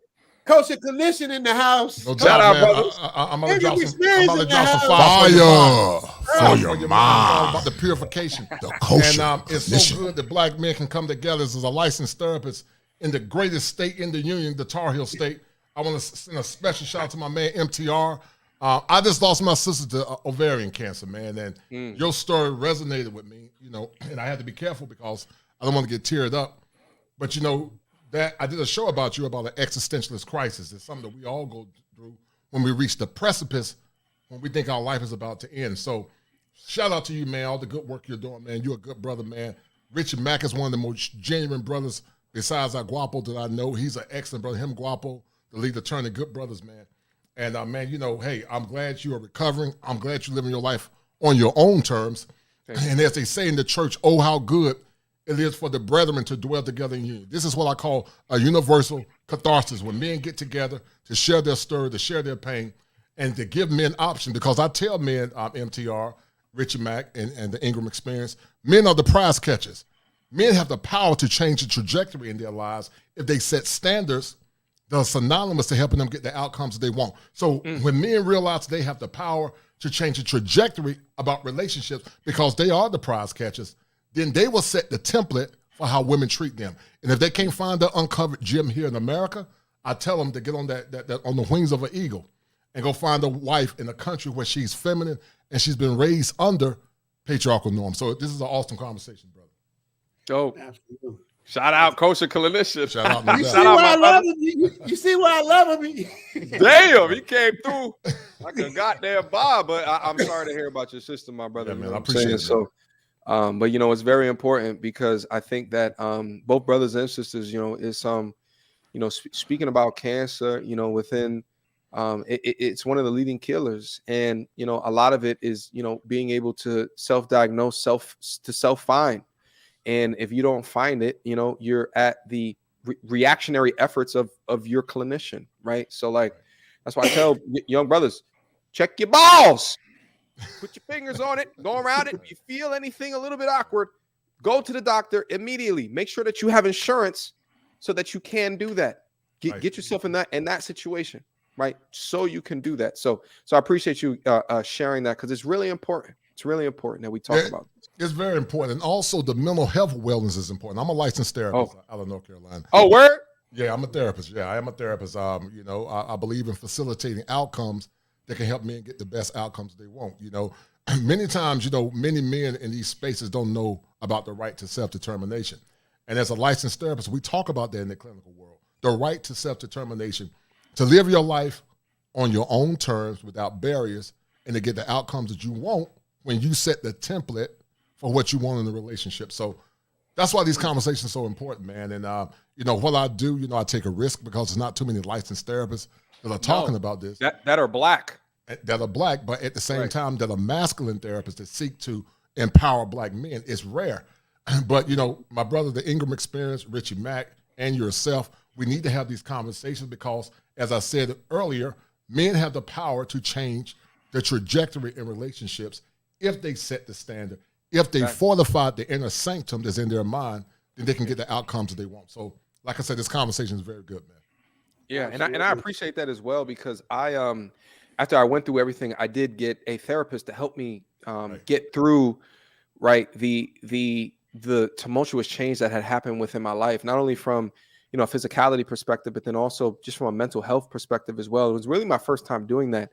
Coach and clinician in the house. No shout out, brothers. I'm about to drop some fire for your mind. About the purification. The coach and it's so good that black men can come together as a licensed therapist in the greatest state in the union, the Tar Heel state. I want to send a special shout out to my man MTR. I just lost my sister to ovarian cancer, man, and your story resonated with me, and I had to be careful because I don't want to get teared up. But that I did a show about you about an existentialist crisis. It's something that we all go through when we reach the precipice, when we think our life is about to end. So shout out to you, man, all the good work you're doing, man. You're a good brother, man. Richard Mack is one of the most genuine brothers besides our Guapo that I know. He's an excellent brother. Him, Guapo, the lead attorney, good brothers, man. And, man, hey, I'm glad you are recovering. I'm glad you're living your life on your own terms. And as they say in the church, oh, how good it is for the brethren to dwell together in unity. This is what I call a universal catharsis, when men get together to share their story, to share their pain, and to give men option. Because I tell men, MTR, Richard Mack, and the Ingram experience, men are the prize catchers. Men have the power to change the trajectory in their lives if they set standards that are synonymous to helping them get the outcomes they want. So when men realize they have the power to change the trajectory about relationships because they are the prize catchers, then they will set the template for how women treat them. And if they can't find the uncovered gem here in America, I tell them to get on that on the wings of an eagle and go find a wife in a country where she's feminine and she's been raised under patriarchal norms. So this is an awesome conversation, brother. Dope. Absolutely. Shout out, Coach and Clinician. Shout out, man. You see why I love him? You see why I love him? Damn, he came through like a goddamn Bob. But I'm sorry to hear about your sister, my brother. Yeah, man, I appreciate it. So. But it's very important because I think that both brothers and sisters, is speaking about cancer, within it's one of the leading killers, and a lot of it is being able to self-diagnose, self-find, and if you don't find it, you're at the reactionary efforts of your clinician, right? So that's why I tell young brothers, check your balls. Put your fingers on it, go around it. If you feel anything a little bit awkward, go to the doctor immediately. Make sure that you have insurance so that you can do that. Get yourself in that situation, right? So you can do that. So I appreciate you sharing that, because it's really important. It's really important that we talk about this. It's very important. And also the mental health wellness is important. I'm a licensed therapist out of North Carolina. Oh, word? Yeah, I'm a therapist. Yeah, I am a therapist. I believe in facilitating outcomes that can help men get the best outcomes they want. Many times, many men in these spaces don't know about the right to self-determination. And as a licensed therapist, we talk about that in the clinical world. The right to self-determination, to live your life on your own terms without barriers, and to get the outcomes that you want when you set the template for what you want in a relationship. So that's why these conversations are so important, man. And, what I do, I take a risk because there's not too many licensed therapists that are talking about this. That are black. That are black, but at the same time, that are masculine therapists that seek to empower black men. It's rare. But, my brother, the Ingram Experience, Richie Mack, and yourself, we need to have these conversations because, as I said earlier, men have the power to change the trajectory in relationships if they set the standard. If they fortify the inner sanctum that's in their mind, then they can get the outcomes that they want. So, like I said, this conversation is very good, man. Yeah, and I appreciate that as well because I after I went through everything, I did get a therapist to help me get through the tumultuous change that had happened within my life, not only from a physicality perspective, but then also just from a mental health perspective as well. It was really my first time doing that,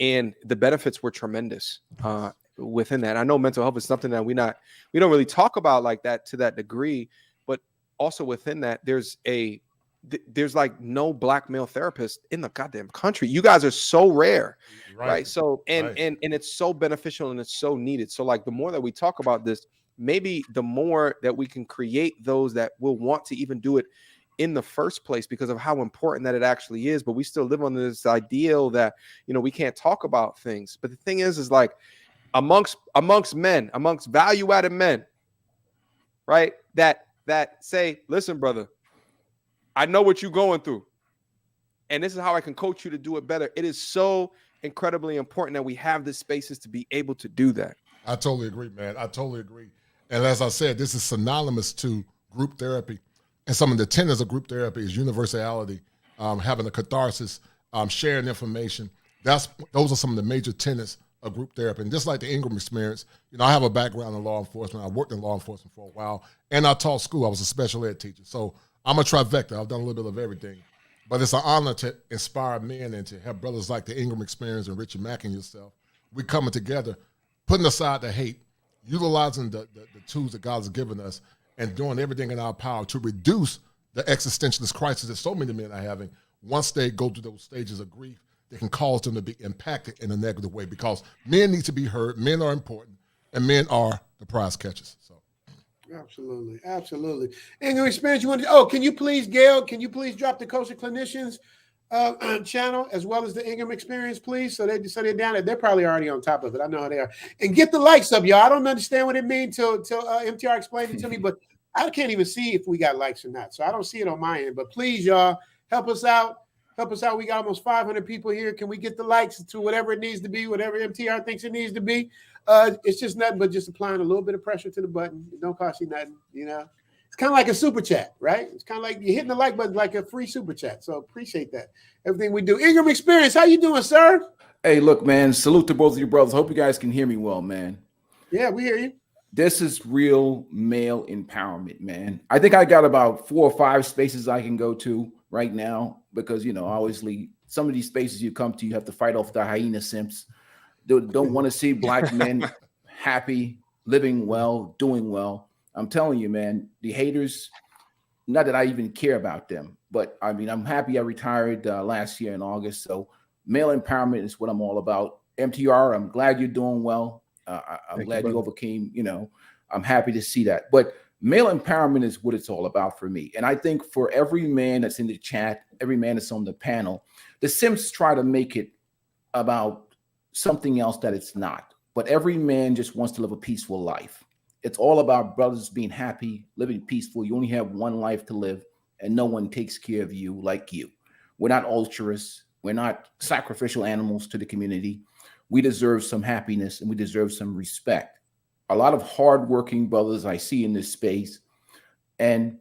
and the benefits were tremendous within that. I know mental health is something that we don't really talk about like that to that degree, but also within that, there's like no black male therapist in the goddamn country. You guys are so rare, right? So and it's so beneficial and it's so needed. So like the more that we talk about this, maybe the more that we can create those that will want to even do it in the first place because of how important that it actually is. But we still live on this ideal that we can't talk about things. But the thing is like amongst men, amongst value-added men, right? That say, listen, brother, I know what you're going through, and this is how I can coach you to do it better. It is so incredibly important that we have the spaces to be able to do that. I totally agree, man. I totally agree. And as I said, this is synonymous to group therapy. And some of the tenets of group therapy is universality, having a catharsis, sharing information. Those are some of the major tenets of group therapy. And just like the Ingram Experience, I have a background in law enforcement. I worked in law enforcement for a while, and I taught school. I was a special ed teacher. So I'm a trifecta. I've done a little bit of everything. But it's an honor to inspire men and to have brothers like the Ingram Experience and Richard Mack and yourself. We're coming together, putting aside the hate, utilizing the tools that God has given us, and doing everything in our power to reduce the existentialist crisis that so many men are having. Once they go through those stages of grief, they can cause them to be impacted in a negative way because men need to be heard, men are important, and men are the prize catchers. So. Absolutely. Ingram Experience, can you please, Gail, drop the Kosher Clinicians channel as well as the Ingram Experience, please? So they're down there. They're probably already on top of it. I know how they are. And get the likes up, y'all. I don't understand what it means till MTR explained it to me, but I can't even see if we got likes or not. So I don't see it on my end. But please, y'all, help us out. We got almost 500 people here. Can we get the likes to whatever it needs to be, whatever MTR thinks it needs to be? It's just nothing but just applying a little bit of pressure to the button. It don't cost you nothing, It's kind of like a super chat, right? It's kind of like you're hitting the like button like a free super chat. So appreciate that. Everything we do. Ingram Experience, how you doing, sir? Hey, look, man, salute to both of you brothers. Hope you guys can hear me well, man. Yeah, we hear you. This is real male empowerment, man. I think I got about 4 or 5 spaces I can go to right now because, obviously some of these spaces you come to, you have to fight off the hyena simps. Don't want to see black men happy, living well, doing well. I'm telling you, man, the haters, not that I even care about them, but I mean, I'm happy I retired last year in August. So male empowerment is what I'm all about. MTR, I'm glad you're doing well. I'm glad you overcame, I'm happy to see that. But male empowerment is what it's all about for me. And I think for every man that's in the chat, every man that's on the panel, the simps try to make it about something else that it's not. But every man just wants to live a peaceful life. It's all about brothers being happy, living peaceful. You only have one life to live, and no one takes care of you like you. We're not altruists. We're not sacrificial animals to the community. We deserve some happiness, and we deserve some respect. A lot of hardworking brothers I see in this space, and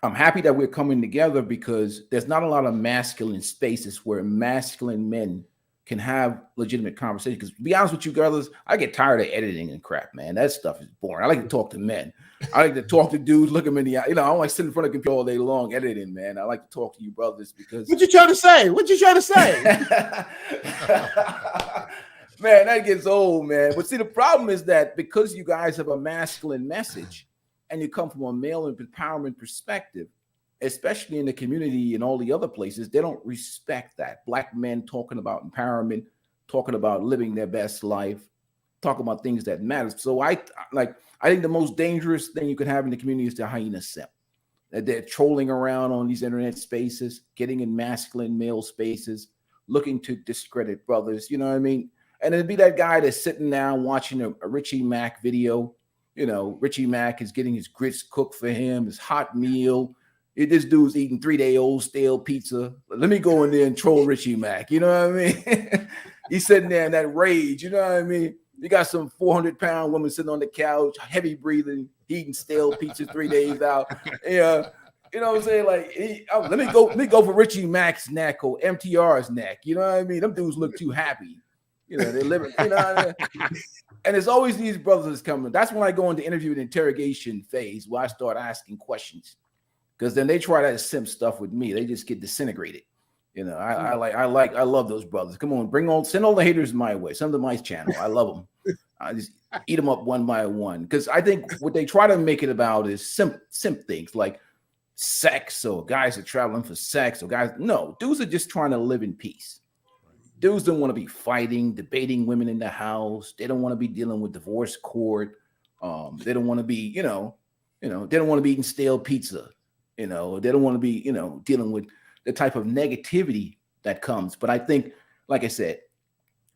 I'm happy that we're coming together because there's not a lot of masculine spaces where masculine men can have legitimate conversations. Because to be honest with you, brothers, I get tired of editing and crap, man. That stuff is boring. I like to talk to men. I like to talk to dudes, look them in the eye. I don't like sit in front of a computer all day long editing, man. I like to talk to you brothers because... What you trying to say? Man, that gets old, man. But see, the problem is that because you guys have a masculine message and you come from a male empowerment perspective, especially in the community and all the other places, they don't respect that. Black men talking about empowerment, talking about living their best life, talking about things that matter. So I think the most dangerous thing you could have in the community is the hyena simp. That they're trolling around on these internet spaces, getting in masculine male spaces, looking to discredit brothers. You know what I mean? And it'd be that guy that's sitting down watching a Richie Mack video. You know, Richie Mack is getting his grits cooked for him, his hot meal. This dude's eating 3-day-old stale pizza. Let me go in there and troll Richie Mack. You know what I mean? He's sitting there in that rage. You know what I mean? You got some 400-pound woman sitting on the couch, heavy breathing, eating stale pizza 3 days out. Yeah. You know what I'm saying? Like, let me go for Richie Mack's neck or MTR's neck. You know what I mean? Them dudes look too happy. You know, they're living, you know what I mean? And there's always these brothers that's coming. That's when I go into interview and interrogation phase where I start asking questions. Because then they try that simp stuff with me. They just get disintegrated. You know, I love those brothers. Come on, send all the haters my way. Send them to my channel. I love them. I just eat them up one by one. Because I think what they try to make it about is simp things like sex, or guys are traveling for sex, or guys. No, dudes are just trying to live in peace. Dudes don't want to be fighting, debating women in the house. They don't want to be dealing with divorce court. They don't want to be, they don't want to be eating stale pizza. They don't want to be, dealing with the type of negativity that comes. But I think, like I said,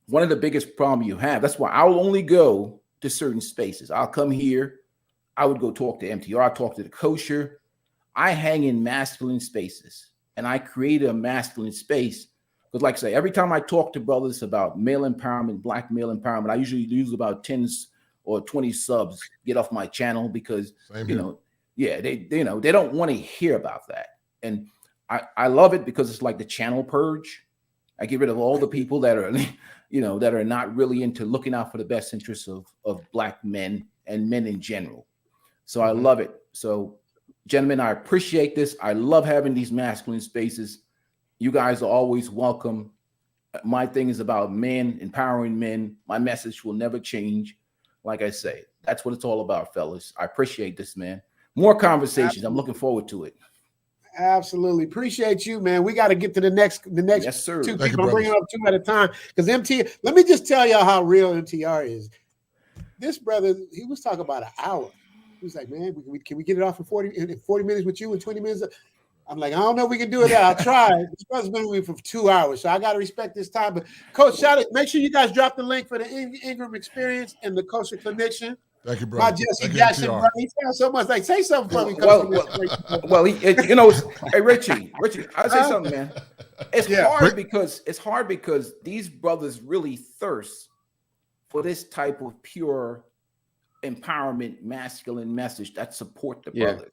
one of the biggest problems you have, that's why I'll only go to certain spaces. I'll come here. I would go talk to MTR, talk to the kosher. I hang in masculine spaces, and I create a masculine space. Because like I say, every time I talk to brothers about male empowerment, black male empowerment, I usually use about 10 or 20 subs get off my channel because, they don't want to hear about that. And I love it because it's like the channel purge. I get rid of all the people that are, that are not really into looking out for the best interests of black men and men in general. So I love it. So gentlemen, I appreciate this. I love having these masculine spaces. You guys are always welcome. My thing is about men, empowering men. My message will never change. Like I say, that's what it's all about, fellas. I appreciate this, man. More conversations. I'm looking forward to it. Absolutely. Appreciate you, man. We got to get to the next yes, sir. two Thank people. you, I'm bringing up two at a time because MTR, let me just tell y'all how real MTR is. This brother, he was talking about an hour. He was like, man, can we get it off in 40 minutes with you and 20 minutes? I'm like, I don't know if we can do it. I'll try. This brother's been with me for 2 hours, so I got to respect this time. But Coach, make sure you guys drop the link for the Ingram Experience and the Kosher Connection. Thank you, bro. My Jesse Jackson, brother. He sounds so much like, say something for me. Hey, Richie, I'll say something, man. It's hard because these brothers really thirst for this type of pure empowerment, masculine message that support the brothers.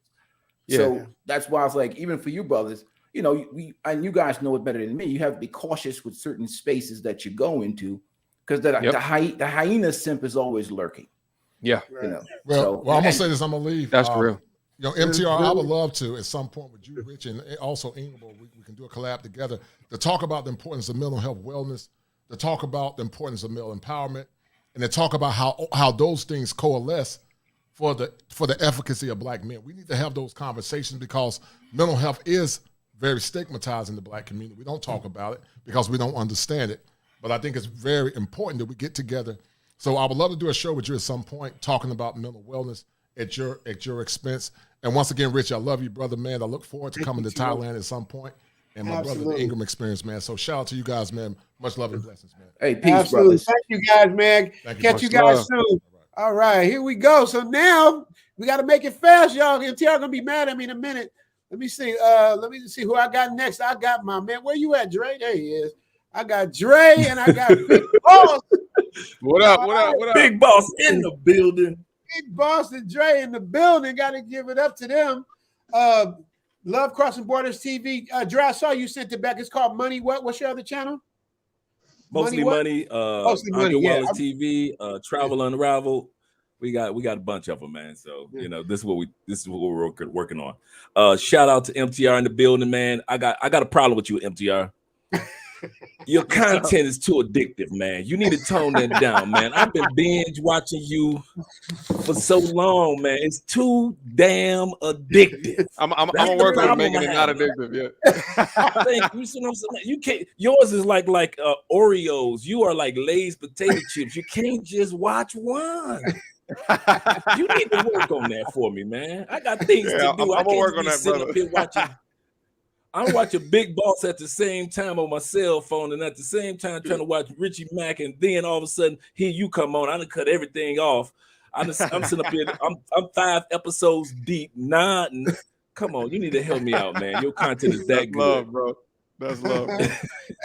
Yeah. So that's why I was like, even for you brothers, and you guys know it better than me. You have to be cautious with certain spaces that you go into because the hyena simp is always lurking. Yeah. Well, I'm gonna say this. I'm gonna leave. That's real. MTR, I would love to at some point with you, Rich, and also Ingeborg, we can do a collab together to talk about the importance of mental health wellness, to talk about the importance of male empowerment, and to talk about how those things coalesce for the efficacy of black men. We need to have those conversations because mental health is very stigmatized in the black community. We don't talk about it because we don't understand it. But I think it's very important that we get together. So I would love to do a show with you at some point talking about mental wellness at your expense. And once again, Rich, I love you, brother, man. I look forward to coming to Thailand at some point. And my brother, the Ingram Experience, man. So shout out to you guys, man. Much love and blessings, man. Hey, peace, brothers. Thank you guys, man. Catch you guys soon. All right, here we go. So now we got to make it fast, y'all. MTR gonna be mad at me in a minute. Let me see. Who I got next. I got my man. Where you at, Dre? There he is. I got Dre and I got Big Boss. What up? Big Boss in the building. Big Boss and Dre in the building. Got to give it up to them. Love Crossing Borders TV. Dre, I saw you sent it back. It's called Money. What's your other channel? Mostly Money. Mostly Money. Wallace TV. Travel Unraveled. We got a bunch of them, man. So this is what we're working on. Shout out to MTR in the building, man. I got a problem with you, MTR. Your content is too addictive, man. You need to tone that down, man. I've been binge watching you for so long, man. It's too damn addictive. I'm gonna work on making it not addictive. Yeah. Thank you. See what I'm saying? You can't. Yours is like Oreos. You are like Lay's potato chips. You can't just watch one. You need to work on that for me, man. I got things to do. I'm gonna work on that, brother. I'm watching Big Boss at the same time on my cell phone, and at the same time trying to watch Richie Mack, and then all of a sudden here you come on. I done cut everything off. I'm sitting up here. I'm 5 episodes deep. Nodding. Come on, you need to help me out, man. Your content is that good, love, bro. That's love.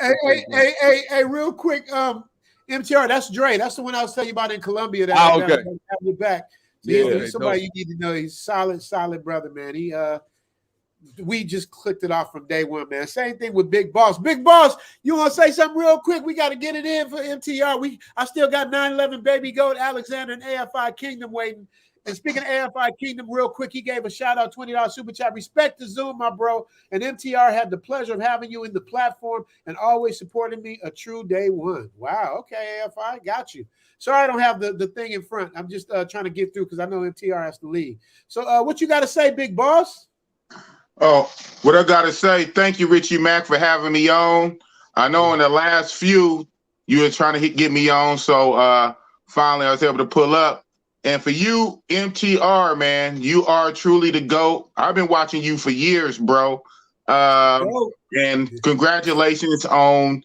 hey, real quick, MTR, that's Dre. That's the one I was telling you about in Colombia. That okay. have you back. So he's somebody you need to know. He's solid brother, man. We just clicked it off from day one, man. Same thing with Big Boss. Big Boss, you want to say something real quick? We got to get it in for MTR. I still got 911 Baby Goat, Alexander, and AFI Kingdom waiting. And speaking of AFI Kingdom, real quick, he gave a shout out, $20 super chat. Respect to Zoom, my bro. And MTR had the pleasure of having you in the platform and always supporting me. A true day one. Wow. Okay, AFI, got you. Sorry I don't have the thing in front. I'm just trying to get through because I know MTR has to leave. So what you got to say, Big Boss? Oh, what I got to say, thank you, Richie Mack, for having me on. I know in the last few, you were trying to get me on. So finally I was able to pull up. And for you, MTR, man, you are truly the GOAT. I've been watching you for years, bro. And congratulations on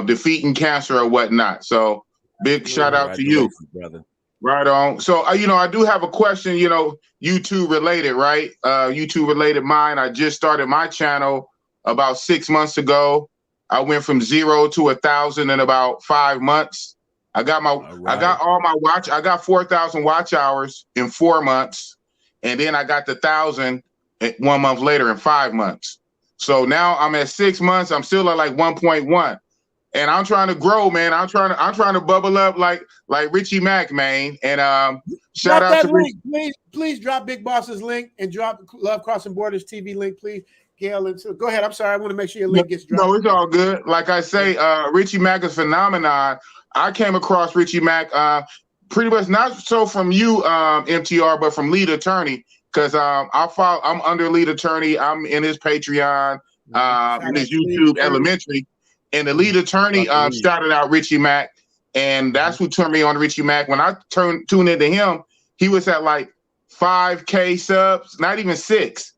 defeating cancer or whatnot. So big shout out to you, brother. Right on. So, I do have a question, YouTube related, right? YouTube related mine. I just started my channel about 6 months ago. I went from 0 to 1,000 in about 5 months. I got I got 4,000 watch hours in 4 months. And then I got the 1,000 1 month later in 5 months. So now I'm at 6 months. I'm still at like 1.1. And I'm trying to grow, man. I'm trying to bubble up like Richie Mack, man. And shout out to link. Please drop Big Boss's link and drop Love Crossing Borders TV link, please. Gail, go ahead. I'm sorry. I want to make sure your link gets dropped. No, it's all good. Like I say, Richie Mack is phenomenon. I came across Richie Mack pretty much not so from you, MTR, but from Lead Attorney, because I'm under Lead Attorney. I'm in his Patreon, in his YouTube Elementary. And the Lead Attorney shouted out Richie Mack, and that's who turned me on to Richie Mack. When I tuned into him, he was at like 5K subs, not even 6.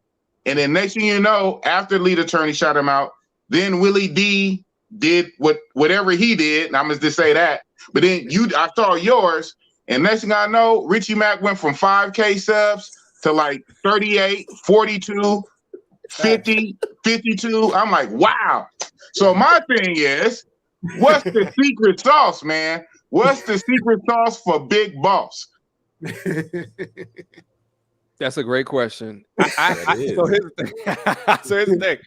And then next thing you know, after Lead Attorney shot him out, then Willie D did whatever he did. And I'm just to say that. But then I saw yours, and next thing I know, Richie Mack went from 5K subs to like 38, 42, 50, 52. I'm like, wow. So my thing is, what's the secret sauce, man? What's the secret sauce for Big Boss? That's a great question. So here's the thing.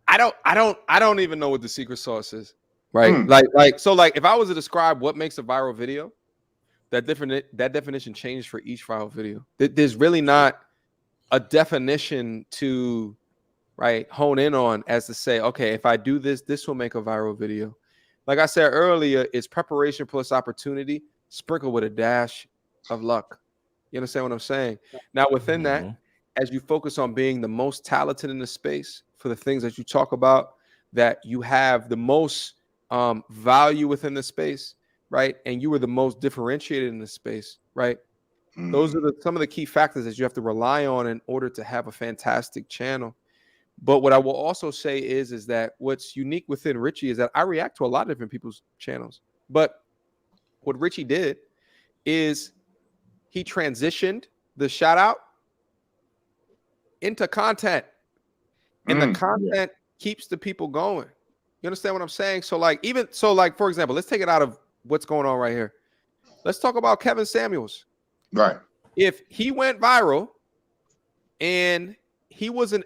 I don't even know what the secret sauce is, right? Like if I was to describe what makes a viral video, that definition changed for each viral video. There's really not a definition to hone in on as to say, okay, if I do this, this will make a viral video. Like I said earlier, it's preparation plus opportunity, sprinkled with a dash of luck. You understand what I'm saying? Now, within that, as you focus on being the most talented in the space for the things that you talk about, that you have the most value within the space, right? And you were the most differentiated in the space, right? Those are some of the key factors that you have to rely on in order to have a fantastic channel. But what I will also say is that what's unique within Richie is that I react to a lot of different people's channels. But what Richie did is he transitioned the shout out into content. And the content keeps the people going. You understand what I'm saying? So for example, let's take it out of what's going on right here. Let's talk about Kevin Samuels. Right. If he went viral and he wasn't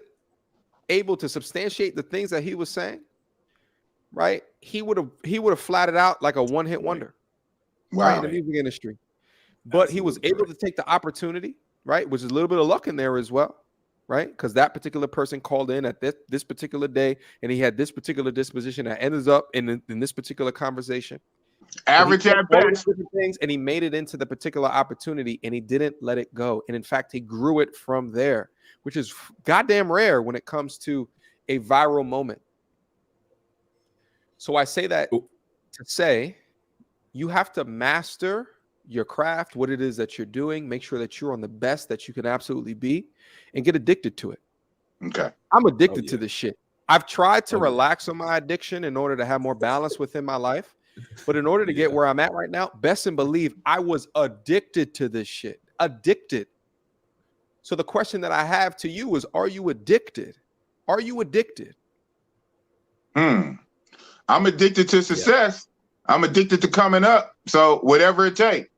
able to substantiate the things that he was saying, right? He would have flatted out like a one-hit wonder, right, in the music industry. But he was able to take the opportunity, right, which is a little bit of luck in there as well, right? Because that particular person called in at this particular day, and he had this particular disposition that ends up in this particular conversation. Average at best. Things, and he made it into the particular opportunity, and he didn't let it go. And in fact, he grew it from there, which is goddamn rare when it comes to a viral moment. So I say that to say you have to master your craft, what it is that you're doing, make sure that you're on the best that you can absolutely be, and get addicted to it. Okay. I'm addicted to this shit. I've tried to relax on my addiction in order to have more balance within my life. But in order to get where I'm at right now, best and believe I was addicted to this shit. Addicted. So the question that I have to you is, are you addicted? Are you addicted? I'm addicted to success. Yeah. I'm addicted to coming up. So whatever it takes.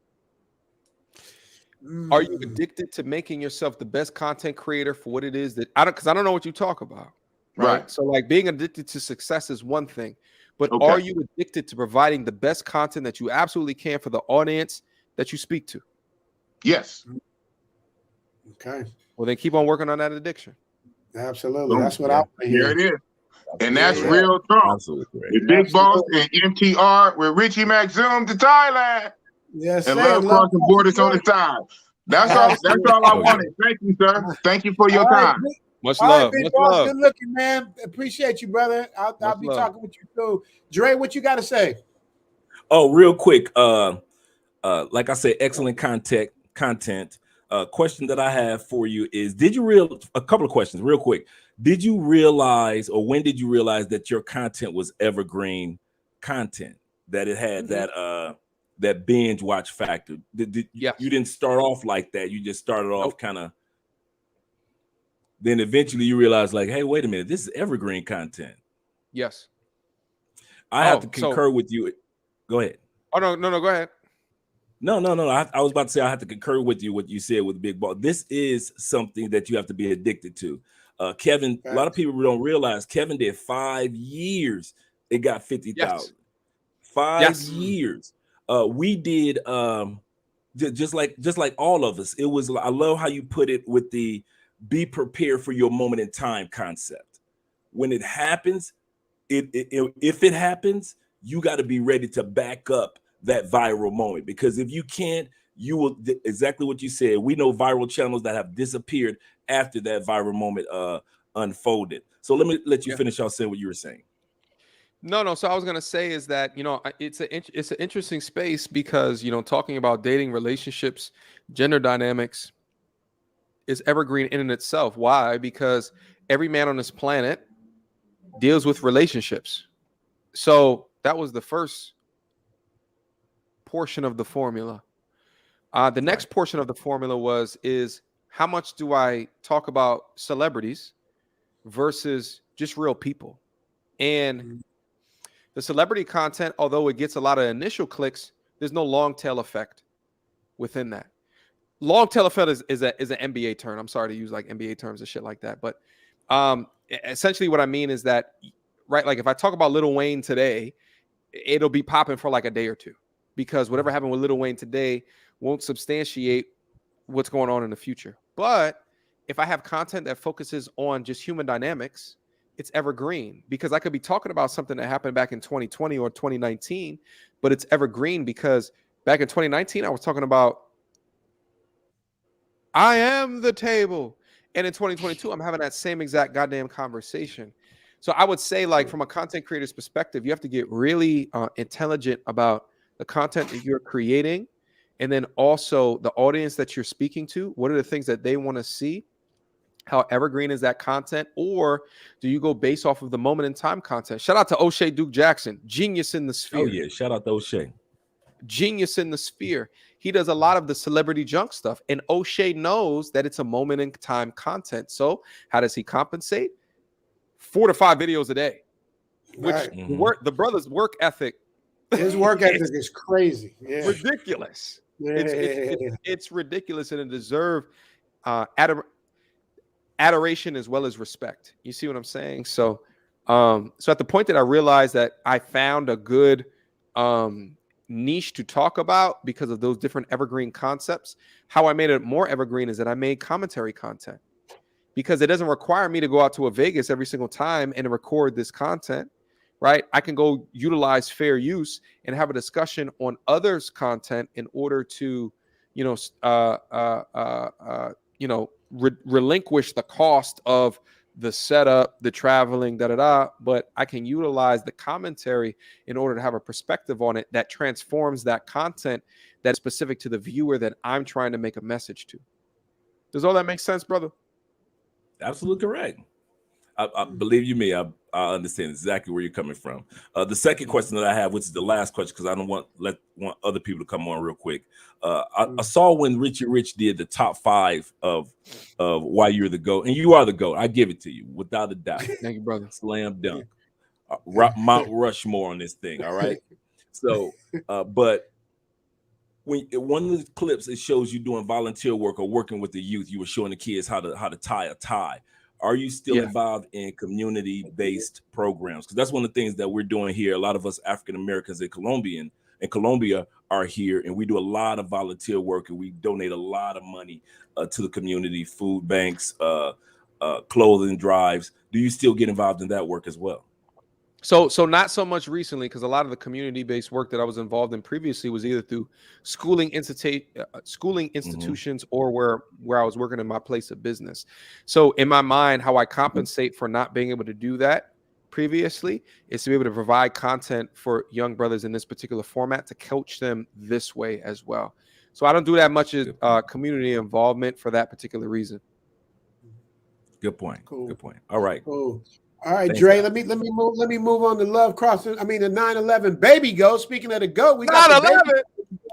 Are you addicted to making yourself the best content creator for what it is that I don't know what you talk about. Right. So like being addicted to success is one thing, but are you addicted to providing the best content that you absolutely can for the audience that you speak to? Yes. Okay. Well, then keep on working on that addiction. Absolutely. That's what I want to hear. Here it is. And that's real talk. With Big Boss and MTR with Richie Mac Zoom to Thailand. Yes, and love crossing borders on the side. That's all. That's all I wanted. Thank you, sir. Thank you for your time. Much love. Big Boss, good looking, man. Appreciate you, brother. I'll be talking with you too. Dre, what you got to say? Oh, real quick. Like I said, excellent content. Question that I have for you is: a couple of questions, real quick. Did you realize, or when did you realize that your content was evergreen content? That it had that binge watch factor. You didn't start off like that. You just started off kind of. Then eventually you realize, like, hey, wait a minute, this is evergreen content. Yes. I have to concur with you. Go ahead. Oh no, go ahead. No. I was about to say I have to concur with you what you said with Big Boss. This is something that you have to be addicted to. Kevin, a lot of people don't realize Kevin did 5 years. It got 50,000. 5 years. We did just like all of us. It was, I love how you put it with the be prepared for your moment in time concept. When it happens, if it happens, you got to be ready to back up that viral moment, because if you can't, you will, exactly what you said. We know viral channels that have disappeared after that viral moment unfolded. So let me let you finish off saying what you were saying. No. So I was gonna say is that, you know, it's an interesting space because, you know, talking about dating, relationships, gender dynamics is evergreen in and itself. Why? Because every man on this planet deals with relationships. So that was the first portion of the formula. The next portion of the formula is how much do I talk about celebrities versus just real people? And the celebrity content, although it gets a lot of initial clicks, there's no long tail effect within that. Long tail effect is an NBA term. I'm sorry to use like NBA terms and shit like that. But essentially what I mean is that, right, like if I talk about Lil Wayne today, it'll be popping for like a day or two, because whatever happened with Lil Wayne today won't substantiate what's going on in the future. But if I have content that focuses on just human dynamics, it's evergreen, because I could be talking about something that happened back in 2020 or 2019, but it's evergreen because back in 2019, I was talking about I am the table. And in 2022, I'm having that same exact goddamn conversation. So I would say, like, from a content creator's perspective, you have to get really intelligent about the content that you're creating, and then also the audience that you're speaking to. What are the things that they want to see? How evergreen is that content? Or do you go based off of the moment in time content? Shout out to O'Shea Duke Jackson, genius in the sphere. Oh yeah, shout out to O'Shea. Genius in the sphere. He does a lot of the celebrity junk stuff, and O'Shea knows that it's a moment in time content. So how does he compensate? 4 to 5 videos a day, which the brother's work ethic. His work ethic is crazy. Yeah. Ridiculous. It's ridiculous, and it deserves adoration as well as respect. You see what I'm saying? So at the point that I realized that I found a good niche to talk about because of those different evergreen concepts, how I made it more evergreen is that I made commentary content, because it doesn't require me to go out to a Vegas every single time and record this content, right? I can go utilize fair use and have a discussion on others' content in order to, relinquish the cost of the setup, the traveling, but I can utilize the commentary in order to have a perspective on it that transforms that content that's specific to the viewer that I'm trying to make a message to. Does all that make sense, brother? Absolutely correct. I believe you me. I understand exactly where you're coming from. The second question that I have, which is the last question, because I don't want other people to come on real quick. I saw when Richie Rich did the top 5 of why you're the GOAT, and you are the GOAT. I give it to you without a doubt. Thank you, brother. Slam dunk. Mount Rushmore on this thing. All right. So, but when one of the clips, it shows you doing volunteer work or working with the youth. You were showing the kids how to tie a tie. Are you still involved in community-based programs? Because that's one of the things that we're doing here. A lot of us African Americans in Colombia are here, and we do a lot of volunteer work, and we donate a lot of money to the community, food banks, clothing drives. Do you still get involved in that work as well? So not so much recently, because a lot of the community-based work that I was involved in previously was either through schooling institutions or where I was working in my place of business. So in my mind, how I compensate for not being able to do that previously is to be able to provide content for young brothers in this particular format to coach them this way as well. So I don't do that much community involvement for that particular reason. Good point. Cool. Good point. All right. Cool. All right, Dre. Let me move on to Love Crossing. I mean, the 9/11 baby GOAT. Speaking of the GOAT, we got 9/11.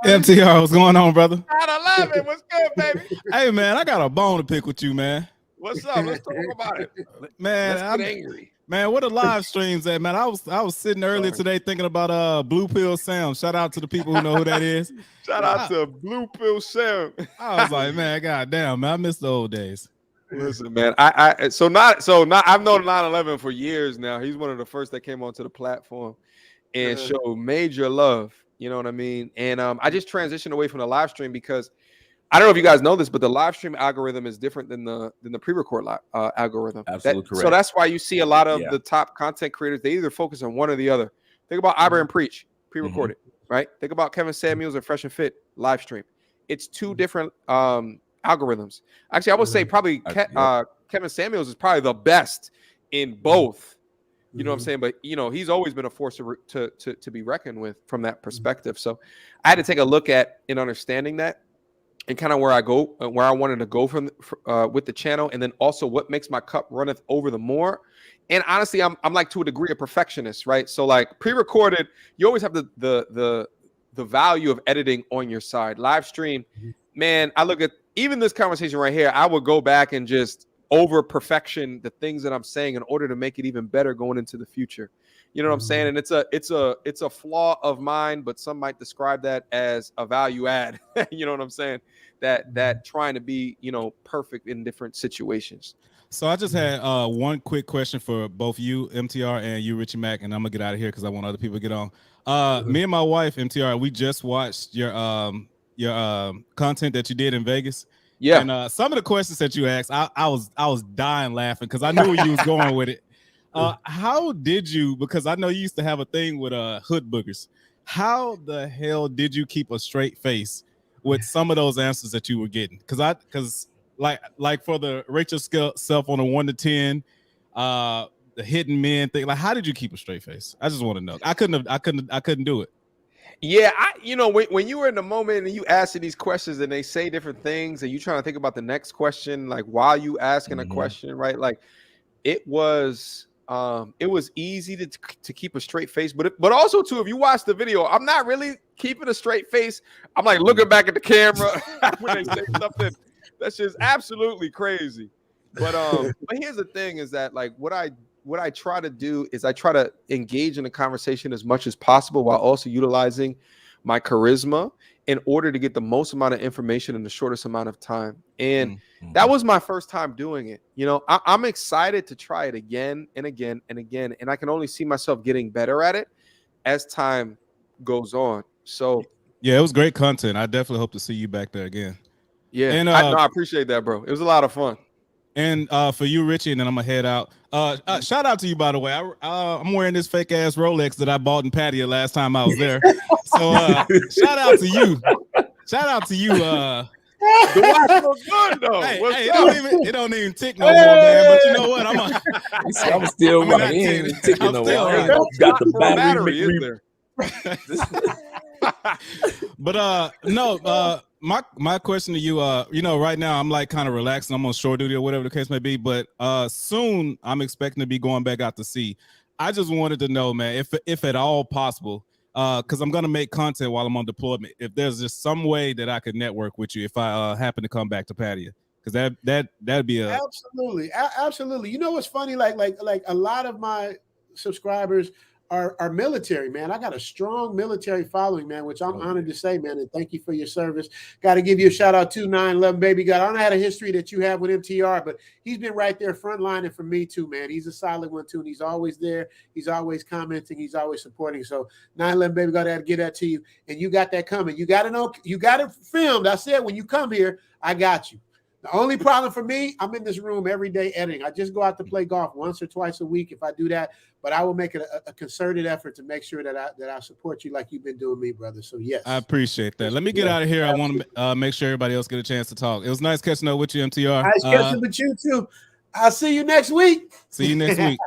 MTR, what's going on, brother? 9/11. What's good, baby? Hey, man, I got a bone to pick with you, man. What's up? Let's talk about it, man. I'm angry. Man, what are live streams at, man? I was sitting earlier today thinking about Blue Pill Sam. Shout out to the people who know who that is. Shout out to Blue Pill Sam. I was like, man, goddamn, man, I miss the old days. Listen, man, I've known 9/11 for years now. He's one of the first that came onto the platform and showed major love. You know what I mean? And I just transitioned away from the live stream because I don't know if you guys know this, but the live stream algorithm is different than the pre-record algorithm. Absolutely correct. So that's why you see a lot of the top content creators. They either focus on one or the other. Think about Iber and Preach, pre-recorded, right? Think about Kevin Samuels or Fresh and Fit, live stream. It's two different algorithms. Actually, I would say probably Kevin Samuels is probably the best in both. You know what I'm saying? But he's always been a force to be reckoned with from that perspective. So I had to take a look at and understanding that and kind of where I wanted to go from with the channel, and then also what makes my cup runneth over the more. And honestly, I'm like to a degree a perfectionist, right? So like pre-recorded, you always have the value of editing on your side. Live stream, man, I look at even this conversation right here, I would go back and just over perfection the things that I'm saying in order to make it even better going into the future. You know what I'm saying? And it's a flaw of mine, but some might describe that as a value add. You know what I'm saying? That trying to be, perfect in different situations. So I just had one quick question for both you, MTR, and you, Richie Mac, and I'm gonna get out of here because I want other people to get on. Me and my wife, MTR, we just watched your content that you did in Vegas. Yeah. And some of the questions that you asked, I was dying laughing because I knew where you was going with it. How did you? Because I know you used to have a thing with hood boogers. How the hell did you keep a straight face with some of those answers that you were getting? Because like for the Rachel self on a 1 to 10, the hidden men thing. Like, how did you keep a straight face? I just want to know. I couldn't do it. Yeah, when you were in the moment and you asking these questions and they say different things and you trying to think about the next question, like while you asking a question, right? Like it was easy to keep a straight face, but also too, if you watch the video, I'm not really keeping a straight face. I'm like looking back at the camera when they say something that's just absolutely crazy. But here's the thing: is that like what I try to do is I try to engage in a conversation as much as possible while also utilizing my charisma in order to get the most amount of information in the shortest amount of time. And that was my first time doing it. I'm excited to try it again and again and again. And I can only see myself getting better at it as time goes on. So yeah, it was great content. I definitely hope to see you back there again. Yeah, and I appreciate that, bro. It was a lot of fun. And for you, Richie, and then I'm gonna head out. Shout out to you, by the way. I'm wearing this fake ass Rolex that I bought in Pattaya last time I was there. So shout out to you. Shout out to you. The watch looks good though. Hey, it don't even tick no more, man. But you know what? I'm still running. Ticking no more. Got the battery in there. But no, my question to you, right now I'm like kind of relaxing. I'm on shore duty or whatever the case may be, but soon I'm expecting to be going back out to sea. I just wanted to know, man, if at all possible, because I'm gonna make content while I'm on deployment. If there's just some way that I could network with you if I happen to come back to Pattaya, because that'd be a absolutely. You know what's funny? Like a lot of my subscribers are military, man. I got a strong military following, man, which I'm honored to say, man. And thank you for your service. Got to give you a shout out to 911 Baby God. I don't know had a history that you have with MTR, but he's been right there frontlining for me too, man. He's a solid one too, and he's always there. He's always commenting. He's always supporting. So 911 Baby God, I had to get that to you, and you got that coming. You got to know. You got it filmed. I said when you come here, I got you. The only problem for me, I'm in this room every day editing. I just go out to play golf once or twice a week if I do that, but I will make it a concerted effort to make sure that I support you like you've been doing me, brother. So yes. I appreciate that. Let me get out of here. I want to make sure everybody else get a chance to talk. It was nice catching up with you, MTR. Nice catching up with you too. I'll see you next week. See you next week.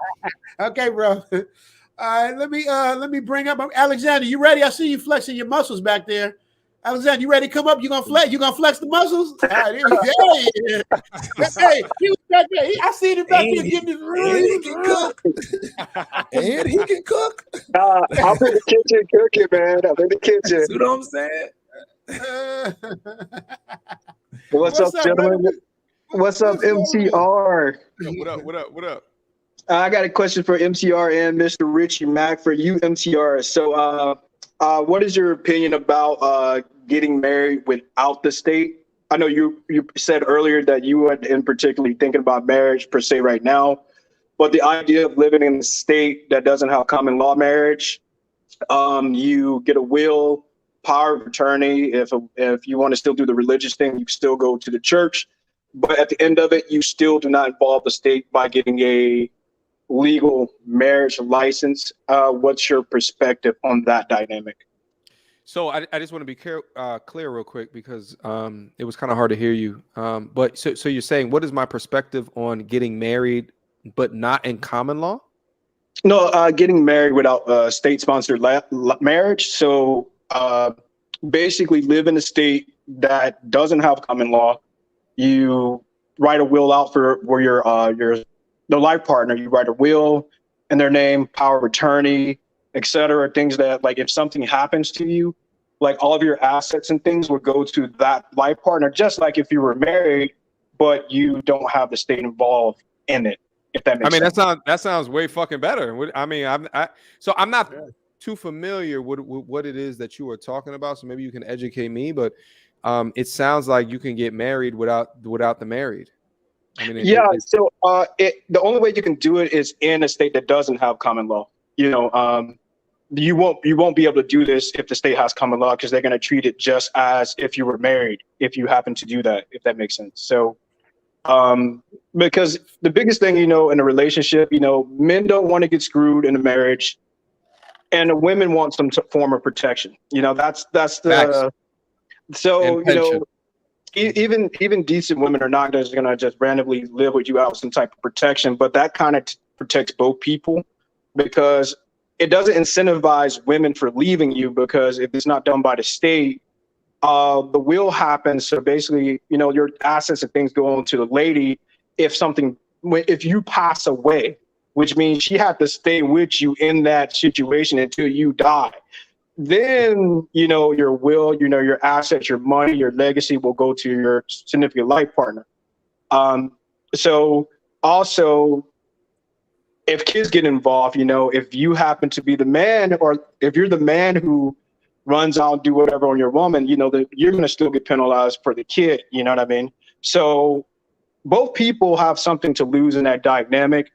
Okay, bro. All right, let me bring up Alexander. You ready? I see you flexing your muscles back there. Alexander, you ready to come up? You gonna flex? You gonna flex the muscles? All right, here we go. Hey, he was back there. I seen him back there getting his room. He can cook. And he can cook. I'm in the kitchen cooking, man. I'm in the kitchen. You know what I'm saying? What's up, gentlemen? What's up, MTR? What up? I got a question for MTR and Mr. Richie Mack. For you, MTR. So, what is your opinion about getting married without the state? I know you said earlier that you weren't in particularly thinking about marriage per se right now, but the idea of living in a state that doesn't have common law marriage, you get a will, power of attorney. If you want to still do the religious thing, you still go to the church. But at the end of it, you still do not involve the state by getting a legal marriage license. What's your perspective on that dynamic? So I just want to be clear real quick because it was kind of hard to hear you. But so you're saying, what is my perspective on getting married but not in common law? No, getting married without state-sponsored marriage. So basically live in a state that doesn't have common law. You write a will out for the life partner. You write a will in their name, power of attorney, etc. Things that, like, if something happens to you, like all of your assets and things would go to that life partner, just like if you were married, but you don't have the state involved in it. If that makes sense. That sounds way fucking better. I mean, I'm not too familiar with what it is that you are talking about, so maybe you can educate me. But it sounds like you can get married without the married. I mean, the only way you can do it is in a state that doesn't have common law. You know, you won't be able to do this if the state has common law, because they're going to treat it just as if you were married, if you happen to do that, if that makes sense. So, because the biggest thing, in a relationship, men don't want to get screwed in a marriage, and the women want some form of protection. That's the so even decent women are not just going to just randomly live with you out some type of protection, but that kind of protects both people, because it doesn't incentivize women for leaving you, because if it's not done by the state, the will happens. So basically, your assets and things go on to the lady. If you pass away, which means she had to stay with you in that situation until you die, then, your will, your assets, your money, your legacy will go to your significant life partner. So also, if kids get involved, if you happen to be the man, or if you're the man who runs out and do whatever on your woman, that you're going to still get penalized for the kid. You know what I mean? So both people have something to lose in that dynamic.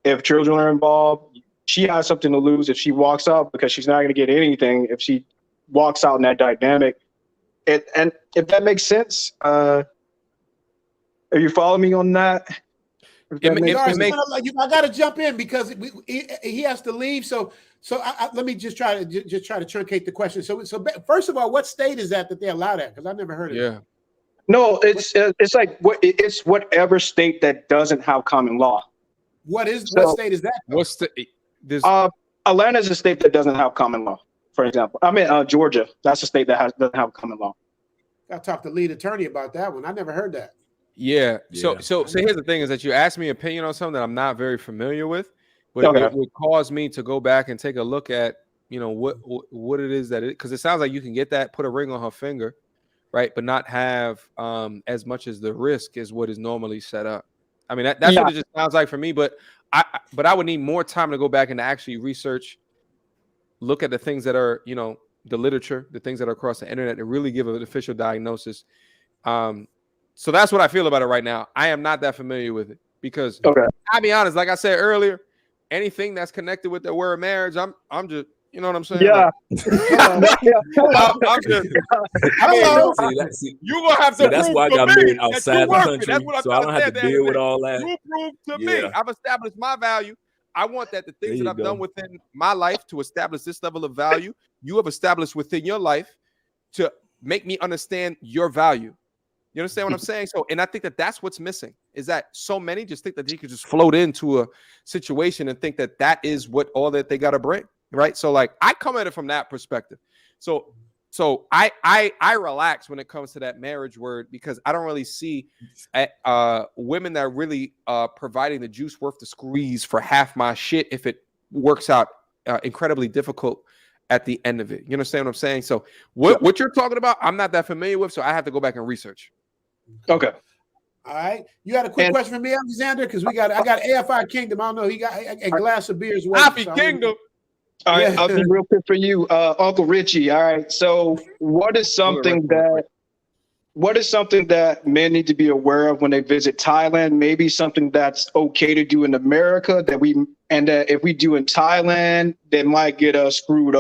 If children are involved, she has something to lose if she walks out, because she's not going to get anything if she walks out in that dynamic. And if that makes sense, are you following me on that? I got to jump in because he has to leave. So let me just try to truncate the question. So first of all, what state is that they allow that? Because I've never heard of it. No, it's like it's whatever state that doesn't have common law. What state is that? What's the Atlanta is a state that doesn't have common law, for example. I mean, Georgia, that's a state that doesn't have common law. Got to talk to lead attorney about that one. I never heard that. Yeah. So here's the thing: is that you asked me opinion on something that I'm not very familiar with, but it would cause me to go back and take a look at, what it is that because it sounds like you can get that, put a ring on her finger, right, but not have as much as the risk as what is normally set up. I mean, that's what it just sounds like for me. But I would need more time to go back and actually research, look at the things that are, the literature, the things that are across the internet, to really give an official diagnosis. So that's what I feel about it right now. I am not that familiar with it because I'll be honest, like I said earlier, anything that's connected with the word marriage, I'm just, you know what I'm saying? Yeah. I'm just, you're gonna have to. That's why I got married outside the country, so I don't have to deal with all that. You prove to me. I've established my value. I want that the things that I've done within my life to establish this level of value, you have established within your life to make me understand your value. You understand what I'm saying? So, and I think that that's what's missing, is that so many just think that they could just float into a situation and think that that is what all that they got to bring, right? So, like, I come at it from that perspective. So I relax when it comes to that marriage word, because I don't really see women that are really providing the juice worth the squeeze for half my shit if it works out incredibly difficult at the end of it. You understand what I'm saying? So what you're talking about, I'm not that familiar with, so I have to go back and research. Okay. All right. You got a quick question for me, Alexander? Because I got AFI Kingdom. I don't know. He got a glass of beer as well. Happy Kingdom. All right, I'll be real quick for you, Uncle Richie. All right. So what is something that men need to be aware of when they visit Thailand? Maybe something that's okay to do in America that if we do in Thailand, they might get us screwed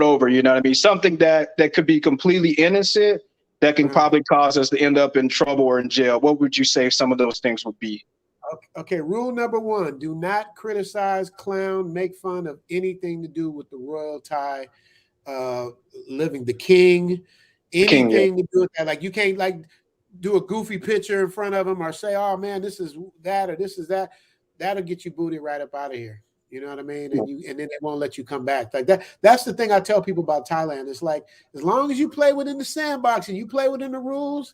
over. You know what I mean? Something that could be completely innocent that can probably cause us to end up in trouble or in jail. What would you say some of those things would be? Okay, rule number 1, do not criticize, clown, make fun of anything to do with the royal Thai living, the king, anything to do with that. Like, you can't like do a goofy picture in front of him or say, oh man, this is that or this is that. That'll get you booted right up out of here. You know what I mean? And then they won't let you come back. Like that. That's the thing I tell people about Thailand. It's like, as long as you play within the sandbox and you play within the rules,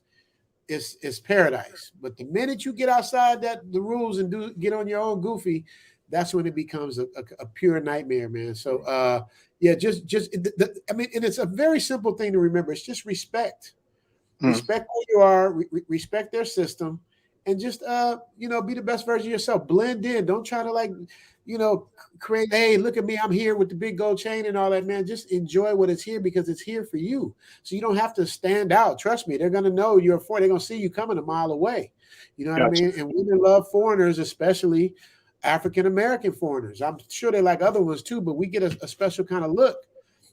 it's paradise. But the minute you get outside the rules and get on your own goofy, that's when it becomes a pure nightmare, man. So I mean, and it's a very simple thing to remember. It's just respect. Respect who you are, respect their system, and just be the best version of yourself. Blend in. Don't try to create, hey, look at me, I'm here with the big gold chain and all that, man. Just enjoy what is here because it's here for you. So you don't have to stand out. Trust me, they're gonna know you're a foreigner. They're gonna see you coming a mile away. You know what I mean? And women love foreigners, especially African American foreigners. I'm sure they like other ones too, but we get a special kind of look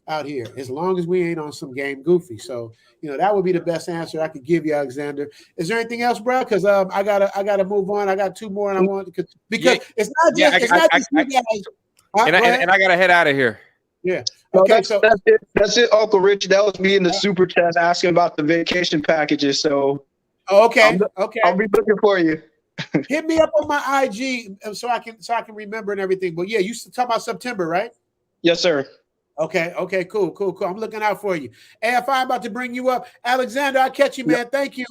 out here as long as we ain't on some game goofy. So that would be the best answer I could give you, Alexander. Is there anything else, bro? Because I gotta move on. I got 2 more, and I want because it's not just you guys. And I gotta head out of here. Yeah. Okay. So that's it, Uncle Rich. That was me in the super chat asking about the vacation packages. So okay. I'll be looking for you. Hit me up on my IG so I can remember and everything. But yeah, you talk about September, right? Yes, sir. Okay, cool. I'm looking out for you. AFI, I'm about to bring you up. Alexander, I'll catch you, man. Yep. Thank you.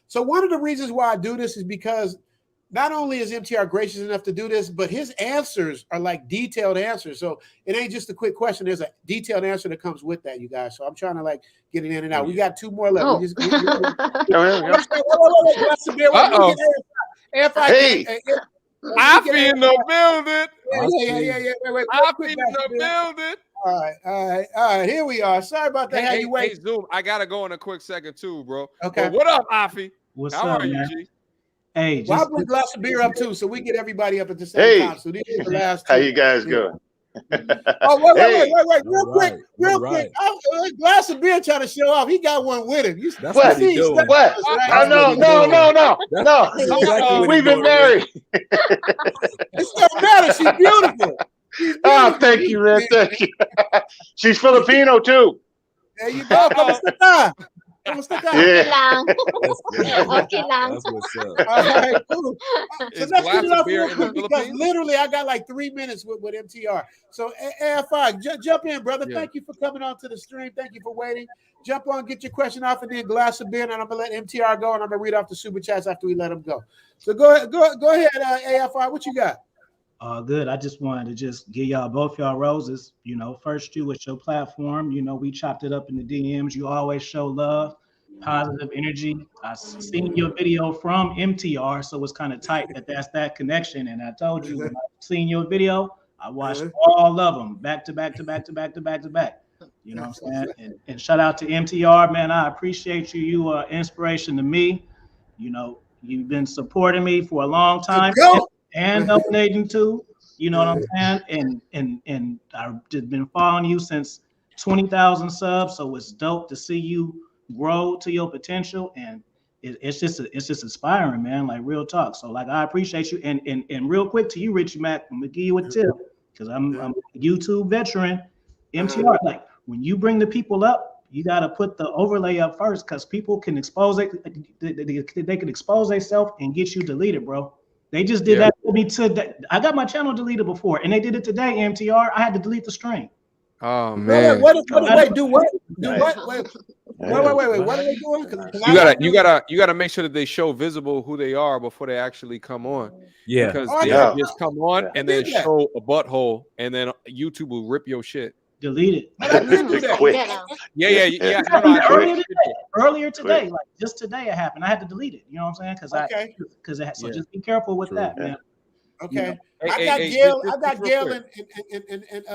So one of the reasons why I do this is because not only is MTR gracious enough to do this, but his answers are like detailed answers. So it ain't just a quick question. There's a detailed answer that comes with that, you guys. So I'm trying to get it in and out. We got 2 more left. Hey. I be in the building. Yeah. Wait. I be in the building. All right. Here we are. Sorry about that. Hey, Zoom. I gotta go in a quick second too, bro. Okay. But what up, Afi? How are you, G? Hey, well, I'll bring a glass of beer up too, so we get everybody up at the same time. So these are the last 2. How you guys doing? Oh, wait. Real quick. A glass of beer trying to show off. He got one with him. What? No. We've been married. It don't matter. She's beautiful. Oh, thank you, man. Thank you. She's Filipino too. There you go. Yeah. Okay, that's what's up. All right, cool. So Is let's glass get it of off beer real in the quick because Philippines? literally I got like 3 minutes with MTR. So AFI, jump in, brother. Yeah. Thank you for coming on to the stream. Thank you for waiting. Jump on, get your question off, and then glass of beer, and I'm gonna let MTR go, and I'm gonna read off the super chats after we let him go. So go ahead, AFI. What you got? Good. I just wanted to just give y'all both y'all roses. You know, first you with your platform. You know, we chopped it up in the DMs. You always show love, positive energy. I seen your video from MTR, so it's kind of tight that's that connection. And I told you when I seen your video, I watched all of them back to back to back to back to back to back. You know what I'm saying? And shout out to MTR, man. I appreciate you. You are inspiration to me. You know, you've been supporting me for a long time. And donating too, you know what I'm saying? And I've just been following you since 20,000 subs, so it's dope to see you grow to your potential, and it's just inspiring, man. Like real talk. So like I appreciate you, and real quick to you, Richie Mac, I'm gonna give you a tip because I'm a YouTube veteran. MTR, like when you bring the people up, you got to put the overlay up first because people can expose it. They can expose themselves and get you deleted, bro. They just did that to me today. I got my channel deleted before, and they did it today, MTR. I had to delete the stream. Oh man! Wait, do what? Wait, what are they doing? You gotta make sure that they show visible who they are before they actually come on. Yeah, because they just come on and then show a butthole, and then YouTube will rip your shit. Delete it. Yeah. Earlier today, like just today, it happened. I had to delete it. You know what I'm saying? Because just be careful with that, man. Okay. You know? I got Gail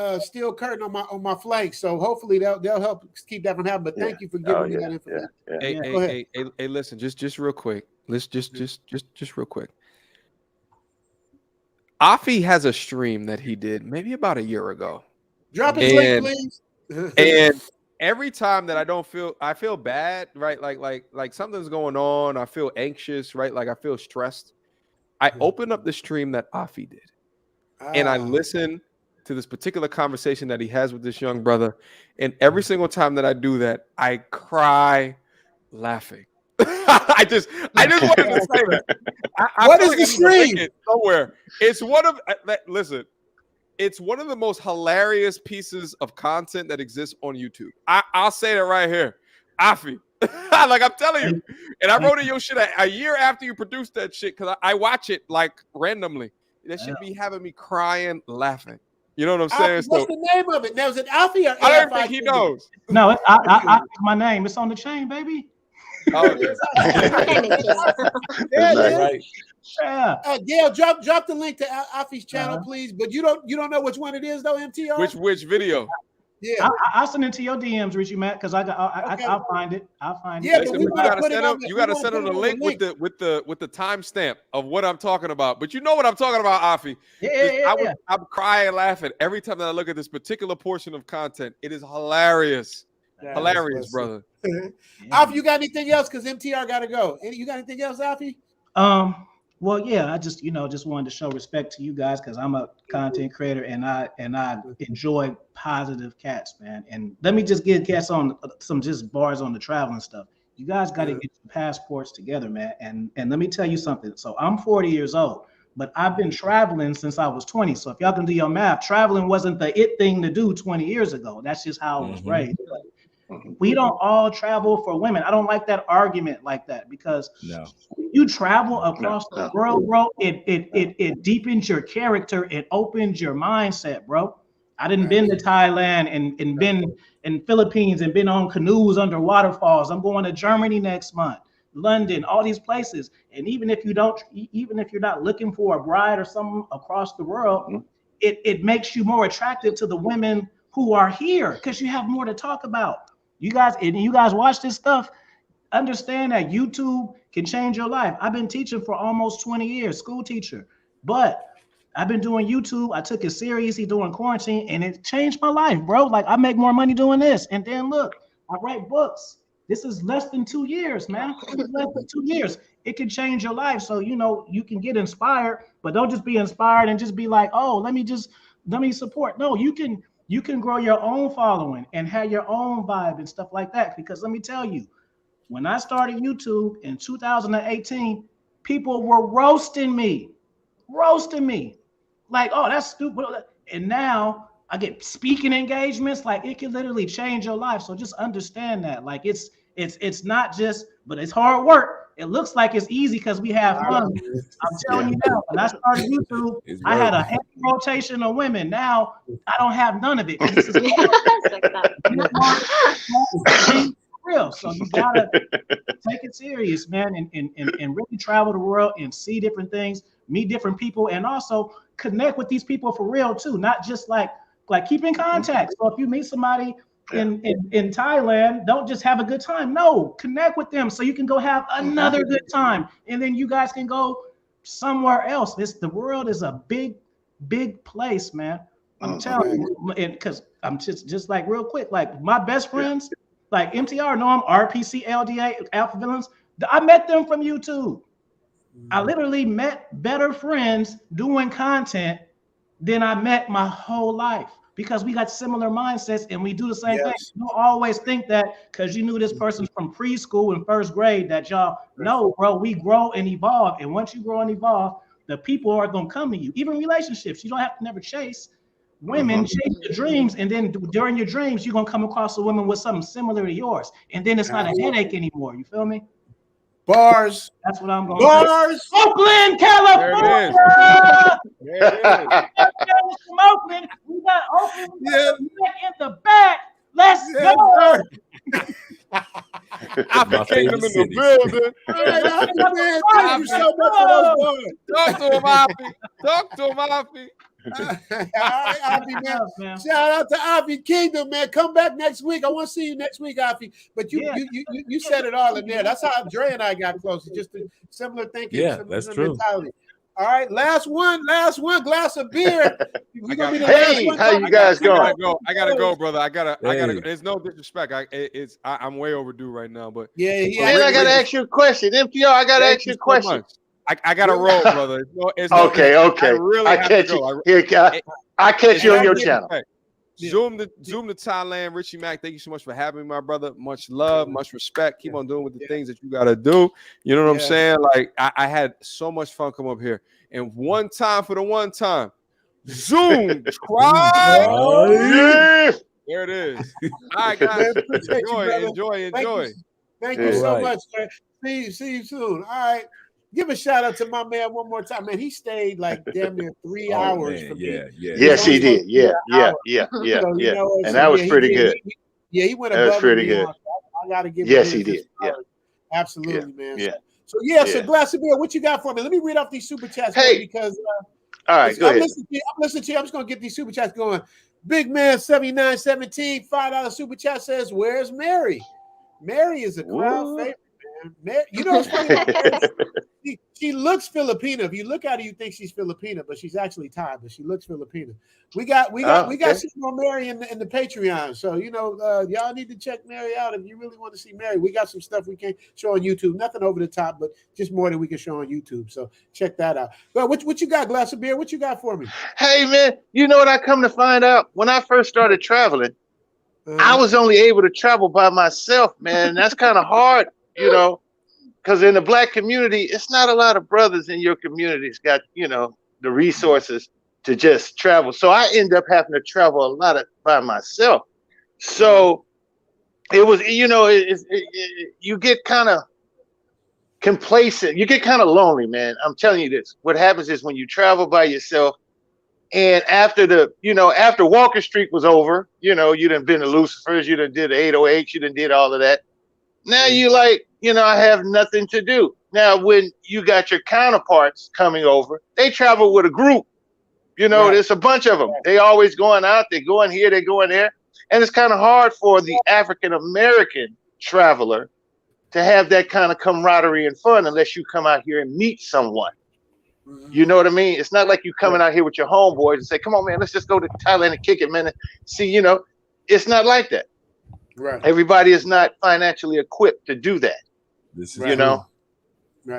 and Steel Curtain on my flank, so hopefully they'll help keep that from happening. But thank you for giving me that information. Hey, listen, just real quick. Let's just real quick. Afi has a stream that he did maybe about a year ago. Drop his link, please. And every time that I feel bad, right? Like something's going on. I feel anxious, right? Like I feel stressed. I open up the stream that Afi did, and I listen to this particular conversation that he has with this young brother. And every single time that I do that, I cry laughing. I just wanted to say that. What is the stream? Somewhere. It's one of listen. It's one of the most hilarious pieces of content that exists on YouTube. I'll say that right here. Afi. Like I'm telling you. And I wrote in your shit a year after you produced that shit because I watch it like randomly. That should be having me crying, laughing. You know what I'm saying? What's the name of it? Now, is it Afi or I don't think he knows. No, I my name. It's on the chain, baby. Oh, right. Yeah. Gail, drop the link to Afi's channel, please. But you don't know which one it is though, MTR. Which video? Yeah, I'll send it to your DMs, Richie Matt, because I'll find it. Yeah, listen, but you gotta send him the link with the timestamp of what I'm talking about. But you know what I'm talking about, Afi. I'm crying, laughing every time that I look at this particular portion of content. It is hilarious. Hilarious, brother. Afi, you got anything else? Because MTR got to go. You got anything else, Afi? Well, yeah, I just wanted to show respect to you guys because I'm a content creator and I enjoy positive cats, man. And let me just give cats on some just bars on the travel and stuff. You guys got to get your passports together, man. And let me tell you something. So I'm 40 years old, but I've been traveling since I was 20. So if y'all can do your math, traveling wasn't the it thing to do 20 years ago. That's just how I was raised. We don't all travel for women. I don't like that argument like that because you travel across the world, bro. It deepens your character. It opens your mindset, bro. I didn't been to Thailand and been in Philippines and been on canoes under waterfalls. I'm going to Germany next month, London, all these places. And even if you're not looking for a bride or something across the world, it makes you more attractive to the women who are here because you have more to talk about. You guys watch this stuff, understand that YouTube can change your life. I've been teaching for almost 20 years, school teacher, but I've been doing YouTube. I took it seriously during quarantine and it changed my life, bro. Like I make more money doing this. And then look, I write books. This is less than 2 years, man. Less than 2 years. It can change your life. So, you can get inspired, but don't just be inspired and just be like, oh, let me support. No, you can grow your own following and have your own vibe and stuff like that. Because let me tell you, When I started YouTube in 2018, people were roasting me. Like, oh, that's stupid. And now I get speaking engagements. Like, it can literally change your life. So just understand that. Like, it's not just, but it's hard work. It looks like it's easy because we have fun. I'm telling you now, when I started YouTube, I had a heavy rotation of women. Now I don't have none of it. This is real. So you gotta take it serious, man, and really travel the world and see different things, meet different people, and also connect with these people for real too. Not just like keep in contact. So if you meet somebody in Thailand, don't just have a good time. No, connect with them so you can go have another good time, and then you guys can go somewhere else. The world is a big place, man. I'm telling you, because I'm just like real quick, like my best friends, like MTR, know them, RPC, LDA, Alpha Villains. I met them from YouTube. I literally met better friends doing content than I met my whole life because we got similar mindsets and we do the same thing. You don't always think that because you knew this person from preschool and first grade that y'all know, bro, we grow and evolve. And once you grow and evolve, the people are going to come to you. Even relationships, you don't have to never chase. Women chase your dreams, and then during your dreams, you're going to come across a woman with something similar to yours. And then it's not a headache anymore. You feel me? Bars. That's what I'm going to say. Oakland, California. There it is. From Oakland. We got Oakland in the back. Let's go. I Kingdom in the building. All right, Afi, man, thank you so much for those bars. Talk to him, Afi. Talk to him, Afi. All right, Afi, man. Shout out to Afi Kingdom, man. Come back next week. I want to see you next week, Afi. But you said it all in there. That's how Dre and I got close. Just a similar thinking. Yeah, similar that's true. mentality. All right, last one, glass of beer. Hey, how you guys going? I gotta go, brother. I gotta go. There's no disrespect. I'm way overdue right now, but I gotta ask you a question. MPR, I gotta ask you a question. I gotta roll, brother. Okay. I catch you. I catch you on your channel. Zoom to Thailand. Richie Mack, thank you so much for having me, my brother. Much love, much respect. Keep on doing with the things that you gotta do. You know what I'm saying? Like I had so much fun come up here. And one time for the one time, Zoom. There it is. All right, guys. Enjoy. Thank you so much, man. See you soon. All right. Give a shout out to my man one more time, man. He stayed like damn near 3 hours for me. Yes, he did. Yeah. And that was pretty good. He went above. That was pretty good. I gotta give. Yes, he did. Yeah, absolutely, man. Yeah. So glass of beer. What you got for me? Let me read off these super chats, because all right, go ahead. I'm listening to you. I'm just gonna get these super chats going. Big man 7917 $5 super chat says, "Where's Mary?" Mary is a crowd favorite. Man, you know what's funny about Mary? She looks Filipina. If you look at her, you think she's Filipina, but she's actually Thai. But she looks Filipina. We got something on Mary in the Patreon. So y'all need to check Mary out if you really want to see Mary. We got some stuff we can show on YouTube. Nothing over the top, but just more than we can show on YouTube. So check that out. But what you got, glass of beer? What you got for me? Hey man, you know what I come to find out? When I first started traveling, I was only able to travel by myself, man. That's kind of hard. Because in the Black community, it's not a lot of brothers in your community that's got, the resources to just travel. So I end up having to travel a lot by myself. So it was, you get kind of complacent. You get kind of lonely, man. I'm telling you this. What happens is when you travel by yourself, and after after Walker Street was over, you done been to Lucifer's, you done did the 808, you done did all of that. Now you like, I have nothing to do. Now, when you got your counterparts coming over, they travel with a group. There's a bunch of them. They always going out. They going here, they going there. And it's kind of hard for the African-American traveler to have that kind of camaraderie and fun unless you come out here and meet someone. You know what I mean? It's not like you coming out here with your homeboys and say, come on, man, let's just go to Thailand and kick it, man. See, it's not like that. Right. Everybody is not financially equipped to do that. This is right.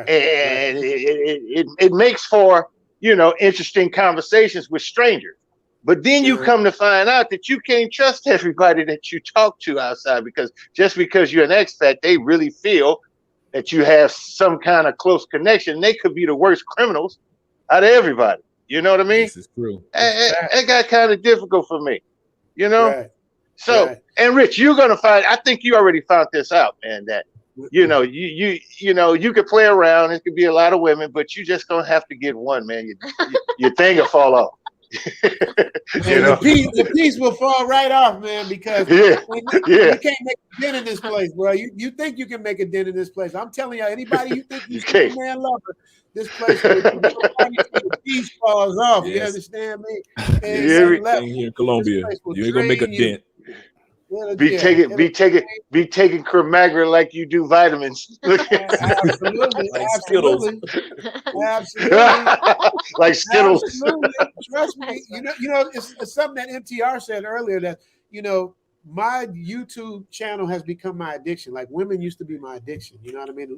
And it makes for interesting conversations with strangers. But then you come to find out that you can't trust everybody that you talk to outside, because just because you're an expat, they really feel that you have some kind of close connection. They could be the worst criminals out of everybody. You know what I mean? This is true. It got kind of difficult for me, you know? Right. So, Right. and Rich, you're going to find, I think you already found this out, man, that, you know, you could play around. It could be a lot of women, but you just going to have to get one, man. Your thing will fall off. The piece will fall right off, man, because you can't make a dent in this place, bro. You think you can make a dent in this place? I'm telling you, anybody you think you can man lover, this place, the piece falls off. Yes. You understand me? Everything here in Colombia, you ain't gonna make a dent. Be taking Cremagra like you do vitamins. Absolutely, like Skittles. Absolutely. Like Skittles. Absolutely. Trust me. You know, it's something that MTR said earlier that, you know, my YouTube channel has become my addiction. Like women used to be my addiction. You know what I mean?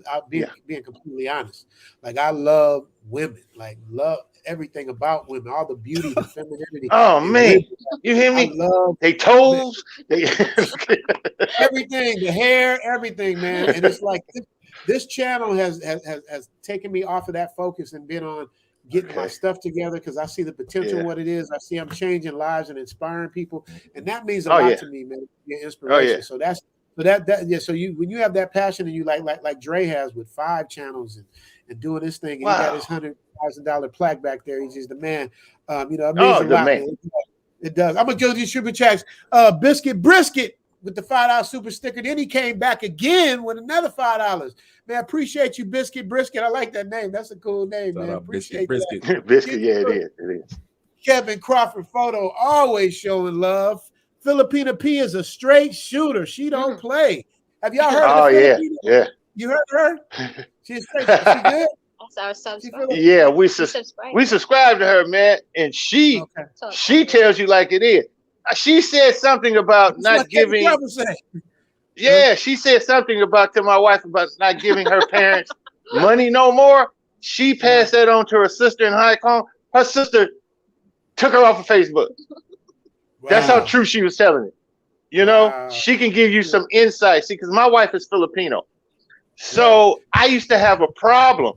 Being completely honest. Like I love women. Like love everything about women, all the beauty, the femininity. Oh man, you hear me? They toes, everything, the hair, everything, man. And it's like this channel has taken me off of that focus and been on getting my stuff together, because I see the potential what it is. I see I'm changing lives and inspiring people, and that means a lot to me, man. Inspiration. So that's so you when you have that passion and you like Dre has with 5 channels and doing this thing, and he got his $100,000 plaque back there. He's just the man. You know, it means a lot, man. It does. I'm gonna go to these super chats. Biscuit Brisket with the $5 super sticker. Then he came back again with another $5. Man, appreciate you, Biscuit Brisket. I like that name. That's a cool name, man. Appreciate Biscuit. that. Biscuit, yeah, it is. Kevin Crawford photo, always showing love. Filipina P is a straight shooter. She don't play. Have y'all heard of Filipina? Yeah. You heard her? She's straight. She good? Yeah, we subscribe to her, man, and she tells you like it is. She said something about not giving. Yeah, she said something to my wife about not giving her parents money no more. She passed that on to her sister in Hong Kong. Her sister took her off of Facebook. Wow. That's how true she was telling it. You know, she can give you some insight. See, because my wife is Filipino. So I used to have a problem,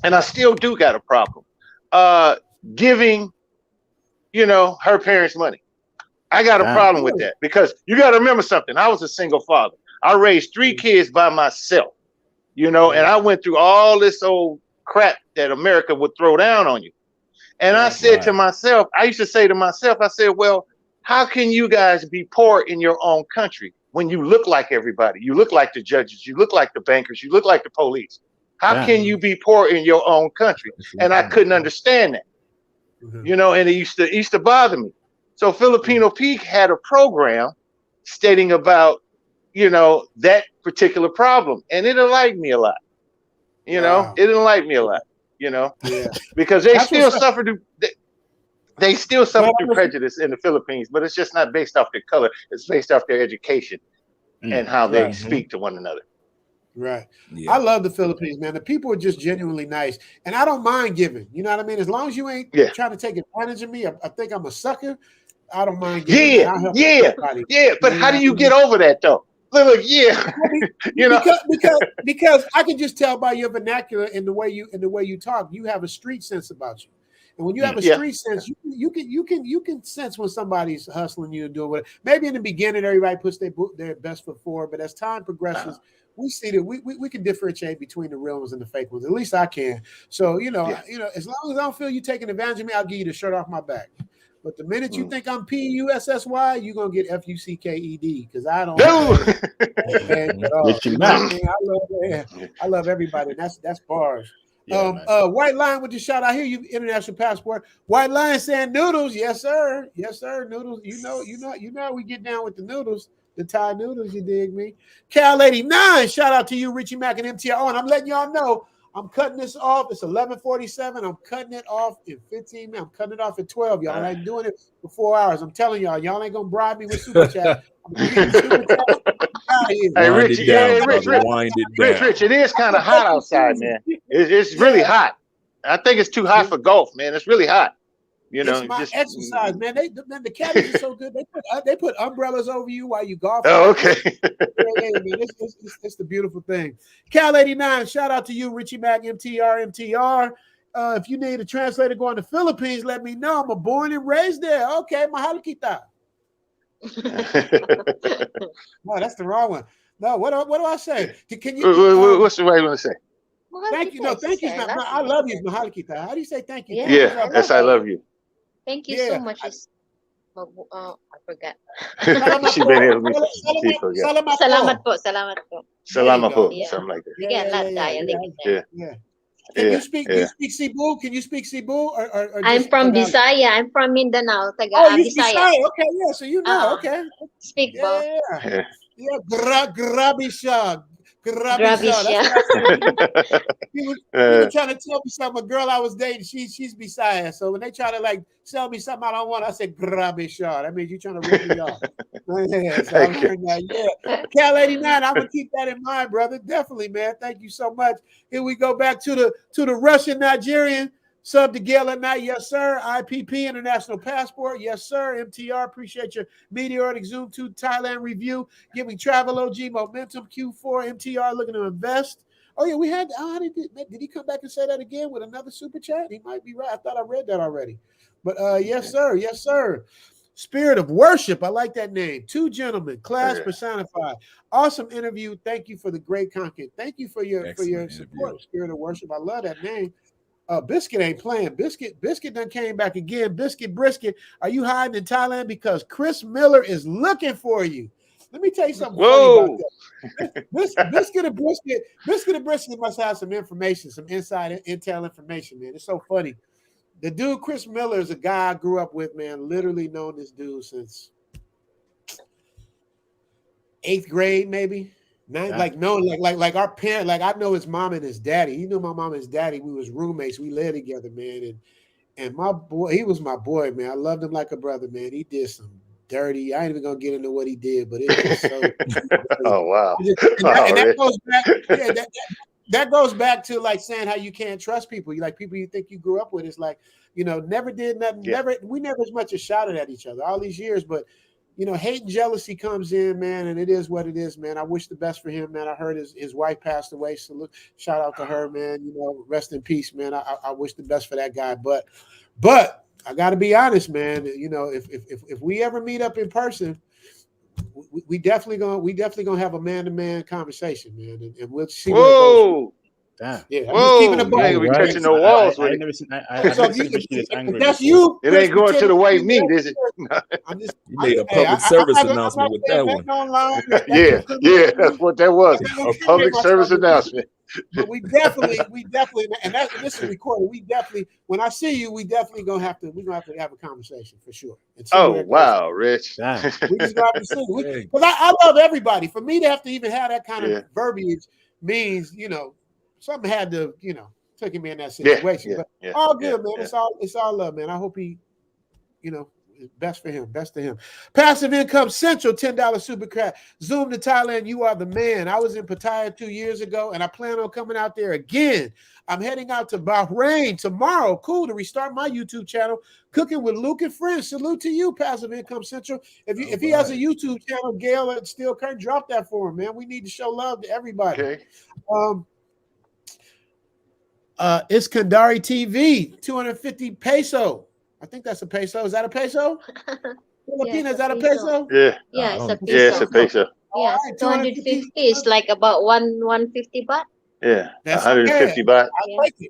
and I still do got a problem, giving, you know, her parents money. I got a problem with that, because you got to remember something. I was a single father. I raised 3 kids by myself, you know, and I went through all this old crap that America would throw down on you. And I said to myself, I used to say to myself, I said, well, how can you guys be poor in your own country when you look like everybody? You look like the judges, you look like the bankers, you look like the police. How can you be poor in your own country? And I couldn't understand that, you know, and it used to bother me. So Filipino Peak had a program stating about, you know, that particular problem. And it enlightened me a lot. You know, it enlightened me a lot, you know, because they still suffer they still suffer through prejudice in the Philippines, but it's just not based off their color. It's based off their education and how they speak to one another. Right. Yeah. I love the Philippines, man. The people are just genuinely nice. And I don't mind giving. You know what I mean? As long as you ain't trying to take advantage of me, I think I'm a sucker. I don't mind giving. Yeah. But how do you get over that though? Look, you know, because I can just tell by your vernacular and the way you talk, you have a street sense about you. And when you have a street sense, you can sense when somebody's hustling you and doing what. Maybe in the beginning, everybody puts their best foot forward, but as time progresses, we see that we can differentiate between the real ones and the fake ones. At least I can. So you know, as long as I don't feel you taking advantage of me, I'll give you the shirt off my back. But the minute you think I'm PUSSY, you're gonna get FUCKED, because I don't. I love everybody. And that's bars. White Lion with the shout. I hear you, International Passport. White Lion saying noodles. Yes, sir. Yes, sir. Noodles. You know we get down with the noodles. The Thai noodles, you dig me? Cal 89, shout out to you, Richie Mack and MTR. Oh, and I'm letting y'all know I'm cutting this off. It's 11:47. I'm cutting it off in 15 minutes. I'm cutting it off at 12, y'all. I ain't doing it for 4 hours. I'm telling y'all ain't gonna bribe me with super chat. Hey, Rich, Rich, it is kind of hot outside, man. It's really hot. I think it's too hot for golf, man. It's really hot. You know, it's my just exercise, man. The caddies are so good. They put umbrellas over you while you golfing. Oh, okay. Man, it's the beautiful thing. Cal 89, shout out to you, Richie Mac, MTR. If you need a translator going to Philippines, let me know. I'm born and raised there. Okay, mahal kita. No, that's the wrong one. No, what do I say? Can you? What's the right one to say? Thank you. No, thank you. I love you, mahal kita. How do you say thank you? Yeah, that's I love you. Thank you so much. I forgot. She been here with me. She forgot. Salamat po. Salamat po. Salamat po. Something like that. Yeah, not dialect. Yeah. Can you speak Cebu? Can you speak Cebu? Or I'm from Visaya. I'm from Mindanao. You're Visaya. Okay, yeah. So you know, okay. Speak po. Yeah. Grabe siya. Grabe siya. You were trying to tell me something. A girl I was dating, she's Visaya. So when they try to like sell me something I don't want, I say grabe siya. That means you're trying to rip me off. Yeah, so I'm hearing that. Yeah. Cal 89, I'm gonna keep that in mind, brother. Definitely, man. Thank you so much. Here we go back to the Russian Nigerian. Sub to Gail at night, yes, sir. IPP, International Passport, yes, sir. MTR, appreciate your meteoric Zoom to Thailand review. Giving Travel OG momentum. Q4, MTR looking to invest. Oh, yeah, we had, did he come back and say that again with another super chat? He might be right. I thought I read that already. But yes, sir. Yes, sir. Spirit of Worship. I like that name. Two gentlemen, class personified. Awesome interview. Thank you for the great content. Thank you for your support, Spirit of Worship. I love that name. Biscuit ain't playing. Biscuit done came back again. Brisket, are you hiding in Thailand? Because Chris Miller is looking for you. Let me tell you something funny about that. Biscuit and Brisket must have some information, some inside intel information, man. It's so funny. The dude, Chris Miller, is a guy I grew up with, man. Literally known this dude since 8th grade, maybe. Like our parent, like I know his mom and his daddy. He knew my mom and his daddy. We was roommates. We lived together, man. And my boy, he was my boy, man. I loved him like a brother, man. He did some dirty. I ain't even gonna get into what he did, but it was so. Oh wow! And that goes back. Yeah, that goes back to like saying how you can't trust people. You like people you think you grew up with. It's like, never did nothing. Yeah. We never as much as shouted at each other all these years, but. Hate and jealousy comes in, man, and it is what it is, man. I wish the best for him, man. I heard his wife passed away. Salute, shout out to her, man. Rest in peace, man. I wish the best for that guy. But I got to be honest, man. If we ever meet up in person, we definitely gonna have a man-to-man conversation, man, and we'll see. Whoa. Damn. Yeah, whoa, you ain't gonna be touching no walls with it. That's you. It ain't going to the white meat, is it? You made a public service announcement with that one. Yeah, that's what that was. A public service announcement. But we definitely, and this is recorded. We definitely, when I see you, we're gonna have to have a conversation for sure. Oh wow, Rich. We just gonna have to see because I love everybody. For me to have to even have that kind of verbiage means, something had to, took him in that situation. But all good, man. Yeah. It's all love, man. I hope he, best for him. Best to him. Passive Income Central, $10 super crack. Zoom to Thailand. You are the man. I was in Pattaya 2 years ago, and I plan on coming out there again. I'm heading out to Bahrain tomorrow. Cool, to restart my YouTube channel, Cooking with Luke and Friends. Salute to you, Passive Income Central. If he has a YouTube channel, Gail and Steel Curtain, drop that for him, man. We need to show love to everybody. Okay. It's Kandari TV, 250 peso. I think that's a peso. Is that a peso? Filipina, is that a peso? Yeah. Yeah, it's a peso. Yeah, it's a peso. Yeah, right, 250 is like about 150 baht. Yeah, 150 baht.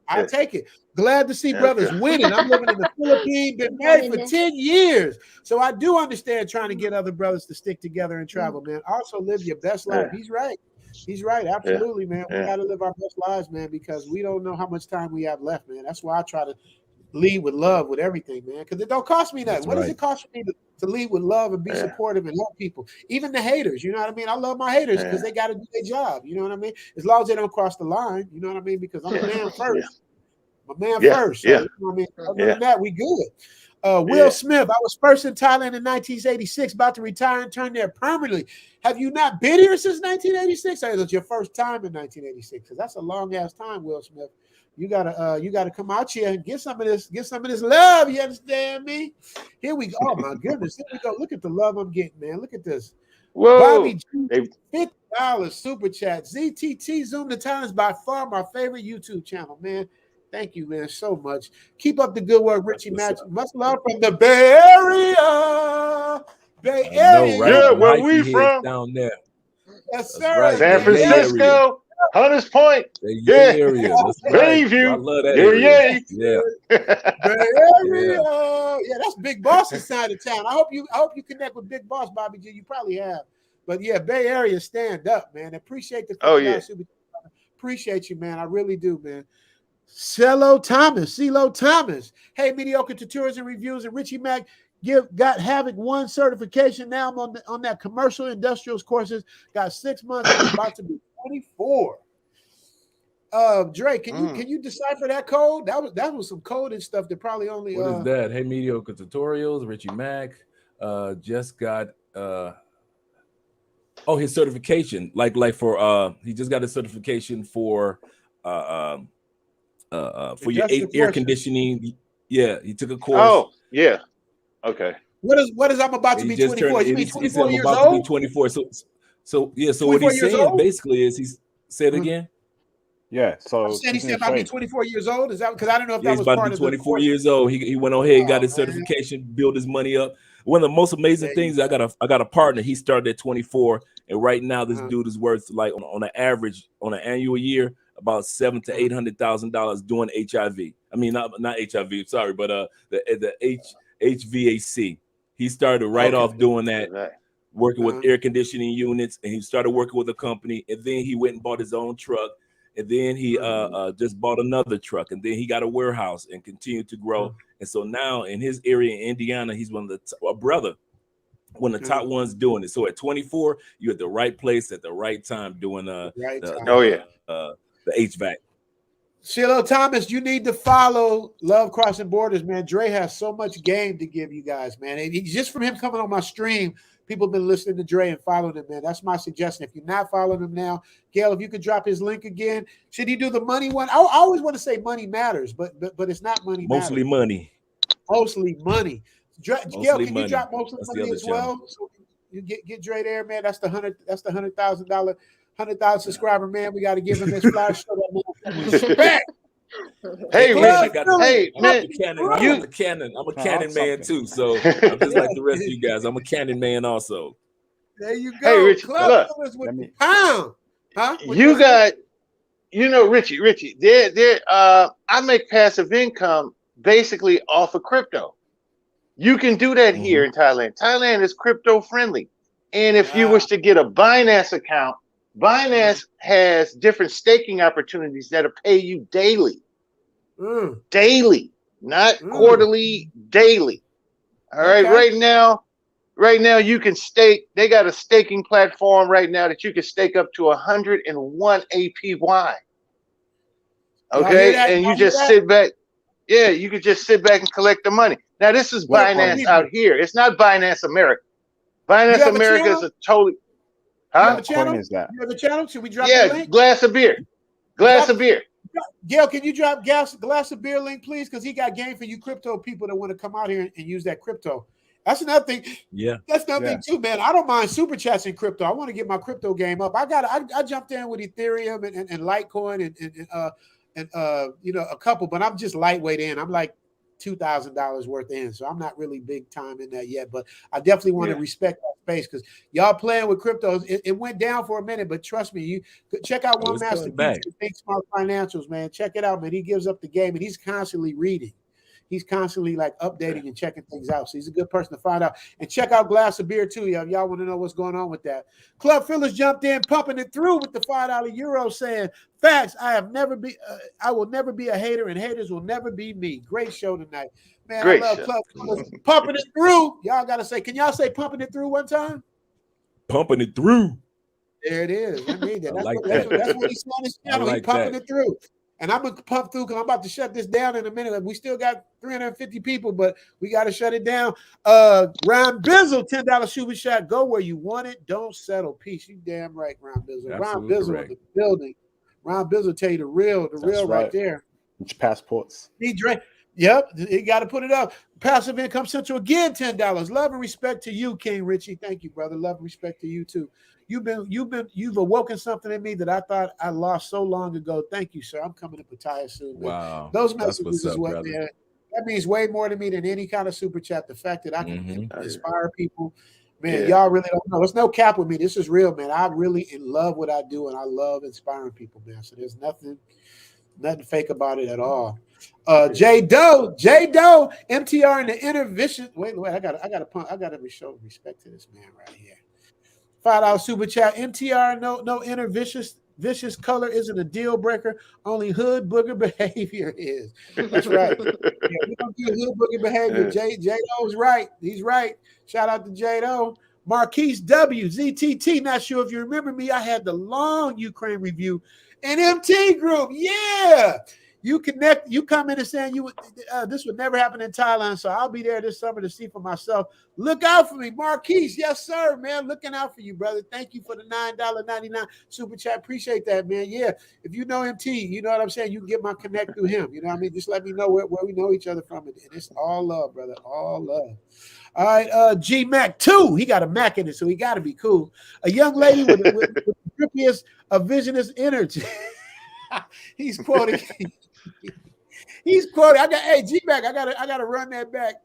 I'll take it. Glad to see brothers winning. I'm living in the Philippines, been married for 10 years. So I do understand trying to get other brothers to stick together and travel, man. Also live your best life. He's right. He's right. Absolutely, man. We got to live our best lives, man, because we don't know how much time we have left, man. That's why I try to lead with love with everything, man, because it don't cost me nothing. What does it cost me to lead with love and be supportive and help people? Even the haters, you know what I mean? I love my haters because they got to do their job, you know what I mean? As long as they don't cross the line, you know what I mean? Because I'm a man first. I'm a man first. So, you know what I mean? Other than that, we good. Will Smith, I was first in Thailand in 1986, about to retire and turn there permanently. Have you not been here since 1986? Or was it your first time in 1986? Because that's a long ass time, Will Smith. You gotta come out here and get some of this love. You understand me? Here we go. Oh my goodness, here we go. Look at the love I'm getting, man. Look at this. Whoa. Bobby G, $50 super chat. ZTT Zoom to Thailand is by far my favorite YouTube channel, man. Thank you, man, so much. Keep up the good work, Richie Match. Much love from the Bay Area. Bay Area. Right? Yeah, where we from? Down there. Yes, sir. Right. San Francisco, Hunters Point. Yeah. Area. That's right. Bayview. I love that area. Yeah. Bay Area. Yeah, that's Big Boss's side of town. I hope you connect with Big Boss, Bobby G. You probably have. But yeah, Bay Area, stand up, man. Appreciate the super. Appreciate you, man. I really do, man. CeeLo Thomas. Hey, Mediocre Tutorials and Reviews and Richie Mac got Havoc 1 certification. Now I'm on that commercial industrials courses. Got 6 months. I'm about to be 24. Dre, can you decipher that code? That was some code and stuff that probably only What is that? Hey, Mediocre Tutorials, Richie Mac just got his certification. Like for he just got a certification for your air conditioning. Yeah, he took a course. Oh, yeah. Okay. What is I'm about to be 24? You mean 24 years old? To be 24. So what he's saying basically is he's said again. Yeah. So he said about to be 24 years old. Is that because I don't know if that was about part to be of 24 years old. He went on ahead, got his certification, built his money up. One of the most amazing things, I got a partner. He started at 24, and right now this dude is worth like on an average on an annual year about $700,000 to $800,000 doing HIV. I mean, not HIV. Sorry, but the HVAC. He started off doing that, working with air conditioning units, and he started working with a company, and then he went and bought his own truck, and then he just bought another truck, and then he got a warehouse and continued to grow. And so now in his area in Indiana, he's one of the one of the top ones doing it. So at 24, you're at the right place at the right time doing the HVAC. CeeLo Thomas, you need to follow Love Crossing Borders, man. Dre has so much game to give you guys, man. And just from him coming on my stream, people have been listening to Dre and following him, man. That's my suggestion. If you're not following him now, Gail, if you could drop his link again. Should he do the money one? I always want to say money matters, but it's not money Mostly matters. money. Mostly money. Gail, can you drop mostly money as well? So you get Dre there, man. That's the $100,000, 100,000 subscriber, man. We got to give him this flash show. Respect. Hey, man. I'm a Canon man too. So I'm just like the rest of you guys. I'm a Canon man also. There you go. Hey, Richie, look. You got, Richie. I make passive income basically off of crypto. You can do that here in Thailand. Thailand is crypto friendly, and if you wish to get a Binance account, Binance has different staking opportunities that'll pay you daily. Daily, not quarterly, daily. All right. Right now you can stake. They got a staking platform right now that you can stake up to 101 APY. Okay. And you just sit back. Yeah, you could just sit back and collect the money. Now this is Binance out here. It's not Binance America. Binance America is a totally. What coin is that? You have a channel? Should we drop the link? Glass of beer. Gail, can you drop glass of beer link, please? Because he got game for you crypto people that want to come out here and use that crypto. That's another thing. Yeah. That's another thing too, man. I don't mind super chats in crypto. I want to get my crypto game up. I jumped in with Ethereum and Litecoin and a couple, but I'm just lightweight in. I'm like $2,000 worth in, so I'm not really big time in that yet, but I definitely want to respect that space because y'all playing with cryptos. It went down for a minute, but trust me, you check out One Master Think Smart Financials, man. Check it out, man. He gives up the game and he's constantly reading. He's constantly like updating and checking things out. So he's a good person to find out. And check out Glass of Beer too, y'all. Y'all want to know what's going on with that. Club Phyllis jumped in, pumping it through with the $5 euro, saying, "Facts. I will never be a hater, and haters will never be me." Great show tonight, man. Great I love show. Club Phyllis pumping it through. Y'all gotta say, can y'all say pumping it through one time? Pumping it through. There it is. I need that. That's what he's on his channel. He's pumping it through. And I'm going to pump through because I'm about to shut this down in a minute. We still got 350 people, but we got to shut it down. Ron Bizzle, $10 super shot. Go where you want it. Don't settle. Peace. You damn right, Ron Bizzle. Ron Bizzle in the building. Ron Bizzle tell you the real right there. Passports. Yep, you got to put it up. Passive Income Central again, $10. Love and respect to you, King Richie. Thank you, brother. Love and respect to you too. You've awoken something in me that I thought I lost so long ago. Thank you, sir. I'm coming to Pattaya soon. Man. Wow, those messages is what, man. That means way more to me than any kind of super chat. The fact that I can inspire people, man. Y'all really don't know. It's no cap with me. This is real, man. I really love what I do, and I love inspiring people, man. So there's nothing fake about it at all. J Doe, MTR in the intervention. Wait, I gotta show respect to this man right here. $5 super chat. MTR, no inner vicious color isn't a deal breaker. Only hood booger behavior is. That's right. We don't do hood booger behavior. J Doe's right. He's right. Shout out to J Doe. Marquise W, ZTT. Not sure if you remember me. I had the long Ukraine review in MT group. Yeah. You come in and saying this would never happen in Thailand, so I'll be there this summer to see for myself. Look out for me, Marquise. Yes, sir, man. Looking out for you, brother. Thank you for the $9.99 super chat. Appreciate that, man. Yeah, if you know MT, you know what I'm saying. You can get my connect through him. You know what I mean? Just let me know where we know each other from, and it's all love, brother. All love. All right, G Mac 2. He got a Mac in it, so he got to be cool. A young lady with the drippiest of visionist energy. He's quoting. Hey, G-Mac, I gotta run that back.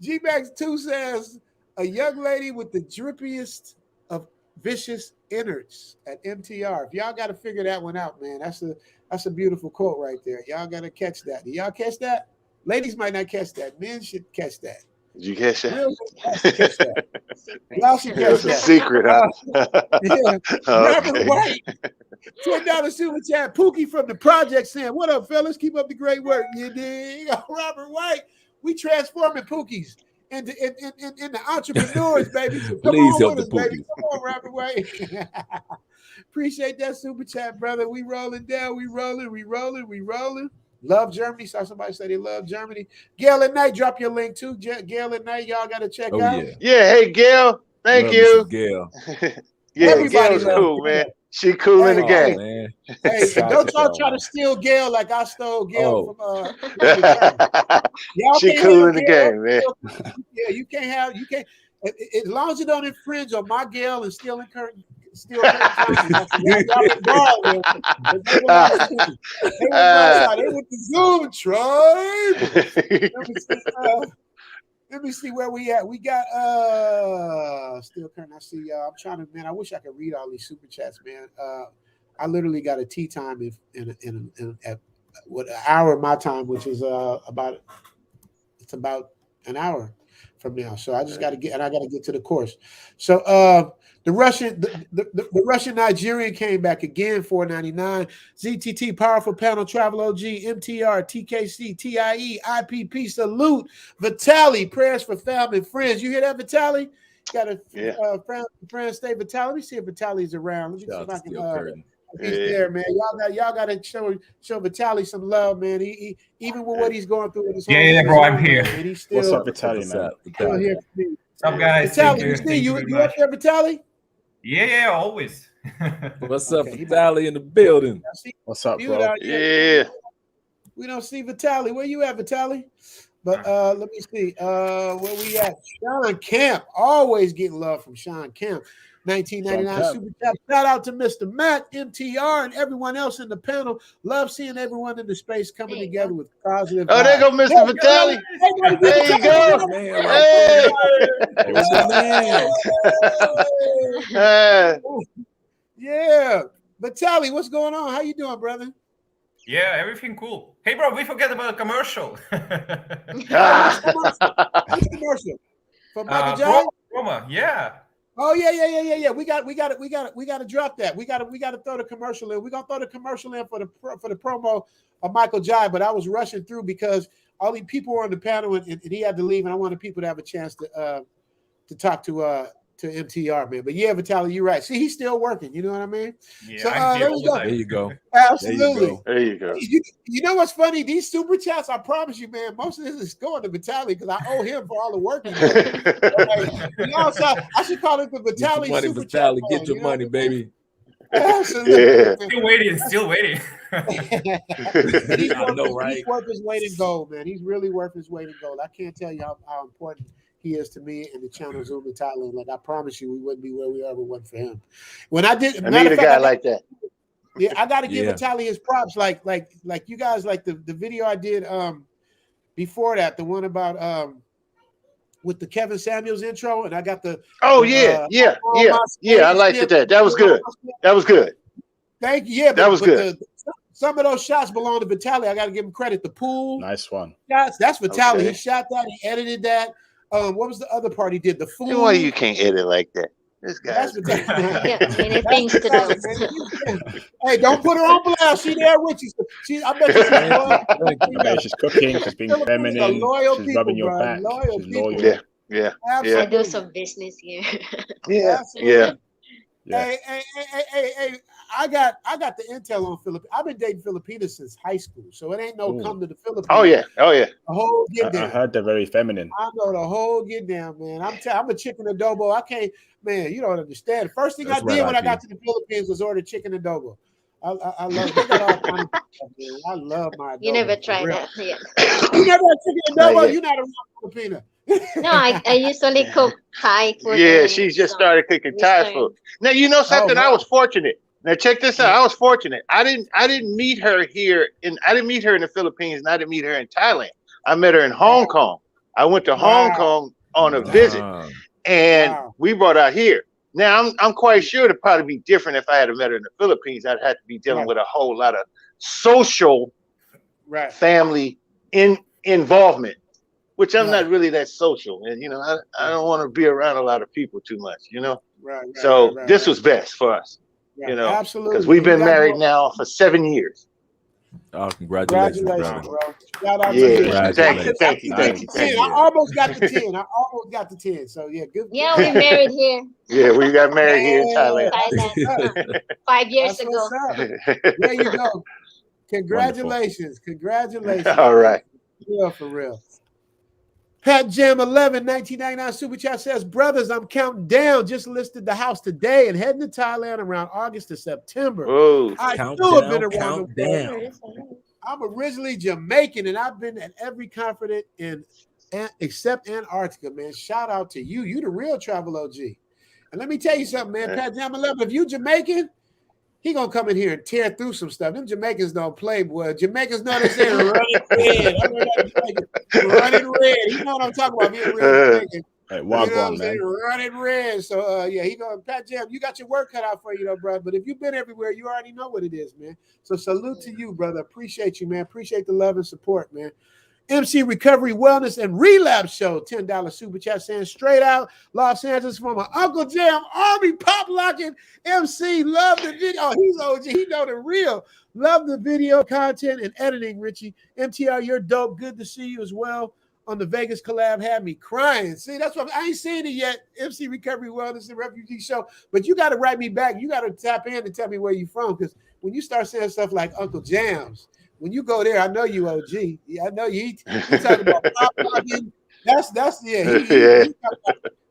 G-Mac 2 says, a young lady with the drippiest of vicious innards at MTR. If y'all gotta figure that one out, man, that's a beautiful quote right there. Y'all gotta catch that. Do y'all catch that? Ladies might not catch that. Men should catch that. Did you catch that? Y'all should catch that. It's a secret, huh? Yeah. Robert White. $20 super chat. Pookie from the project saying, what up, fellas? Keep up the great work. You dig? Robert White. We transforming Pookies into entrepreneurs, baby. So please help us, the Pookies. baby. Come on, Robert White. Appreciate that super chat, brother. We rolling down. We rolling. Love Germany. Saw somebody say they love Germany. Gail at Night, drop your link too. Gail at Night, y'all got to check out. Yeah. Hey, Gail. Thank you. Gail. Yeah, Gail's cool, man. She cool in the game. Man. Hey, don't y'all try to steal Gail like I stole Gail from y'all she cool in the game, man. Yeah, you can't as long as you don't infringe on my Gail and stealing curtain. They with the Zoom tribe. Let me see where we at. We got still current. I see y'all. I'm trying to, man. I wish I could read all these super chats, man. I literally got a tea time at an hour of my time, which is about an hour from now. So I just got to get to the course. So the Russian Nigerian came back again, $4.99. ZTT, Powerful Panel, Travel OG, MTR, TKC, TIE, IPP, Salute, Vitali, Prayers for Family and Friends. You hear that, Vitali? Got a friend stay Vitali. Let me see if Vitali's around. Let me see if I can. He's there, man. Y'all got to show Vitali some love, man. He even with what he's going through with his bro, I'm here. Man, he's still, what's up, Vitali, man? Still here for me. What's up, guys? Vitali, you up there, Vitali? Yeah, always. What's up, Vitali in the building? What's up, bro? Yeah. We don't see Vitali. Where you at, Vitali? But let me see. Where we at? Sean Camp. Always getting love from Sean Camp. 1999 super chat. Shout out to Mr. Matt, MTR, and everyone else in the panel. Love seeing everyone in the space coming together with positive. Oh, there go Mr. Vitali. There you go. Hey. Yeah. Vitali, what's going on? How you doing, brother? Yeah, everything cool. Hey, bro, we forget about a commercial. What's commercial? For Michael Jai? Roma, yeah. Oh yeah. We got to drop that. We got to throw the commercial in. We're gonna throw the commercial in for the promo of Michael Jai, but I was rushing through because all these people were on the panel and he had to leave, and I wanted people to have a chance to talk to MTR, man. But yeah, Vitali, you're right. See, he's still working. You know what I mean? Yeah, so, there you go. Absolutely. There you go. You know what's funny? These super chats, I promise you, man, most of this is going to Vitali because I owe him for all the work he did. So I should call it the Vitali super chat. Get your money, baby. Absolutely. Still waiting. He's right? worth his weight in gold, man. He's really worth his weight in gold. I can't tell you how important he is to me and the channel Zoom in Thailand. Like I promise you, we wouldn't be where we are if it wasn't for him. When I did, I need a guy like that. Yeah, I got to give Vitaly his props. Like you guys, like the video I did before that, the one about with the Kevin Samuels intro, and I got the I liked that. That was good. That was good. Thank you. Yeah, that was good. Some of those shots belong to Vitaly. I got to give him credit. The pool, nice one. Shots, that's Vitaly. Okay. He shot that. He edited that. What was the other part he did? The food. Why you can't edit like that? This guy. That's Vitaly. Many things to do. Hey, don't put her on blast. She there with you. I bet she's cooking. She's being feminine. She's rubbing your back. She's loyal. Yeah. I do some business here. Yeah. Hey, I got the intel on Philippines. I've been dating Filipinas since high school, so it ain't no come to the Philippines. Oh yeah. The whole get down. I heard they're very feminine. I know the whole get down, man. I'm a chicken adobo. I can't, man. You don't understand. The first thing I did when I got to the Philippines was order chicken adobo. I love it. They got all kinds of stuff, man. I love my adobo. You never tried that yet. You never had chicken adobo? You're not a real Filipina. No, I usually cook Thai food. Yeah, she just started cooking Thai food. Now you know something. I was fortunate. Now check this out. I was fortunate. I didn't meet her here I didn't meet her in the Philippines, and I didn't meet her in Thailand. I met her in Hong Kong. I went to Hong Kong on a visit, and we brought her here. Now I'm quite sure it'd probably be different if I had met her in the Philippines. I'd have to be dealing with a whole lot of social, family involvement. Which I'm not really that social, and I don't want to be around a lot of people too much, So this was best for us, absolutely, because we've been married now for 7 years. Oh, congratulations, bro! Shout out to you. Thank you. I almost got the 10. So yeah, good. Yeah, we married here. Yeah, we got married here in Thailand. 5 years ago. There you go. Congratulations. All right. For real. Pat Jam 11, 1999 Super Chat says, brothers, I'm counting down. Just listed the house today and heading to Thailand around August to September. Whoa. I still have been around the world. I'm originally Jamaican, and I've been at every continent except Antarctica, man. Shout out to you. You the real travel OG. And let me tell you something, man. Pat Jam 11, if you Jamaican, he gonna come in here and tear through some stuff. Them Jamaicans don't play, boy. Jamaicans know they say running red. Running red. You know what I'm talking about. Being real Jamaican. Hey, you know what I'm saying? Running red. So he going, Pat Jam, you got your work cut out for you, though, brother. But if you've been everywhere, you already know what it is, man. So salute to you, brother. Appreciate you, man. Appreciate the love and support, man. MC Recovery Wellness and Relapse Show, $10 super chat saying straight out Los Angeles from my Uncle Jam Army pop locking MC. Love the video. Oh, he's OG. He know the real. Love the video content and editing, Richie. MTR, you're dope. Good to see you as well. On the Vegas collab had me crying. See, that's what I ain't seen it yet. MC Recovery Wellness and Refugee Show. But you got to write me back. You got to tap in and tell me where you from. Because when you start saying stuff like Uncle Jams, when you go there, I know you OG. Yeah, I know you. You talking about pop locking. That's He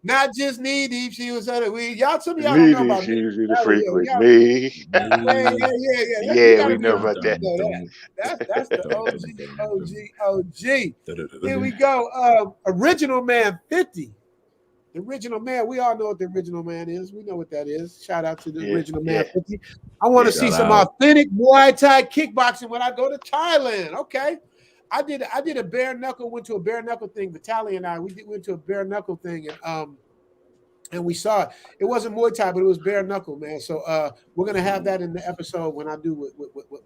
not just knee deep. She was other weed. Y'all, some of y'all don't know about me. The frequent me. Yeah, we know about that. That's the OG. Here we go. Original Man 50. The Original Man, we all know what the Original Man is. We know what that is. Shout out to the Original Man 50. I want to see some authentic Muay Thai kickboxing when I go to Thailand. Okay. I did a bare knuckle, went to a bare knuckle thing. Vitaly and I, went to a bare knuckle thing and we saw it. It wasn't Muay Thai, but it was bare knuckle, man. So we're gonna have that in the episode when I do with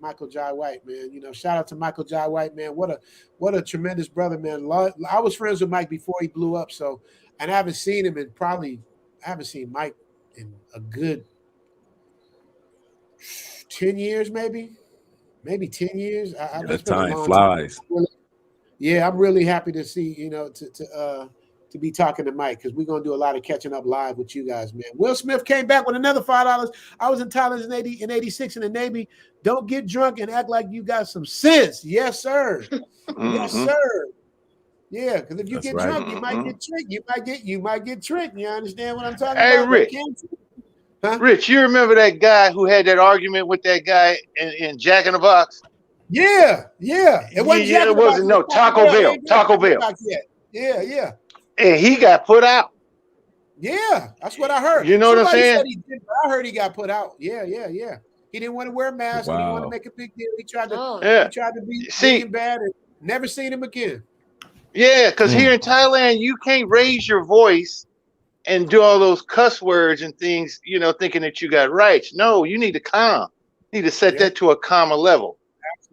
Michael Jai White, man. Shout out to Michael Jai White, man. What a tremendous brother, man. I was friends with Mike before he blew up, so. And I haven't seen him I haven't seen Mike in a good 10 years, maybe 10 years. That time flies. I'm really happy to see, to be talking to Mike, because we're going to do a lot of catching up live with you guys, man. Will Smith came back with another $5. I was in Thailand in 86 in the Navy. Don't get drunk and act like you got some sense. Yes, sir. Yes, sir. Yeah, because if you get drunk, you might get tricked. You might get tricked. You understand what I'm talking about? Rick. Huh? Rich, you remember that guy who had that argument with that guy in Jack in the Box? Yeah. It wasn't Jack in the it wasn't Box, Taco Bell. Taco Bell. Yeah. And he got put out. Yeah, that's what I heard. You know what I'm saying? Said he did, but I heard he got put out. Yeah. He didn't want to wear a mask. He didn't want to make a big deal. He tried to be bad and never seen him again. Yeah, because here in Thailand, you can't raise your voice and do all those cuss words and things, thinking that you got rights. No, you need to calm. You need to set that to a calmer level.